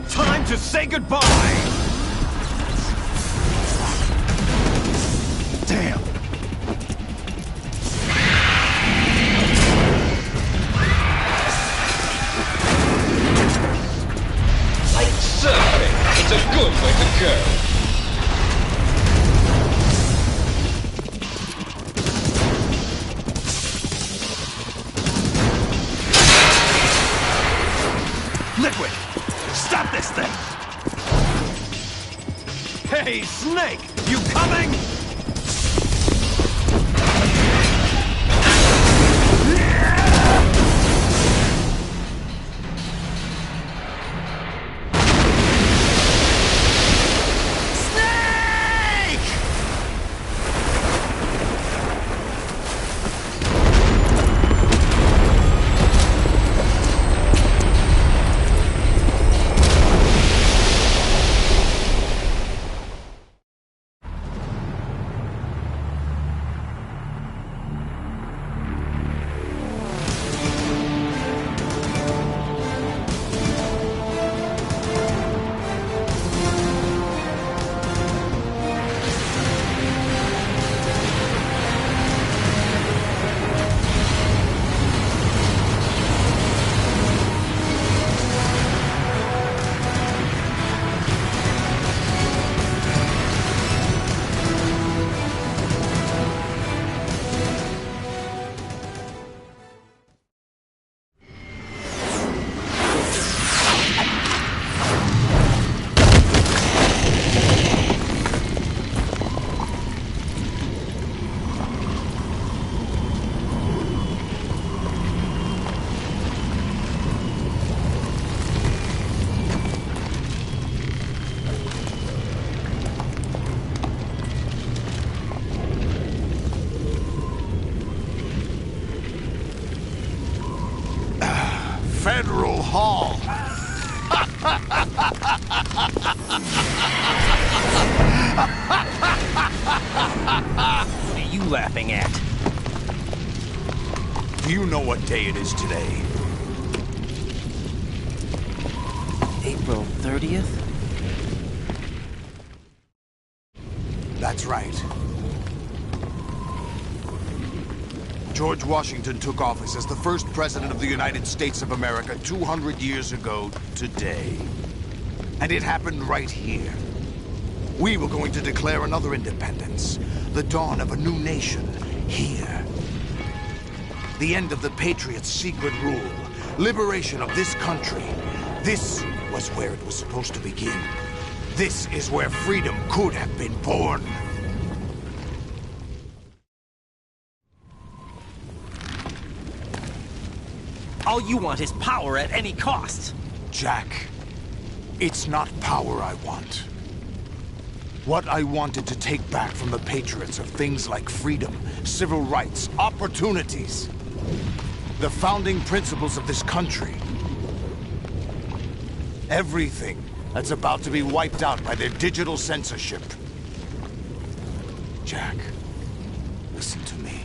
Time to say goodbye! Damn! Like surfing, it's a good way to go. Liquid! Stop this thing! Hey, Snake! You coming? Federal Hall. What are you laughing at? Do you know what day it is today? April 30th? That's right. George Washington took office as the first president of the United States of America 200 years ago today. And it happened right here. We were going to declare another independence, the dawn of a new nation, here. The end of the Patriots' secret rule, liberation of this country. This was where it was supposed to begin. This is where freedom could have been born. All you want is power at any cost. Jack, it's not power I want. What I wanted to take back from the Patriots are things like freedom, civil rights, opportunities. The founding principles of this country. Everything that's about to be wiped out by their digital censorship. Jack, listen to me.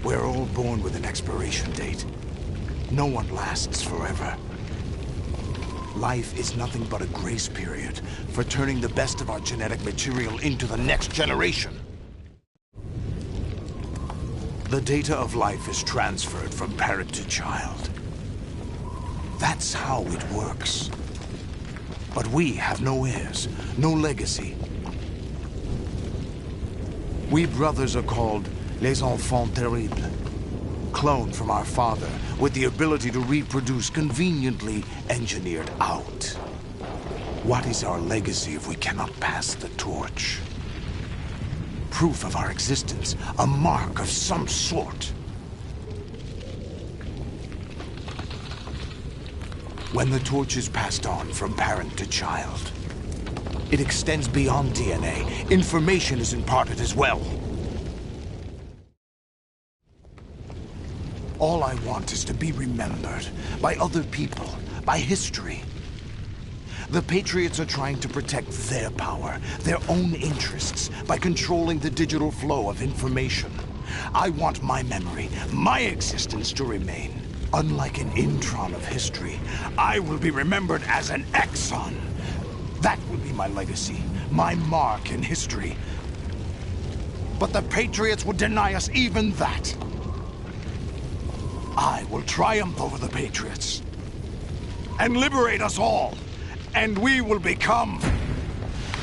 We're all born with an expiration date. No one lasts forever. Life is nothing but a grace period for turning the best of our genetic material into the next generation. The data of life is transferred from parent to child. That's how it works. But we have no heirs, no legacy. We brothers are called les enfants terribles, cloned from our father with the ability to reproduce conveniently engineered out. What is our legacy if we cannot pass the torch? Proof of our existence, a mark of some sort. When the torch is passed on from parent to child, it extends beyond DNA. Information is imparted as well. All I want is to be remembered by other people, by history. The Patriots are trying to protect their power, their own interests, by controlling the digital flow of information. I want my memory, my existence to remain. Unlike an intron of history, I will be remembered as an exon. That will be my legacy, my mark in history. But the Patriots would deny us even that. I will triumph over the Patriots and liberate us all. And we will become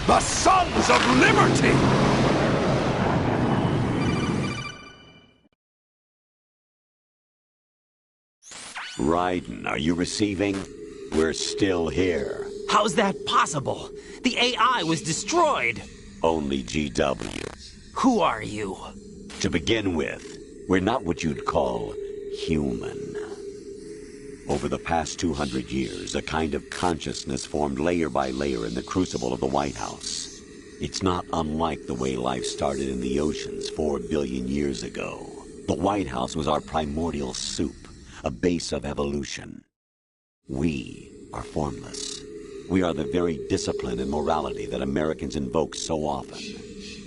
the Sons of Liberty! Raiden, are you receiving? We're still here. How's that possible? The AI was destroyed. Only GW. Who are you? To begin with, we're not what you'd call human. Over the past 200 years, a kind of consciousness formed layer by layer in the crucible of the White House. It's not unlike the way life started in the oceans 4 billion years ago. The White House was our primordial soup, a base of evolution. We are formless. We are the very discipline and morality that Americans invoke so often.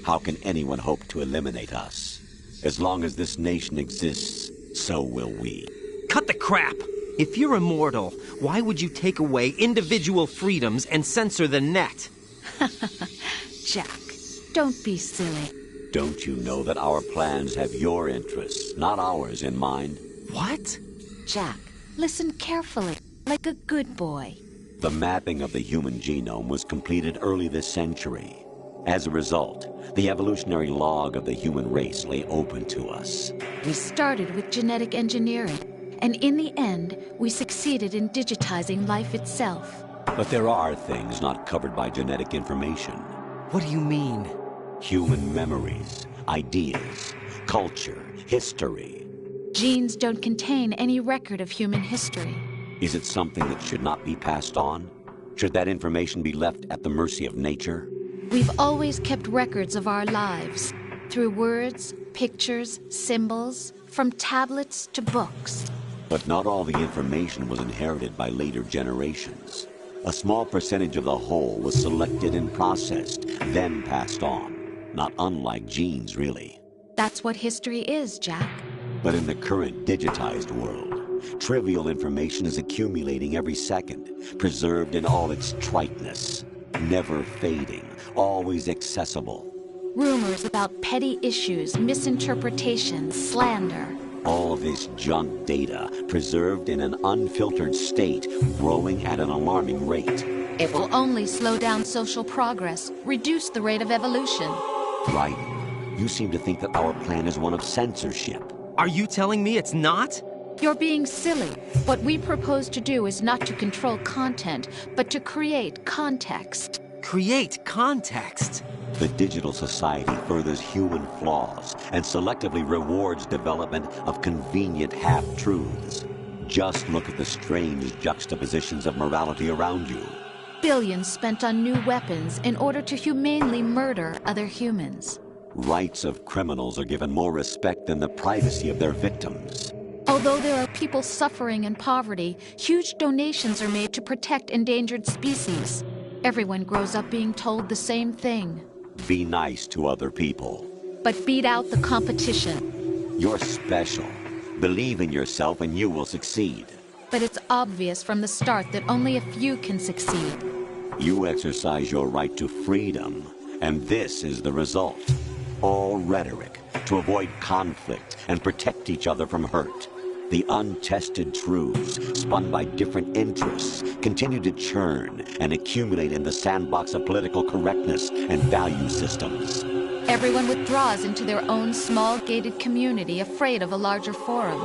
How can anyone hope to eliminate us? As long as this nation exists, so will we. Cut the crap! If you're immortal, why would you take away individual freedoms and censor the net? Jack, don't be silly. Don't you know that our plans have your interests, not ours, in mind? What? Jack, listen carefully, like a good boy. The mapping of the human genome was completed early this century. As a result, the evolutionary log of the human race lay open to us. We started with genetic engineering. And in the end, we succeeded in digitizing life itself. But there are things not covered by genetic information. What do you mean? Human memories, ideas, culture, history. Genes don't contain any record of human history. Is it something that should not be passed on? Should that information be left at the mercy of nature? We've always kept records of our lives, through words, pictures, symbols, from tablets to books. But not all the information was inherited by later generations. A small percentage of the whole was selected and processed, then passed on. Not unlike genes, really. That's what history is, Jack. But in the current digitized world, trivial information is accumulating every second, preserved in all its triteness, never fading, always accessible. Rumors about petty issues, misinterpretations, slander. All this junk data, preserved in an unfiltered state, growing at an alarming rate. It will only slow down social progress, reduce the rate of evolution. Right. You seem to think that our plan is one of censorship. Are you telling me it's not? You're being silly. What we propose to do is not to control content, but to create context. Create context? The digital society furthers human flaws and selectively rewards development of convenient half-truths. Just look at the strange juxtapositions of morality around you. Billions spent on new weapons in order to humanely murder other humans. Rights of criminals are given more respect than the privacy of their victims. Although there are people suffering in poverty, huge donations are made to protect endangered species. Everyone grows up being told the same thing. Be nice to other people. But beat out the competition. You're special. Believe in yourself and you will succeed. But it's obvious from the start that only a few can succeed. You exercise your right to freedom, and this is the result. All rhetoric to avoid conflict and protect each other from hurt. The untested truths, spun by different interests, continue to churn and accumulate in the sandbox of political correctness and value systems. Everyone withdraws into their own small gated community, afraid of a larger forum.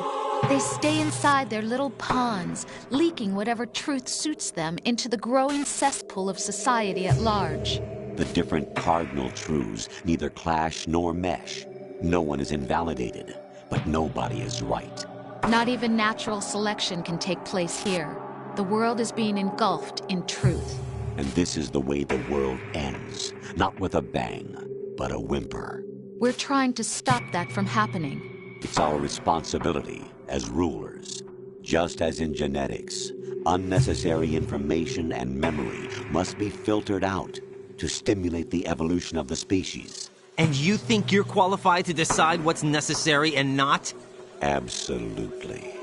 They stay inside their little ponds, leaking whatever truth suits them into the growing cesspool of society at large. The different cardinal truths neither clash nor mesh. No one is invalidated, but nobody is right. Not even natural selection can take place here. The world is being engulfed in truth. And this is the way the world ends. Not with a bang, but a whimper. We're trying to stop that from happening. It's our responsibility as rulers. Just as in genetics, unnecessary information and memory must be filtered out to stimulate the evolution of the species. And you think you're qualified to decide what's necessary and not? Absolutely.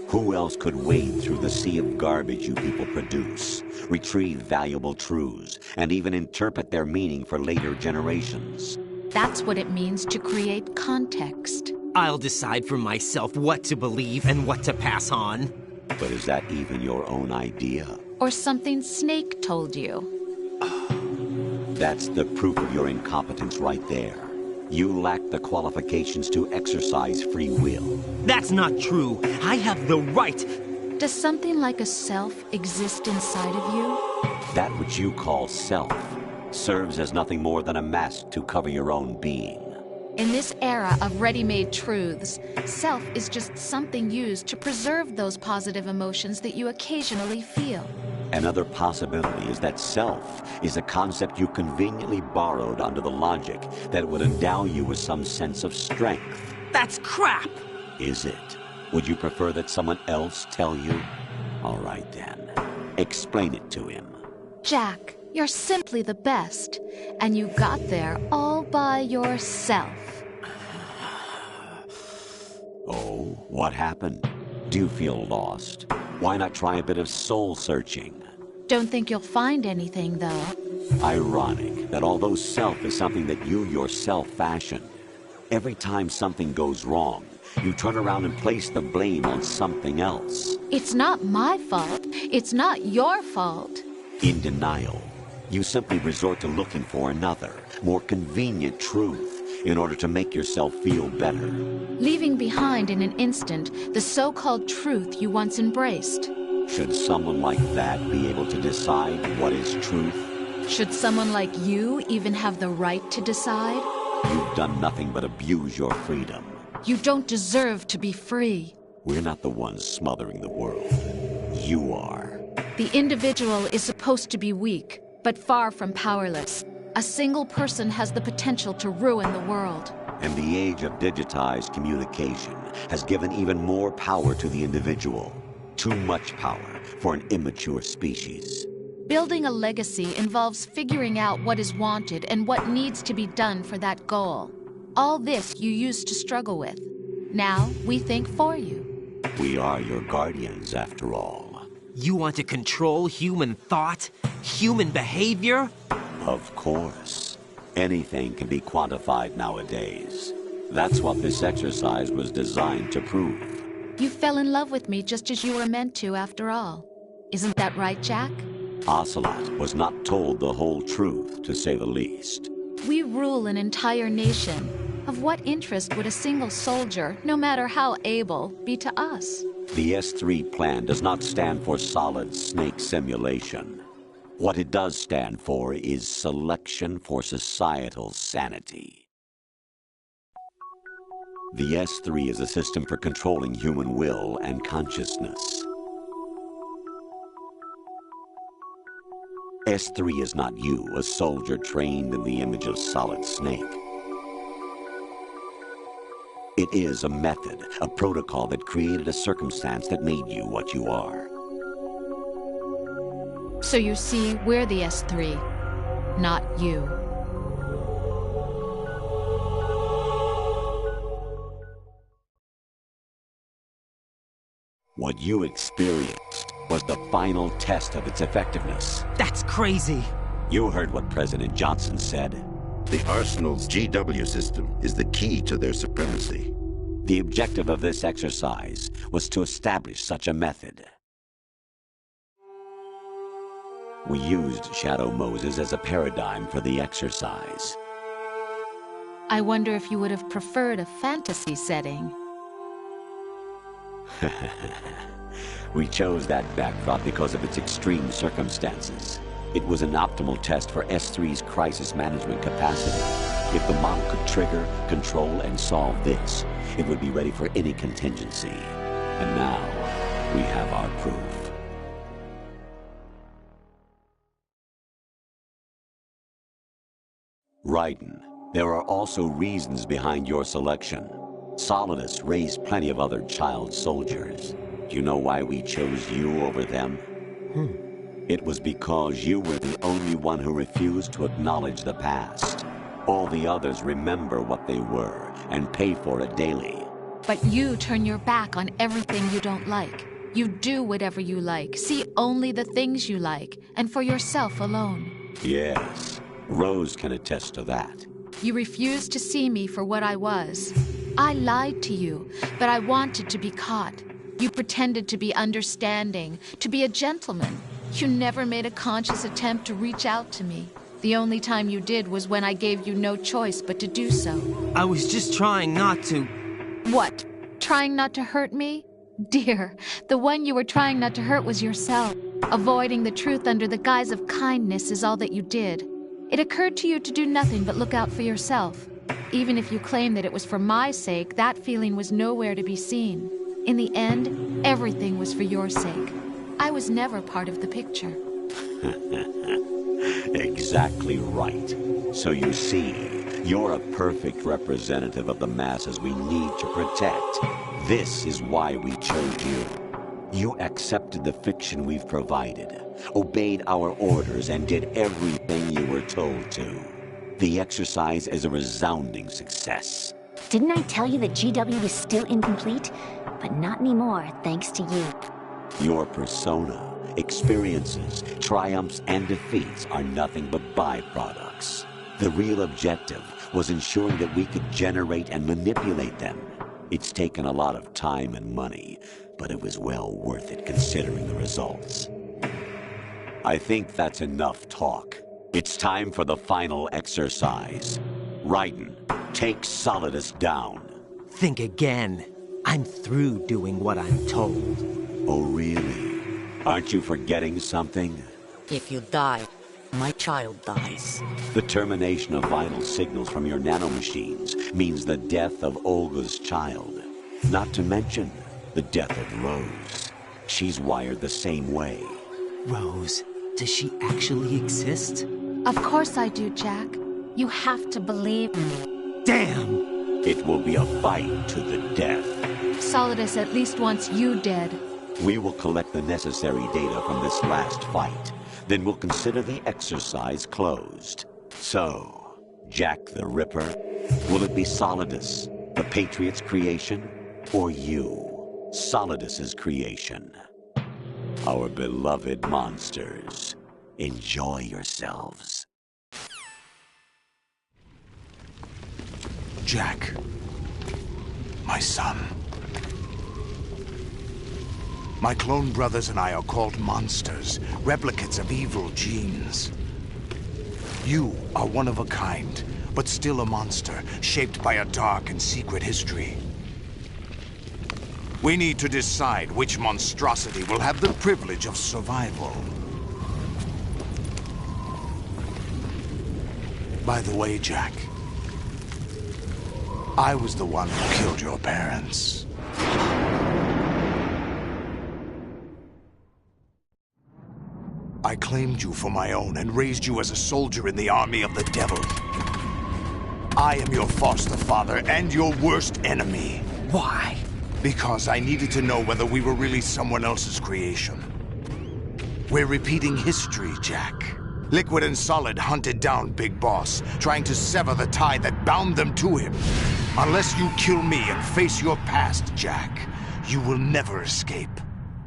Who else could wade through the sea of garbage you people produce, retrieve valuable truths, and even interpret their meaning for later generations? That's what it means to create context. I'll decide for myself what to believe and what to pass on. But is that even your own idea? Or something Snake told you? That's the proof of your incompetence right there. You lack the qualifications to exercise free will. That's not true. I have the right. Does something like a self exist inside of you? That which you call self serves as nothing more than a mask to cover your own being. In this era of ready-made truths, self is just something used to preserve those positive emotions that you occasionally feel. Another possibility is that self is a concept you conveniently borrowed under the logic that it would endow you with some sense of strength. That's crap! Is it? Would you prefer that someone else tell you? All right then. Explain it to him. Jack, you're simply the best, and you got there all by yourself. Oh, what happened? Do you feel lost? Why not try a bit of soul-searching? Don't think you'll find anything, though. Ironic that although self is something that you yourself fashioned, every time something goes wrong, you turn around and place the blame on something else. It's not my fault. It's not your fault. In denial, you simply resort to looking for another, more convenient truth in order to make yourself feel better. Leaving behind in an instant the so-called truth you once embraced. Should someone like that be able to decide what is truth? Should someone like you even have the right to decide? You've done nothing but abuse your freedom. You don't deserve to be free. We're not the ones smothering the world. You are. The individual is supposed to be weak, but far from powerless. A single person has the potential to ruin the world. And the age of digitized communication has given even more power to the individual. Too much power for an immature species. Building a legacy involves figuring out what is wanted and what needs to be done for that goal. All this you used to struggle with. Now we think for you. We are your guardians, after all. You want to control human thought? Human behavior? Of course. Anything can be quantified nowadays. That's what this exercise was designed to prove. You fell in love with me just as you were meant to, after all. Isn't that right, Jack? Ocelot was not told the whole truth, to say the least. We rule an entire nation. Of what interest would a single soldier, no matter how able, be to us? The S3 plan does not stand for solid snake simulation. What it does stand for is selection for societal sanity. The S3 is a system for controlling human will and consciousness. S3 is not you, a soldier trained in the image of Solid Snake. It is a method, a protocol that created a circumstance that made you what you are. So you see, we're the S3, not you. What you experienced was the final test of its effectiveness. That's crazy. You heard what President Johnson said. The Arsenal's GW system is the key to their supremacy. The objective of this exercise was to establish such a method. We used Shadow Moses as a paradigm for the exercise. I wonder if you would have preferred a fantasy setting. We chose that backdrop because of its extreme circumstances. It was an optimal test for S3's crisis management capacity. If the model could trigger, control, and solve this, it would be ready for any contingency. And now, we have our proof. Raiden, there are also reasons behind your selection. Solidus raised plenty of other child soldiers. Do you know why we chose you over them? It was because you were the only one who refused to acknowledge the past. All the others remember what they were and pay for it daily. But you turn your back on everything you don't like. You do whatever you like, see only the things you like, and for yourself alone. Yes, Rose can attest to that. You refused to see me for what I was. I lied to you, but I wanted to be caught. You pretended to be understanding, to be a gentleman. You never made a conscious attempt to reach out to me. The only time you did was when I gave you no choice but to do so. I was just trying not to... What? Trying not to hurt me? Dear, the one you were trying not to hurt was yourself. Avoiding the truth under the guise of kindness is all that you did. It occurred to you to do nothing but look out for yourself. Even if you claim that it was for my sake, that feeling was nowhere to be seen. In the end, everything was for your sake. I was never part of the picture. Exactly right. So you see, you're a perfect representative of the masses we need to protect. This is why we chose you. You accepted the fiction we've provided, obeyed our orders, and did everything you were told to. The exercise is a resounding success. Didn't I tell you that GW is still incomplete? But not anymore, thanks to you. Your persona, experiences, triumphs, and defeats are nothing but byproducts. The real objective was ensuring that we could generate and manipulate them. It's taken a lot of time and money, but it was well worth it considering the results. I think that's enough talk. It's time for the final exercise. Raiden, take Solidus down. Think again. I'm through doing what I'm told. Oh, really? Aren't you forgetting something? If you die, my child dies. The termination of vital signals from your nanomachines means the death of Olga's child. Not to mention the death of Rose. She's wired the same way. Rose, does she actually exist? Of course I do, Jack. You have to believe me. Damn! It will be a fight to the death. Solidus at least wants you dead. We will collect the necessary data from this last fight. Then we'll consider the exercise closed. So, Jack the Ripper, will it be Solidus, the Patriot's creation, or you, Solidus's creation? Our beloved monsters, enjoy yourselves. Jack, my son. My clone brothers and I are called monsters, replicates of evil genes. You are one of a kind, but still a monster, shaped by a dark and secret history. We need to decide which monstrosity will have the privilege of survival. By the way, Jack, I was the one who killed your parents. I claimed you for my own and raised you as a soldier in the army of the devil. I am your foster father and your worst enemy. Why? Because I needed to know whether we were really someone else's creation. We're repeating history, Jack. Liquid and Solid hunted down Big Boss, trying to sever the tie that bound them to him. Unless you kill me and face your past, Jack, you will never escape.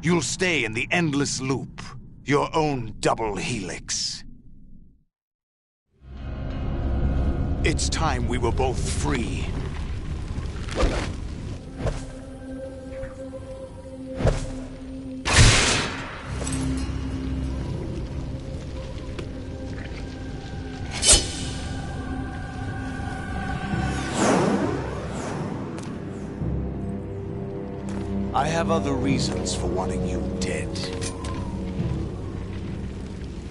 You'll stay in the endless loop, your own double helix. It's time we were both free. I have other reasons for wanting you dead.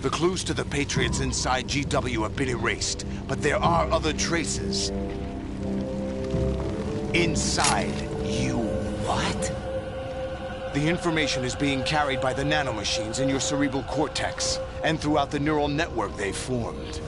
The clues to the Patriots inside GW have been erased, but there are other traces. Inside you. What? The information is being carried by the nanomachines in your cerebral cortex, and throughout the neural network they've formed.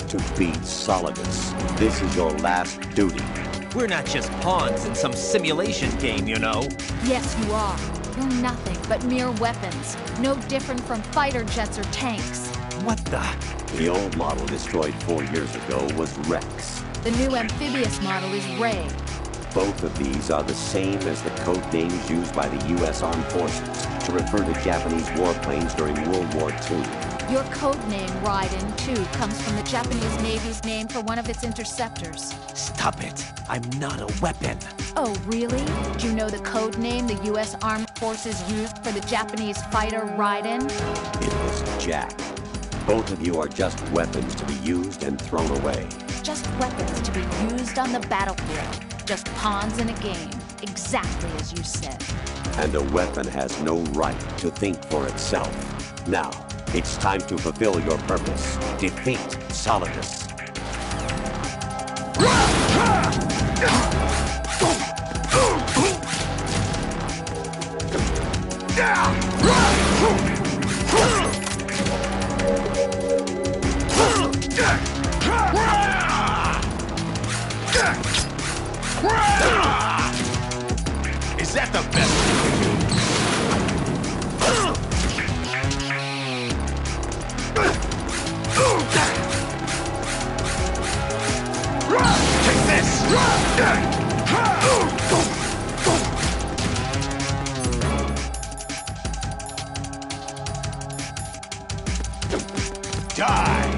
To beat Solidus. This is your last duty. We're not just pawns in some simulation game, you know. Yes, you are. You're nothing but mere weapons. No different from fighter jets or tanks. What the? The old model destroyed 4 years ago was Rex. The new amphibious model is Ray. Both of these are the same as the code names used by the U.S. Armed Forces to refer to Japanese warplanes during World War II. Your code name, Raiden, too, comes from the Japanese Navy's name for one of its interceptors. Stop it. I'm not a weapon. Oh, really? Do you know the code name the U.S. Armed Forces used for the Japanese fighter Raiden? It was Jack. Both of you are just weapons to be used and thrown away. Just weapons to be used on the battlefield. Just pawns in a game. Exactly as you said. And a weapon has no right to think for itself. Now, it's time to fulfill your purpose. Defeat Solidus. Is that the best you can do? Take this! Die!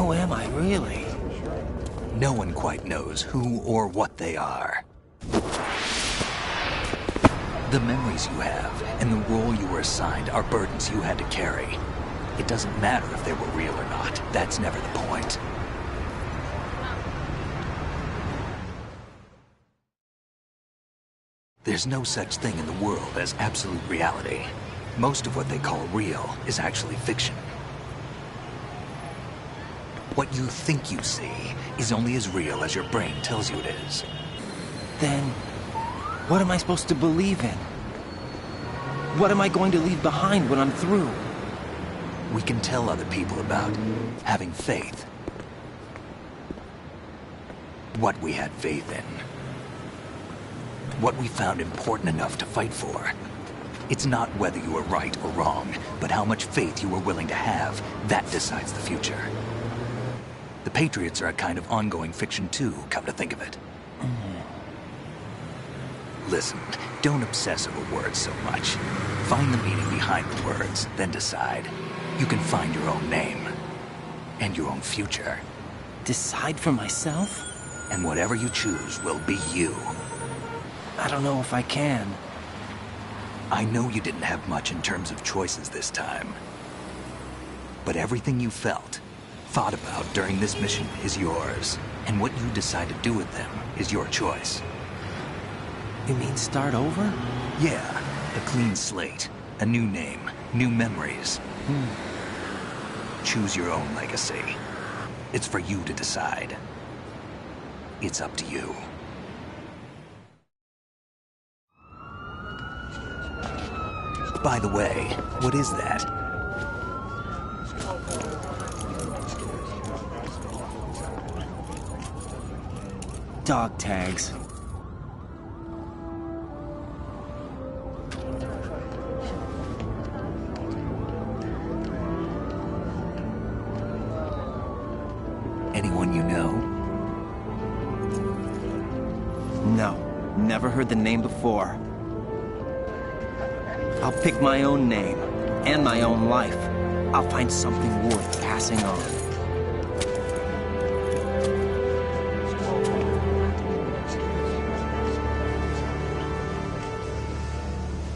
Who am I, really? No one quite knows who or what they are. The memories you have and the role you were assigned are burdens you had to carry. It doesn't matter if they were real or not. That's never the point. There's no such thing in the world as absolute reality. Most of what they call real is actually fiction. What you think you see is only as real as your brain tells you it is. Then, what am I supposed to believe in? What am I going to leave behind when I'm through? We can tell other people about having faith. What we had faith in. What we found important enough to fight for. It's not whether you were right or wrong, but how much faith you were willing to have. That decides the future. The Patriots are a kind of ongoing fiction too, come to think of it. Listen, don't obsess over words so much. Find the meaning behind the words, then decide. You can find your own name. And your own future. Decide for myself? And whatever you choose will be you. I don't know if I can. I know you didn't have much in terms of choices this time. But everything you felt, thought about during this mission is yours. And what you decide to do with them is your choice. You mean start over? Yeah, a clean slate, a new name, new memories. Choose your own legacy. It's for you to decide. It's up to you. By the way, what is that? Dog tags. someone you know? No, never heard the name before. I'll pick my own name, and my own life. I'll find something worth passing on.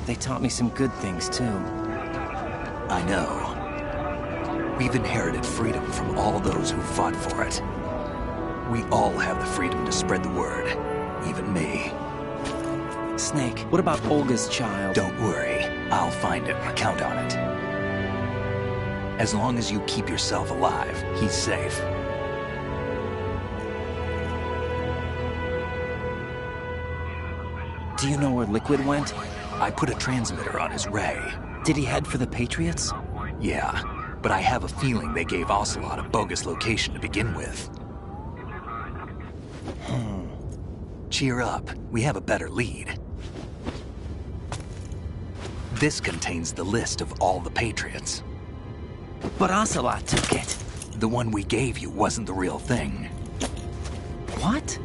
They taught me some good things, too. I know. We've inherited freedom from all those who fought for it. We all have the freedom to spread the word, even me. Snake, what about Olga's child? Don't worry, I'll find him. Count on it. As long as you keep yourself alive, he's safe. Do you know where Liquid went? I put a transmitter on his ray. Did he head for the Patriots? Yeah, but I have a feeling they gave Ocelot a bogus location to begin with. Cheer up, we have a better lead. This contains the list of all the Patriots. But Ocelot took it. The one we gave you wasn't the real thing. What?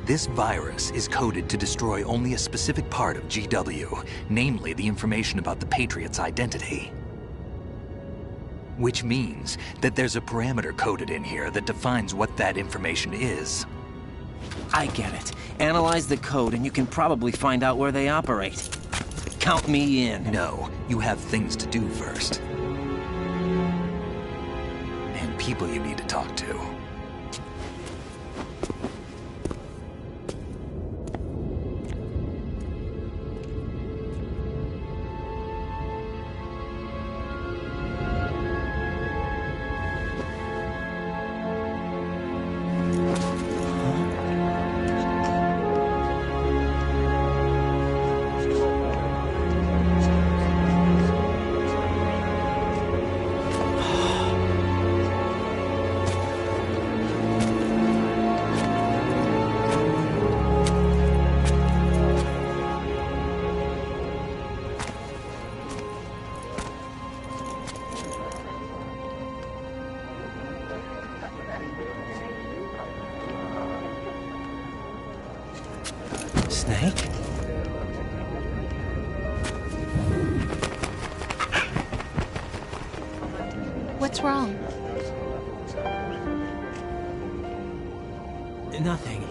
This virus is coded to destroy only a specific part of GW, namely the information about the Patriots' identity. Which means that there's a parameter coded in here that defines what that information is. I get it. Analyze the code and you can probably find out where they operate. Count me in. No, you have things to do first. And people you need to talk to. Snake? What's wrong? Nothing.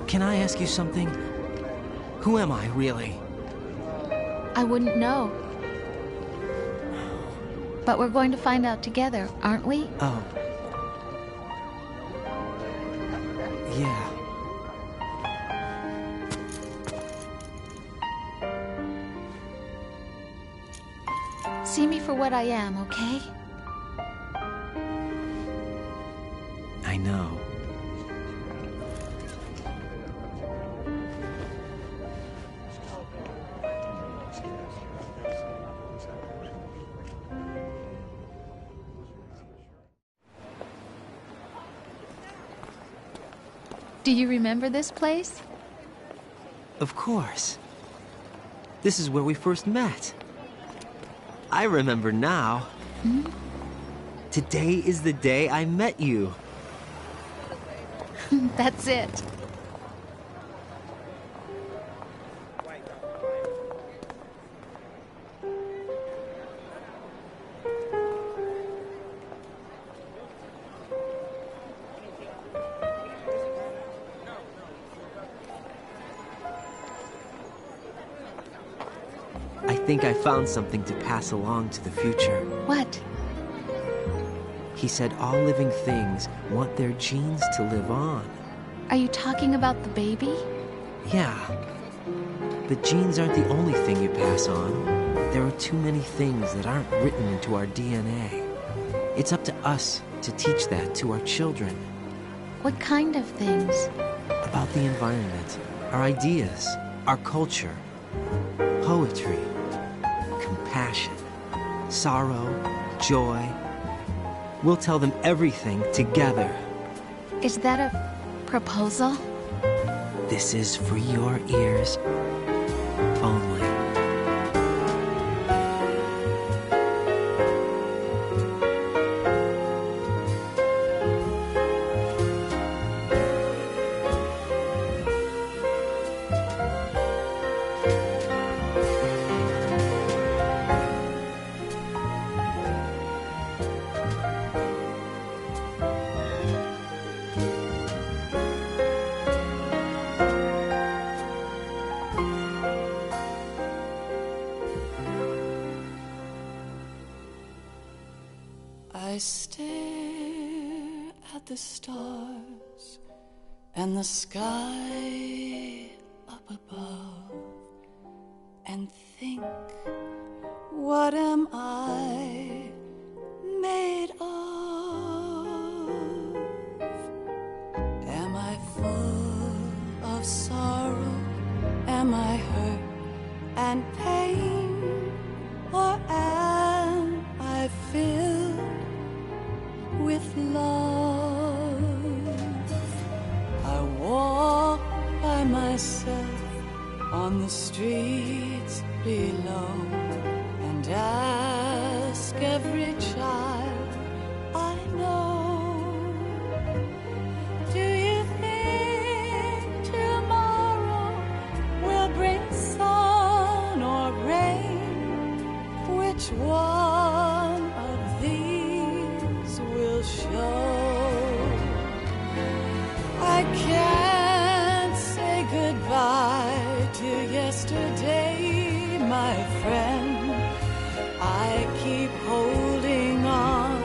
Can I ask you something? Who am I, really? I wouldn't know. But we're going to find out together, aren't we? Oh. Yeah. See me for what I am, okay? I know. Do you remember this place? Of course. This is where we first met. I remember now. Hmm? Today is the day I met you. That's it. I think I found something to pass along to the future. What? He said all living things want their genes to live on. Are you talking about the baby? Yeah. But genes aren't the only thing you pass on. There are too many things that aren't written into our DNA. It's up to us to teach that to our children. What kind of things? About the environment, our ideas, our culture, poetry, compassion, sorrow, joy. We'll tell them everything together. Is that a proposal? This is for your ears only. I stare at the stars and the sky up above and think, what am I made of? Am I full of sorrow? Am I hurt and pain? Or am I filled with love? I walk by myself on the streets below and ask every child I know, do you think tomorrow will bring sun or rain? Which one of these will show? I can't say goodbye to yesterday, my friend. I keep holding on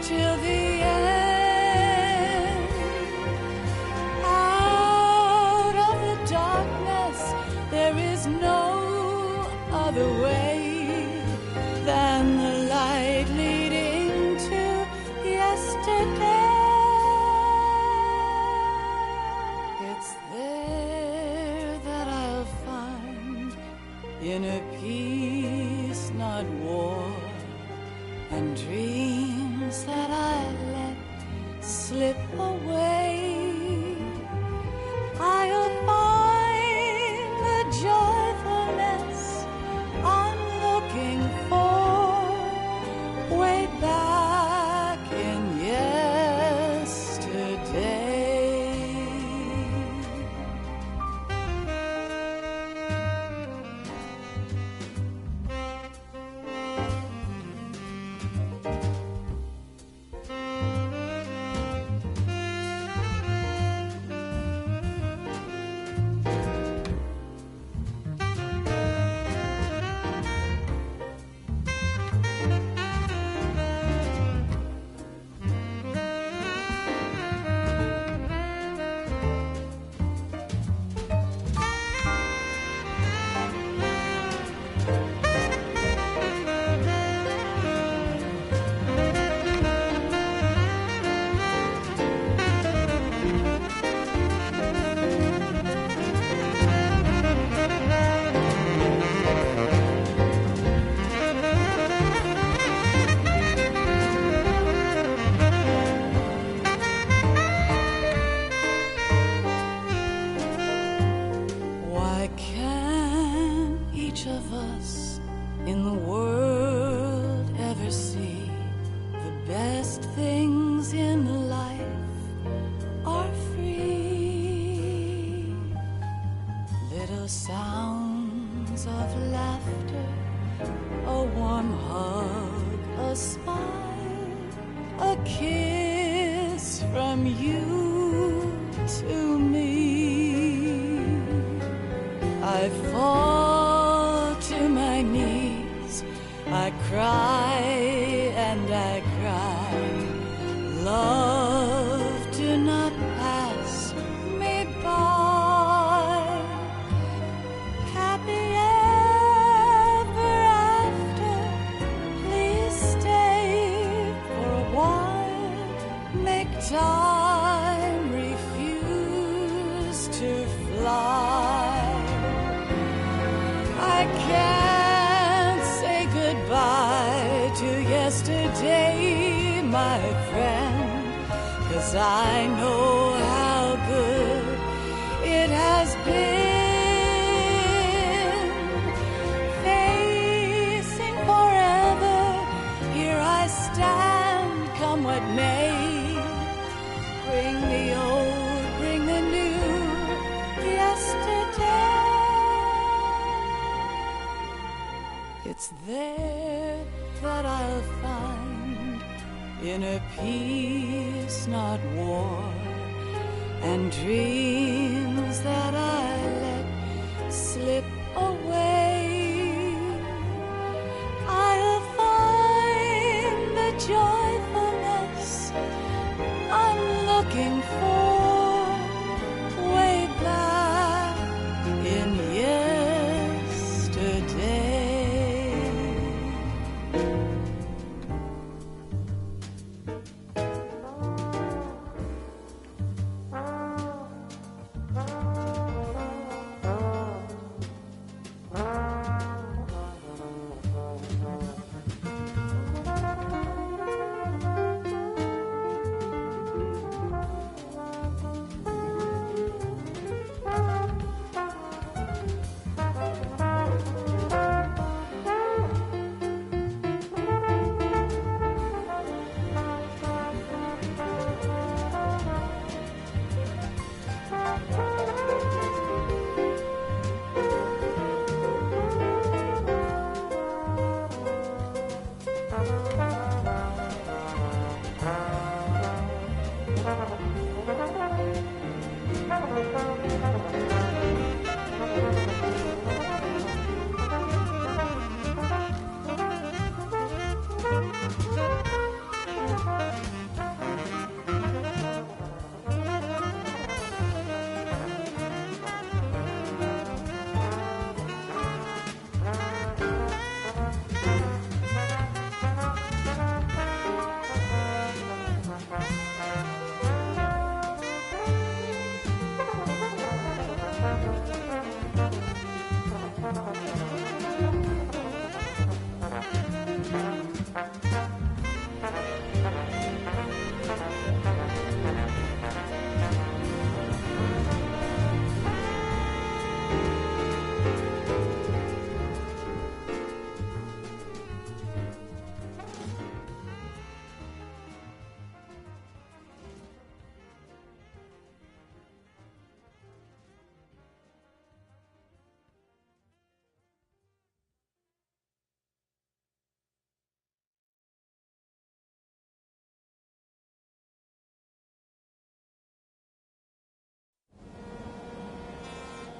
till the end. Out of the darkness, there is no other way than the light leading to yesterday. It's there that I'll find inner peace, not war, and dreams that I let slip away. I'll find the joyfulness I'm looking for way back in yesterday. Why can't each of us in the world ever see the best things in life are free? Little sounds of laughter, a warm hug, a smile, a kiss from you to me. I fall to my knees, I cry and I cry. Love, do not pass me by. Happy ever after, please stay for a while. Make time refuse to fly. I can't say goodbye to yesterday, my friend, 'cause I know how good it has been. Facing forever, here I stand, come what may. Bring the old, bring the new, yesterday. It's there that I'll find inner peace, not war, and dreams that I let slip away. I'll find the joyful day.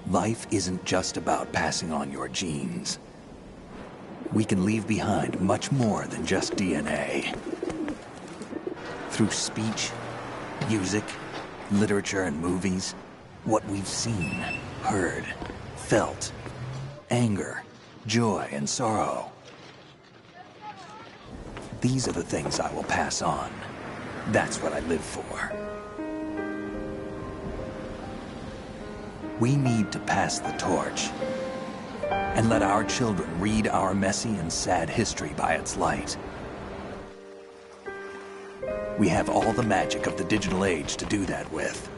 Life isn't just about passing on your genes. We can leave behind much more than just DNA. Through speech, music, literature, and movies, what we've seen, heard, felt, anger, joy, and sorrow. These are the things I will pass on. That's what I live for. We need to pass the torch and let our children read our messy and sad history by its light. We have all the magic of the digital age to do that with.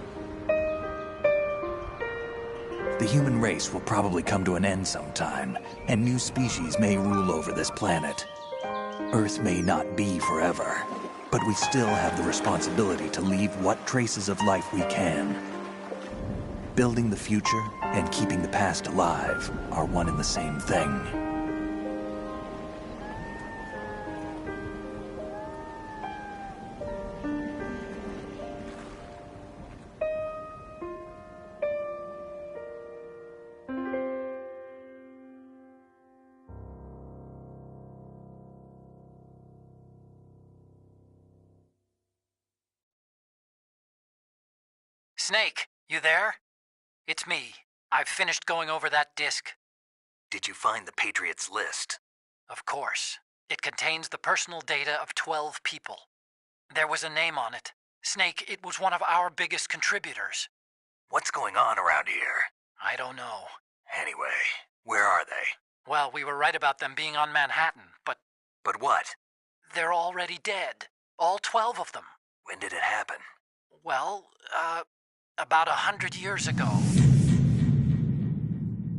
The human race will probably come to an end sometime, and new species may rule over this planet. Earth may not be forever, but we still have the responsibility to leave what traces of life we can. Building the future and keeping the past alive are one and the same thing. Snake, you there? It's me. I've finished going over that disc. Did you find the Patriots list? Of course. It contains the personal data of 12 people. There was a name on it. Snake, it was one of our biggest contributors. What's going on around here? I don't know. Anyway, where are they? Well, we were right about them being on Manhattan, but... But what? They're already dead. All 12 of them. When did it happen? Well, about 100 years ago.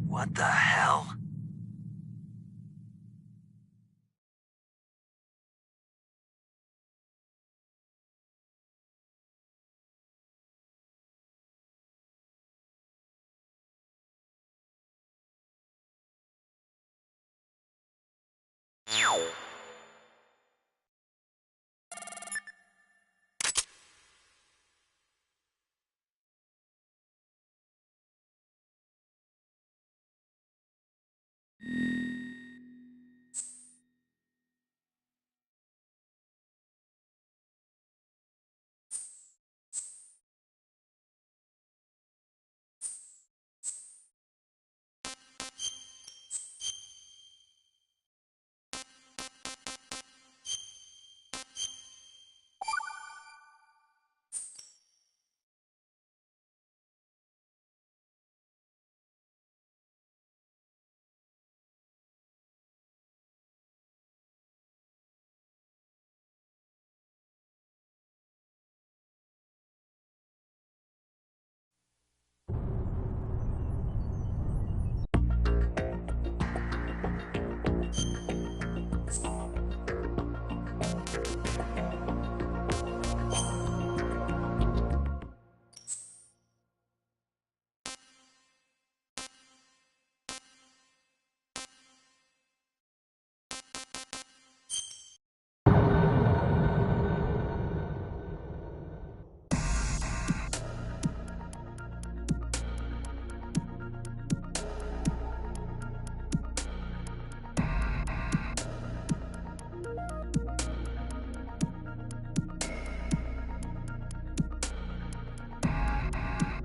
What the hell?